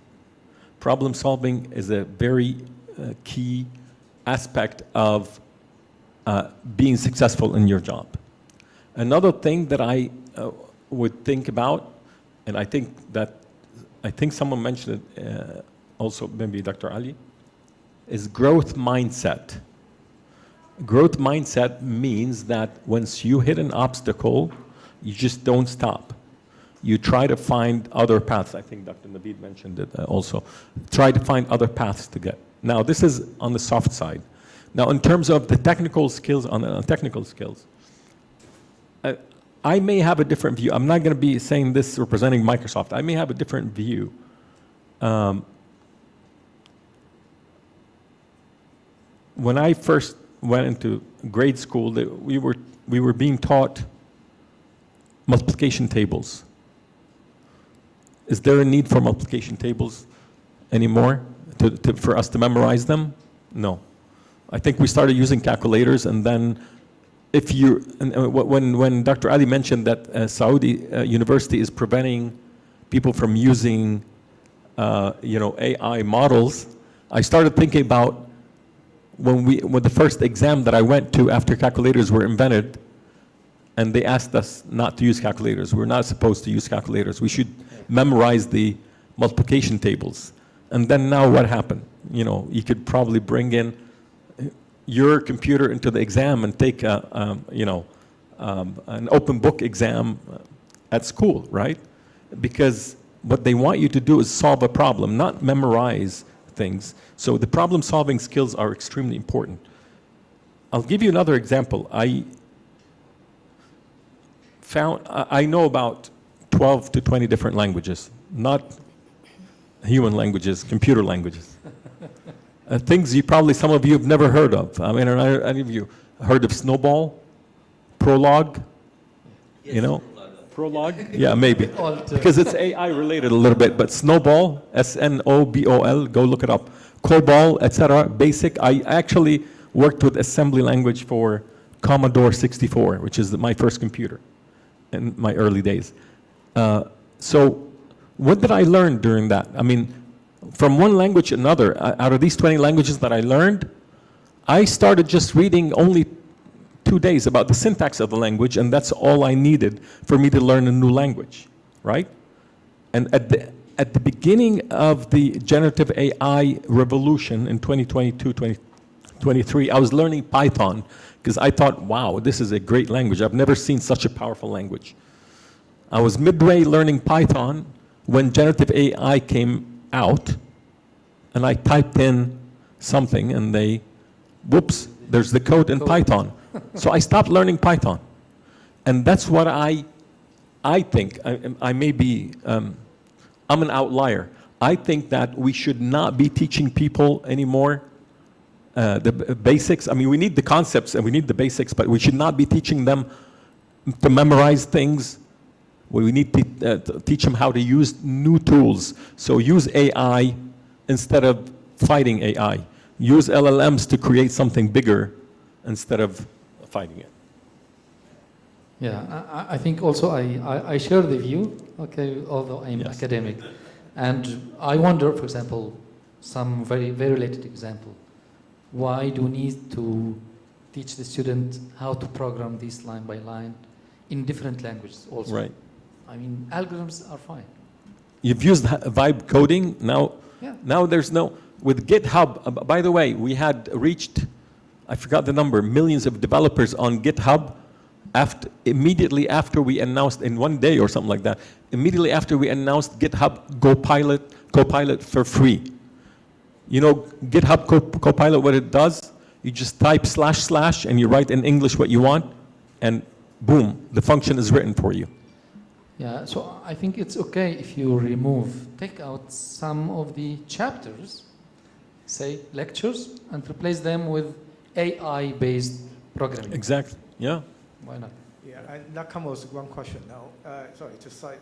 Problem solving is a very key aspect of being successful in your job. Another thing that I would think about, and I think someone mentioned it also, maybe Dr. Ali, is growth mindset. Growth mindset means that once you hit an obstacle, you just don't stop. You try to find other paths. I think Dr. Naveed mentioned it also. Try to find other paths to get. Now, this is on the soft side. Now, in terms of the technical skills, I may have a different view. I'm not going to be saying this representing Microsoft. I may have a different view. When I first went into grade school, we were being taught multiplication tables. Is there a need for multiplication tables anymore for us to memorize them? No. I think we started using calculators, and then when Dr. Ali mentioned that Saudi University is preventing people from using AI models, I started thinking about when the first exam that I went to after calculators were invented, and they asked us not to use calculators. We're not supposed to use calculators. We should memorize the multiplication tables. And then now what happened? You could probably bring in your computer into the exam and take an open book exam at school, right? Because what they want you to do is solve a problem, not memorize things. So the problem solving skills are extremely important. I'll give you another example. I know about 12 to 20 different languages, not human languages, computer languages. Things some of you have never heard of. I mean, are any of you heard of Snowball? Prolog? Yes, Prolog? Yeah, maybe. Because it's AI related a little bit, but Snowball, S-N-O-B-O-L, go look it up. COBOL, etc. Basic. I actually worked with assembly language for Commodore 64, which is my first computer in my early days. So what did I learn during that? I mean, from one language to another, out of these 20 languages that I learned, I started just reading only 2 days about the syntax of the language, and that's all I needed for me to learn a new language, right? And at the beginning of the generative AI revolution in 2022, 2023, I was learning Python because I thought, wow, this is a great language. I've never seen such a powerful language. I was midway learning Python when generative AI came out, and I typed in something, and whoops, there's the code in Python. So I stopped learning Python. And that's what I think. I may be, I'm an outlier. I think that we should not be teaching people anymore the basics. I mean, we need the concepts and we need the basics, but we should not be teaching them to memorize things. We need to teach them how to use new tools. So use AI instead of fighting AI. Use LLMs to create something bigger instead of fighting it. Yeah, I think also I share the view, okay, although I'm academic. And I wonder, for example, some very, very related example. Why do we need to teach the student how to program this line by line in different languages also? Right. I mean, algorithms are fine. You've used vibe coding. Now there's no, with GitHub, by the way, we had reached, I forgot the number, millions of developers on GitHub immediately after we announced, in one day or something like that, immediately after we announced GitHub Copilot for free. You know GitHub Copilot, what it does? You just type / and you write in English what you want, and boom, the function is written for you. Yeah, so I think it's okay if you take out some of the chapters, say lectures, and replace them with AI-based programming. Exactly, yeah. Why not? Yeah, and that comes with one question now. Sorry, just I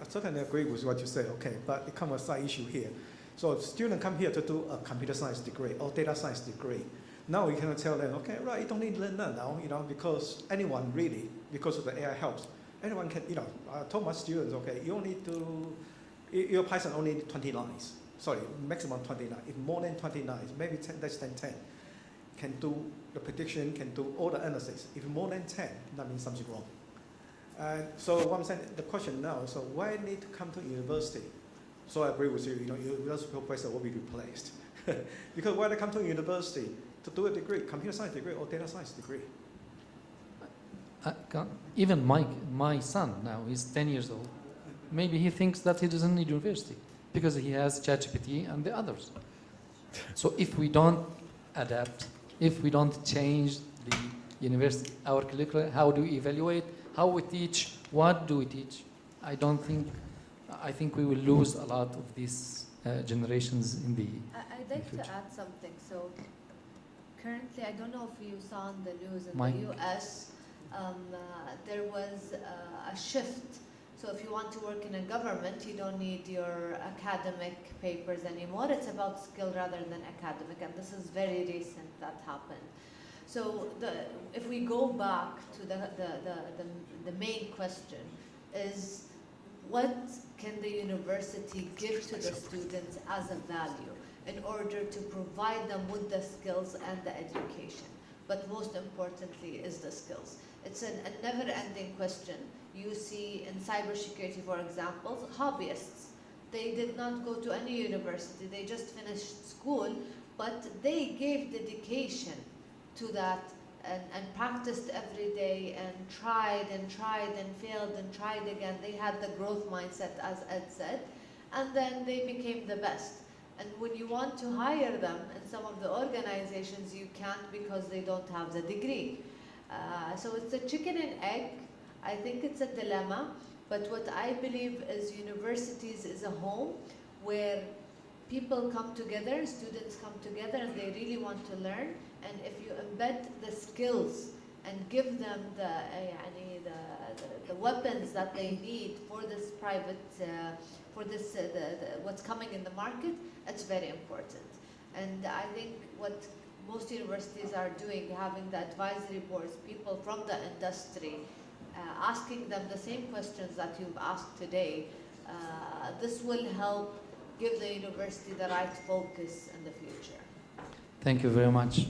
certainly agree with what you say, okay, but it comes with a side issue here. So if students come here to do a computer science degree or data science degree, now we cannot tell them, okay, right, you don't need to learn that now, because anyone really, because of the AI helps, anyone can, I told my students, okay, you only need to, your Python only need 20 lines. Sorry, maximum 29. If more than 29, maybe 10, less than 10, can do the prediction, can do all the analysis. If more than 10, that means something wrong. So what I'm saying, the question now, so why need to come to university? So I agree with you, university professor will be replaced. Because why they come to university to do a degree, computer science degree or data science degree? Even my son now, he's 10 years old. Maybe he thinks that he doesn't need university because he has ChatGPT and the others. So if we don't adapt, if we don't change the university, our curriculum, how do we evaluate, how we teach, what do we teach, I think we will lose a lot of these generations in the I'd like to add something. So currently, I don't know if you saw in the news in the US, there was a shift. So if you want to work in a government, you don't need your academic papers anymore. It's about skill rather than academic, and this is very recent that happened. So if we go back to the main question is, what can the university give to the students as a value in order to provide them with the skills and the education? But most importantly is the skills. It's a never-ending question. You see in cybersecurity, for example, hobbyists. They did not go to any university. They just finished school, but they gave dedication to that and practiced every day and tried and failed and tried again. They had the growth mindset, as Ed said, and then they became the best. And when you want to hire them in some of the organizations, you can't because they don't have the degree. So it's a chicken and egg. I think it's a dilemma, but what I believe is universities is a home where people come together, students come together, and they really want to learn. And if you embed the skills and give them the weapons that they need for this private, what's coming in the market, it's very important. And I think what most universities are doing, having the advisory boards, people from the industry, asking them the same questions that you've asked today, this will help give the university the right focus in the future. Thank you very much.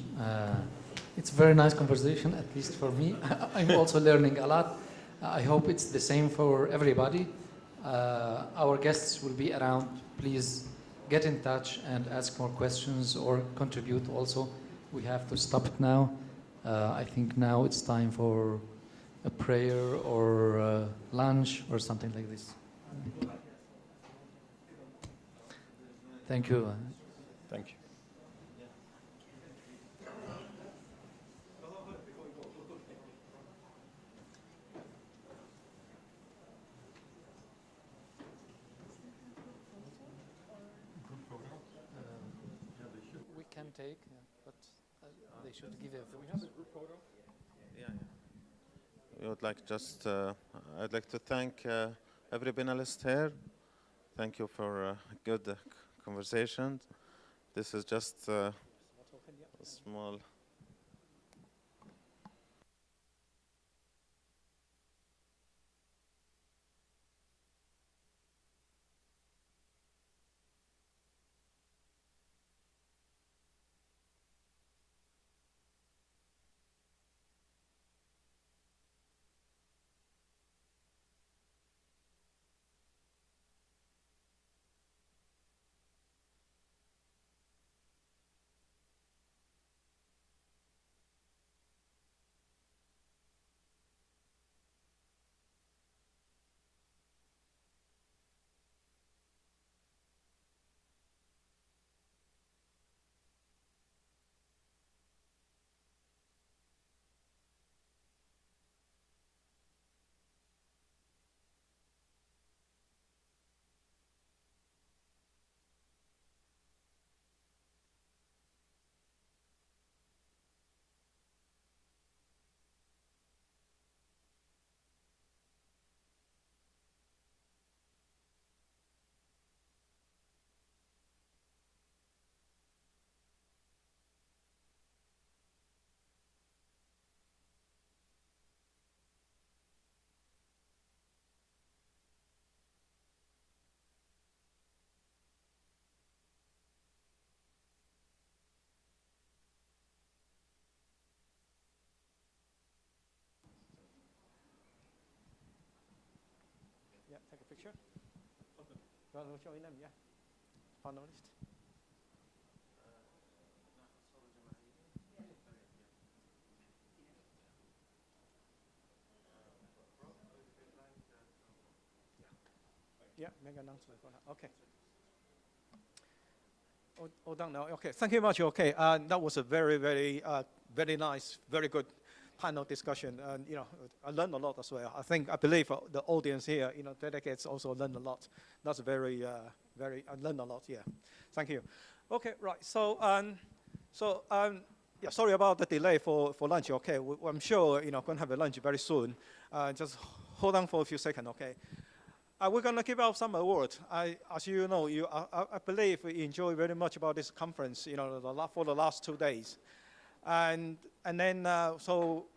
It's a very nice conversation, at least for me. I'm also learning a lot. I hope it's the same for everybody. Our guests will be around. Please get in touch and ask more questions or contribute also. We have to stop it now. I think now it's time for a prayer or lunch or something like this. Thank you. Thank you. We can take, but they should give a. Do we have a group photo? Yeah. We would like I'd like to thank every panelist here. Thank you for a good conversation. This is just a small. take a picture. You want to show them? Yeah. Panelist. Yeah, make an announcement for that. Okay. All done now. Okay, thank you much. Okay, that was a very, very nice, very good panel discussion. And I learned a lot as well. I believe the audience here, delegates also learned a lot. That's very, I learned a lot. Yeah, thank you. Okay, right. So, yeah, sorry about the delay for lunch. Okay, I'm sure going to have a lunch very soon. Just hold on for a few seconds. Okay. We're going to give out some awards. As you know, I believe we enjoy very much about this conference, for the last 2 days. And then, so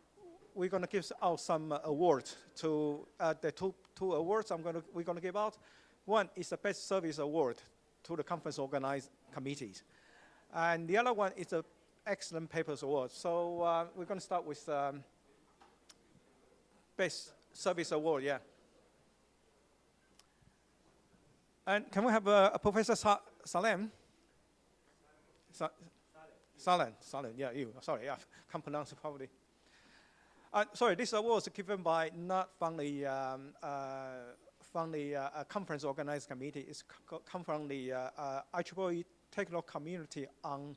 we're going to give out some awards to the two awards we're going to give out. One is the Best Service Award to the conference organized committees. And the other one is the Excellent Papers Award. So we're going to start with Best Service Award, yeah. And can we have Professor Salem? Salem, yeah, you. Sorry, I can't pronounce it properly. Sorry, this award is given by not from the conference organized committee. It's come from the IEEE technical community on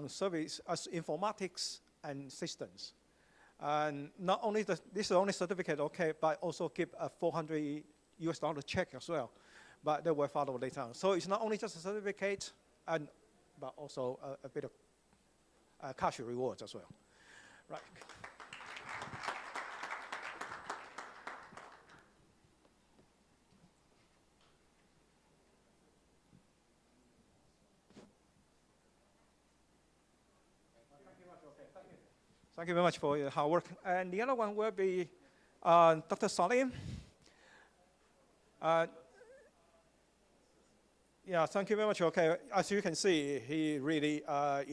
service informatics and systems. And not only this is the only certificate, okay, but also give a $400 check as well. But they will follow later on. So it's not only just a certificate, but also a bit of cash rewards as well. Right. Thank you very much for your hard work. And the other one will be Dr. Salim. Yeah, thank you very much. Okay, as you can see, he really, up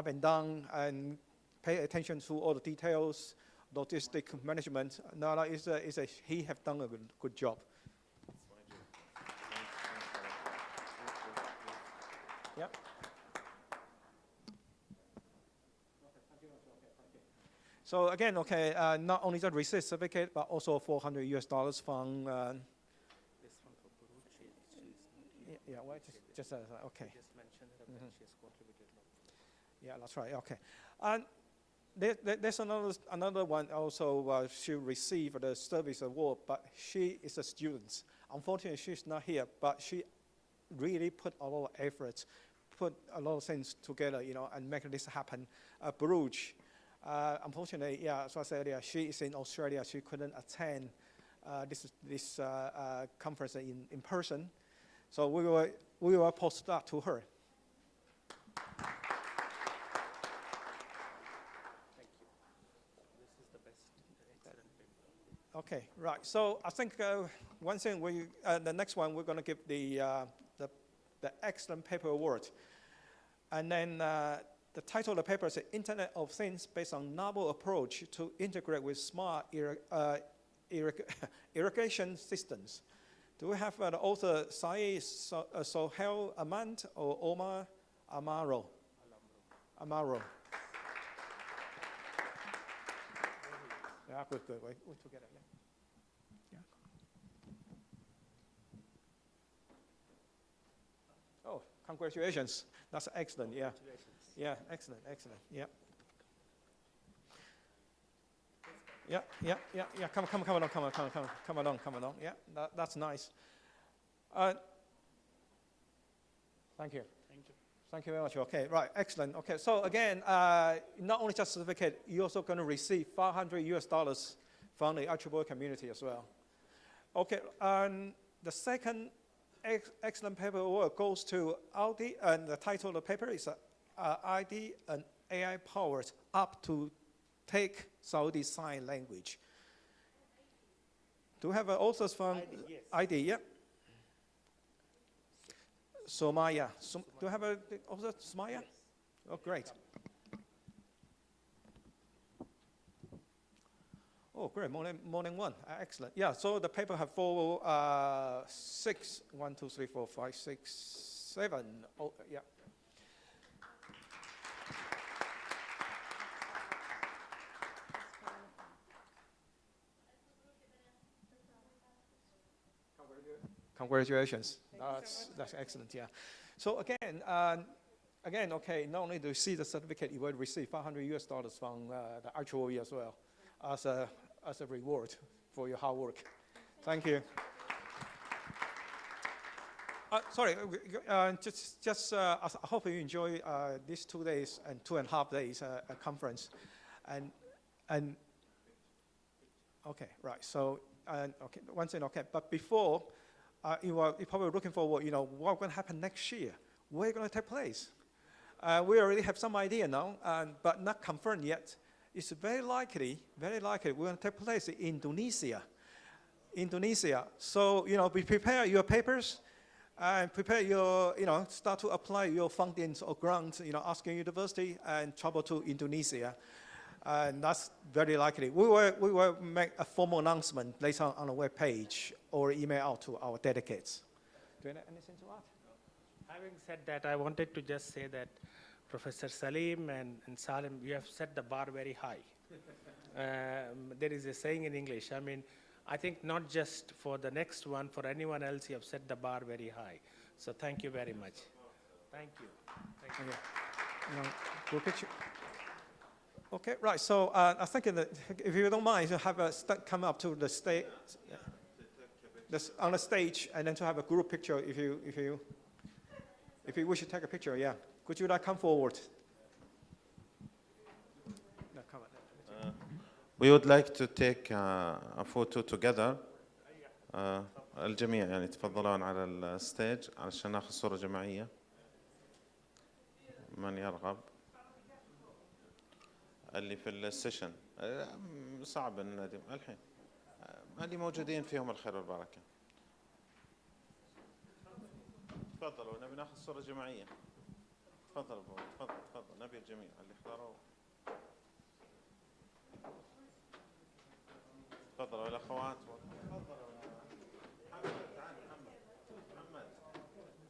and down and pay attention to all the details, logistic management. No, he have done a good job. Yep. So again, okay, not only the receipt certificate, but also $400 from. Yeah, well, just okay. Just mentioned that she has contributed a lot. Yeah, that's right. Okay, and there's another one also. She received the service award, but she is a student. Unfortunately, she's not here, but she really put a lot of effort, put a lot of things together, and make this happen. Bruges, unfortunately, yeah, as I said earlier, she is in Australia. She couldn't attend this conference in person. So we will post that to her. Thank you. This is the best excellent paper. Okay, right. So I think one thing the next one we're going to give the Excellent Paper Award, and then the title of the paper is Internet of Things based on novel approach to integrate with smart irrigation systems. Do we have the author Saeed Sohail Amand or Omar Amaro? Amaro. Yeah, good. We're together. Yeah. Oh, congratulations. That's excellent. Yeah. Yeah, excellent. Yeah. Yeah. Come along. Yeah, that's nice. Thank you. Thank you very much. Okay, right, excellent. Okay, so again, not only just certificate, you're also going to receive $500 from the IEEE community as well. Okay, and the second excellent paper award goes to Audi, and the title of the paper is ID and AI powered up to take Saudi Sign Language. Do we have authors from ID? Yeah. Somaya. Do you have a author, Somaya? Yes. Oh, great. Oh, great, morning one, excellent. Yeah, so the paper have six, 1, 2, 3, 4, 5, 6, 7. Oh, yeah. Congratulations. That's excellent, yeah. So again, okay, not only do you see the certificate, you will receive $500 from the IEEE as well as a reward for your hard work. Thank you. Sorry, I hope you enjoy these 2 days and 2.5 days conference, and okay, right. So okay, one thing, okay, but before you're probably looking forward, what's going to happen next year? Where it's going to take place? We already have some idea now, but not confirmed yet. It's very likely we're going to take place in Indonesia. So, be prepare your papers and prepare your, start to apply your fundings or grants, asking university and travel to Indonesia. And that's very likely. We will make a formal announcement later on the web page or email out to our delegates. Do you have anything to add? Having said that, I wanted to just say that Professor Salim and Salim, you have set the bar very high. There is a saying in English, I think not just for the next one, for anyone else, you have set the bar very high. So thank you very much. Thank you. Thank you. Group picture. Okay, right. So I think if you don't mind, to have come up to the stage, on the stage, and then to have a group picture. If you wish to take a picture, yeah. Could you come forward? No, come on. We would like to take a photo together. الجميع يعني تفضلون على الستيج علشان ناخذ صورة جماعية. من يرغب؟ اللي في السيشن صعب الندم الحين. اللي موجودين فيهم الخير والبركة. تفضلوا نبي ناخذ صورة جماعية. تفضل نبي الجميع اللي حضروا. تفضلوا الأخوات. تفضلوا. تعال محمد.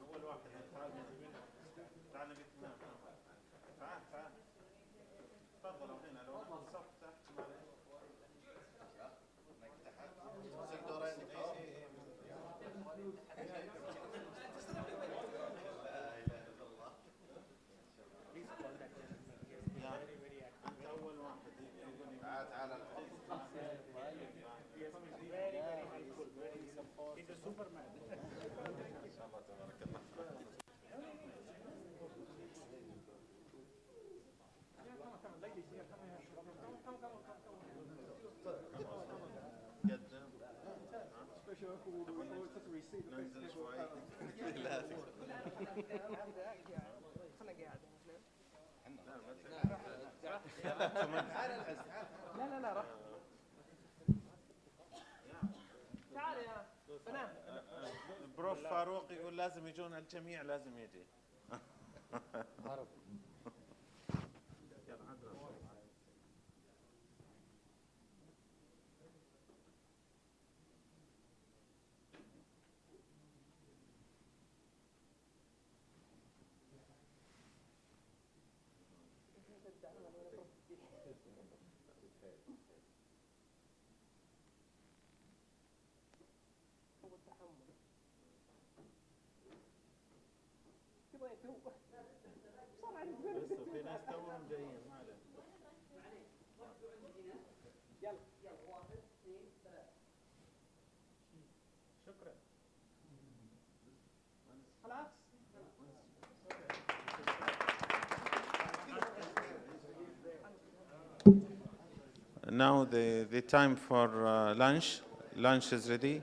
أول واحد تعال نبي تنام. تعال. تفضلوا هنا لو الصف تحت لا تعال يا بنات. بروف فاروق يقول لازم يجون الجميع لازم يجي. لسه في ناس توهم جايين ما عليك. شكرا. خلاص. Now the time for lunch. Lunch is ready.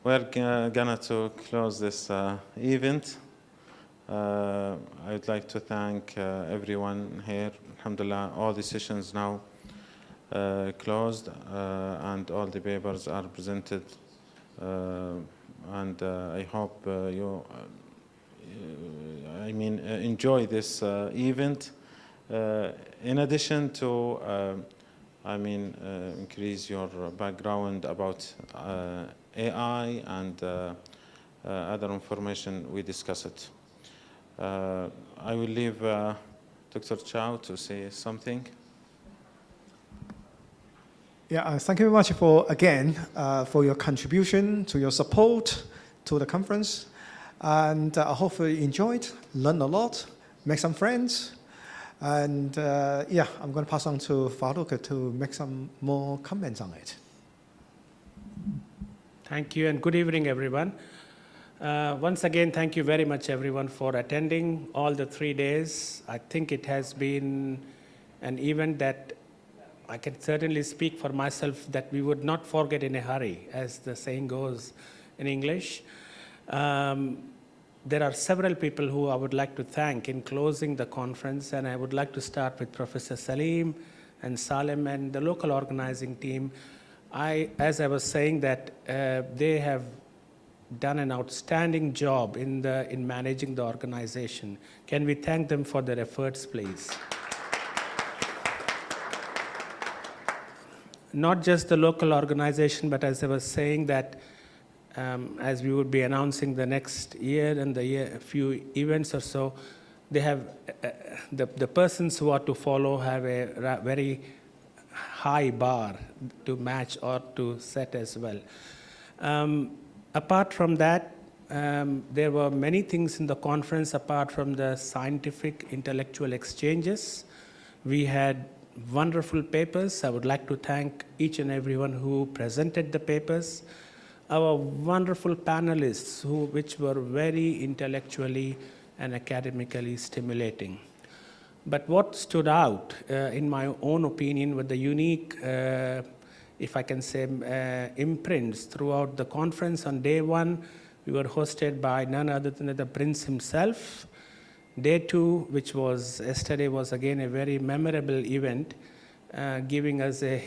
we're gonna to close this event. I would like to thank everyone here. Alhamdulillah, all the sessions now closed and all the papers are presented. And I hope you enjoy this event. In addition to, increase your background about AI and other information we discussed. I will leave Dr. Chow to say something. Yeah, thank you very much for your contribution, to your support to the conference. And I hope you enjoyed, learned a lot, make some friends. And I'm going to pass on to Farooq to make some more comments on it. Thank you, and good evening, everyone. Once again, thank you very much, everyone, for attending all the 3 days. I think it has been an event that I can certainly speak for myself that we would not forget in a hurry, as the saying goes in English. There are several people who I would like to thank in closing the conference, and I would like to start with Professor Salim and Salim and the local organizing team. As I was saying, that they have done an outstanding job in managing the organization. Can we thank them for their efforts, please? Not just the local organization, but as I was saying that as we would be announcing the next year and a few events or so, they have the persons who are to follow have a very high bar to match or to set as well. Apart from that, there were many things in the conference apart from the scientific intellectual exchanges. We had wonderful papers. I would like to thank each and everyone who presented the papers. Our wonderful panelists, which were very intellectually and academically stimulating. But what stood out, in my own opinion, were the unique, if I can say, imprints throughout the conference. On day one, we were hosted by none other than the Prince himself. Day two, which was yesterday, was again a very memorable event, giving us a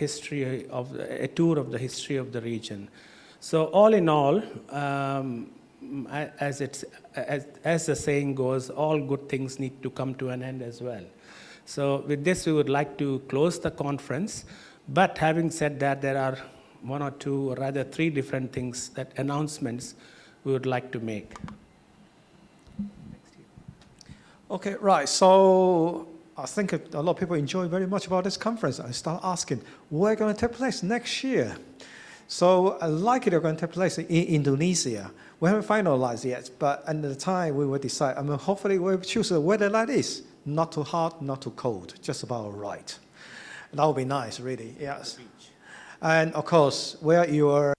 tour of the history of the region. So all in all, as the saying goes, all good things need to come to an end as well. So with this, we would like to close the conference. But having said that, there are one or two, or rather 3 different things, announcements we would like to make. Okay, right. So I think a lot of people enjoy very much about this conference. I start asking, where going to take place next year? So likely they're going to take place in Indonesia. We haven't finalized yet, but at the time we will decide. Hopefully we'll choose a weather like this. Not too hot, not too cold, just about right. That would be nice, really, yes. And of course, where you are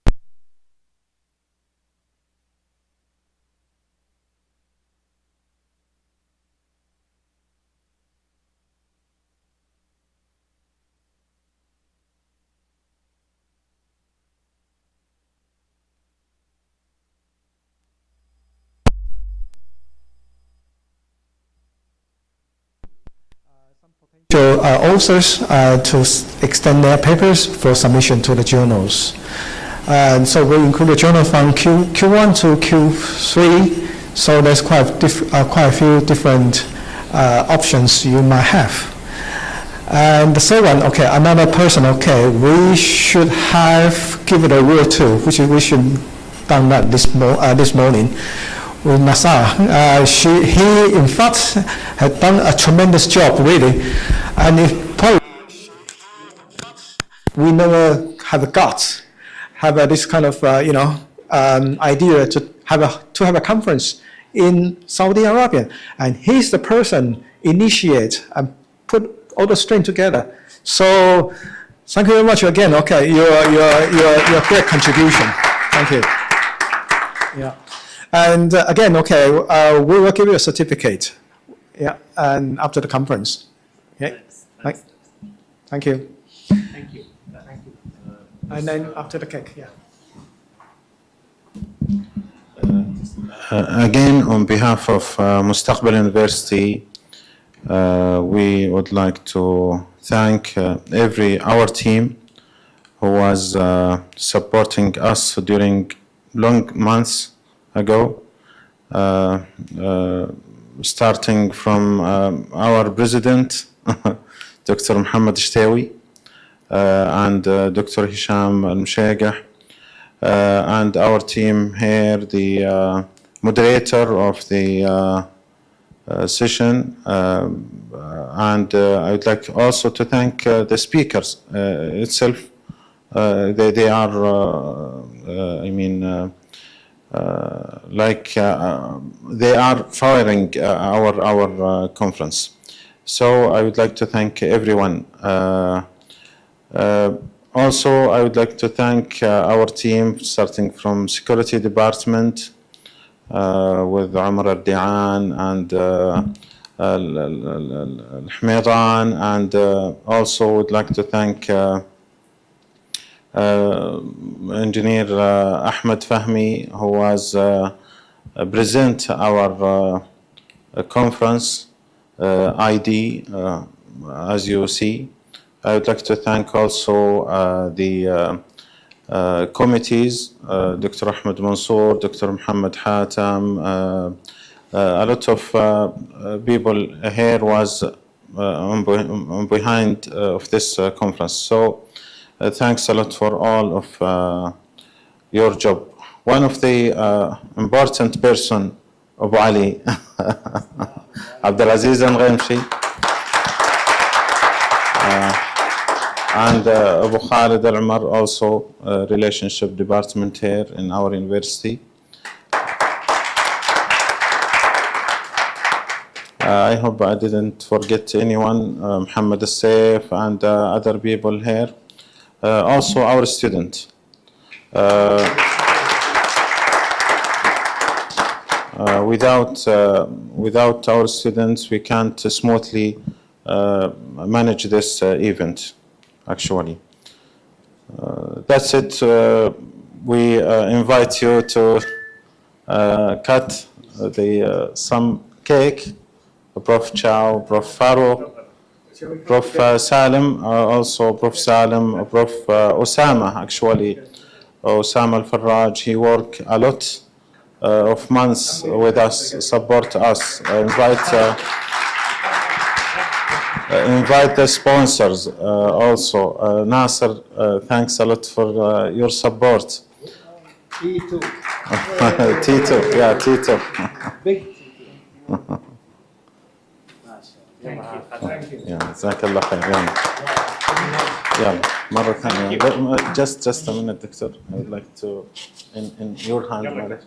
authors to extend their papers for submission to the journals. And so we include the journal from Q1 to Q3, so there's quite a few different options you might have. And the third one, okay, another person, okay, we should have given a word to, which we should done that this morning with Nasar. He in fact had done a tremendous job, really. And if probably we never have the guts, have this kind of idea to have a conference in Saudi Arabia, and he's the person initiate and put all the strength together. So thank you very much again. Okay, your great contribution. Thank you. Yeah, and again, okay, we will give you a certificate. Yeah, and after the conference. Okay. Thank you. Thank you. And then after the cake, yeah. Again, on behalf of Mustaqbal University, we would like to thank our team who was supporting us during long months ago, starting from our president, Dr. Muhammad Ishtawi, and Dr. Hisham Al-Mshagah, and our team here, the moderator of the session, and I would like also to thank the speakers itself. They are, I mean, they are firing our conference. So I would like to thank everyone. Also, I would like to thank our team, starting from Security Department, with Omar Al-Di'an and Al-Hmiran, and also would like to thank Engineer Ahmed Fahmi, who was present our conference ID, as you see. I would like to thank also the committees, Dr. Ahmed Mansour, Dr. Muhammad Hatam, a lot of people here was on behind of this conference. So thanks a lot for all of your job. One of the important person of Ali, Abdulaziz Al-Ghamshi, and Abu Khalid Al-Umar, also relationship department here in our university. I hope I didn't forget anyone, Muhammad Al-Saif and other people here. Also our student. Without our students, we can't smoothly manage this event, actually. That's it. We invite you to cut some cake. Prof. Chow, Prof. Farouk, Prof. Salim, also Prof. Salim, Prof. Osama, actually. Osama Al-Farraj, he worked a lot of months with us, support us, invite the sponsors also. Nasser, thanks a lot for your support. T2. T2, yeah, T2. Big Thank you. Yeah, جزاك الله خير. يلا مرة ثانية. Just a minute, Doctor. I would like to, in your hand.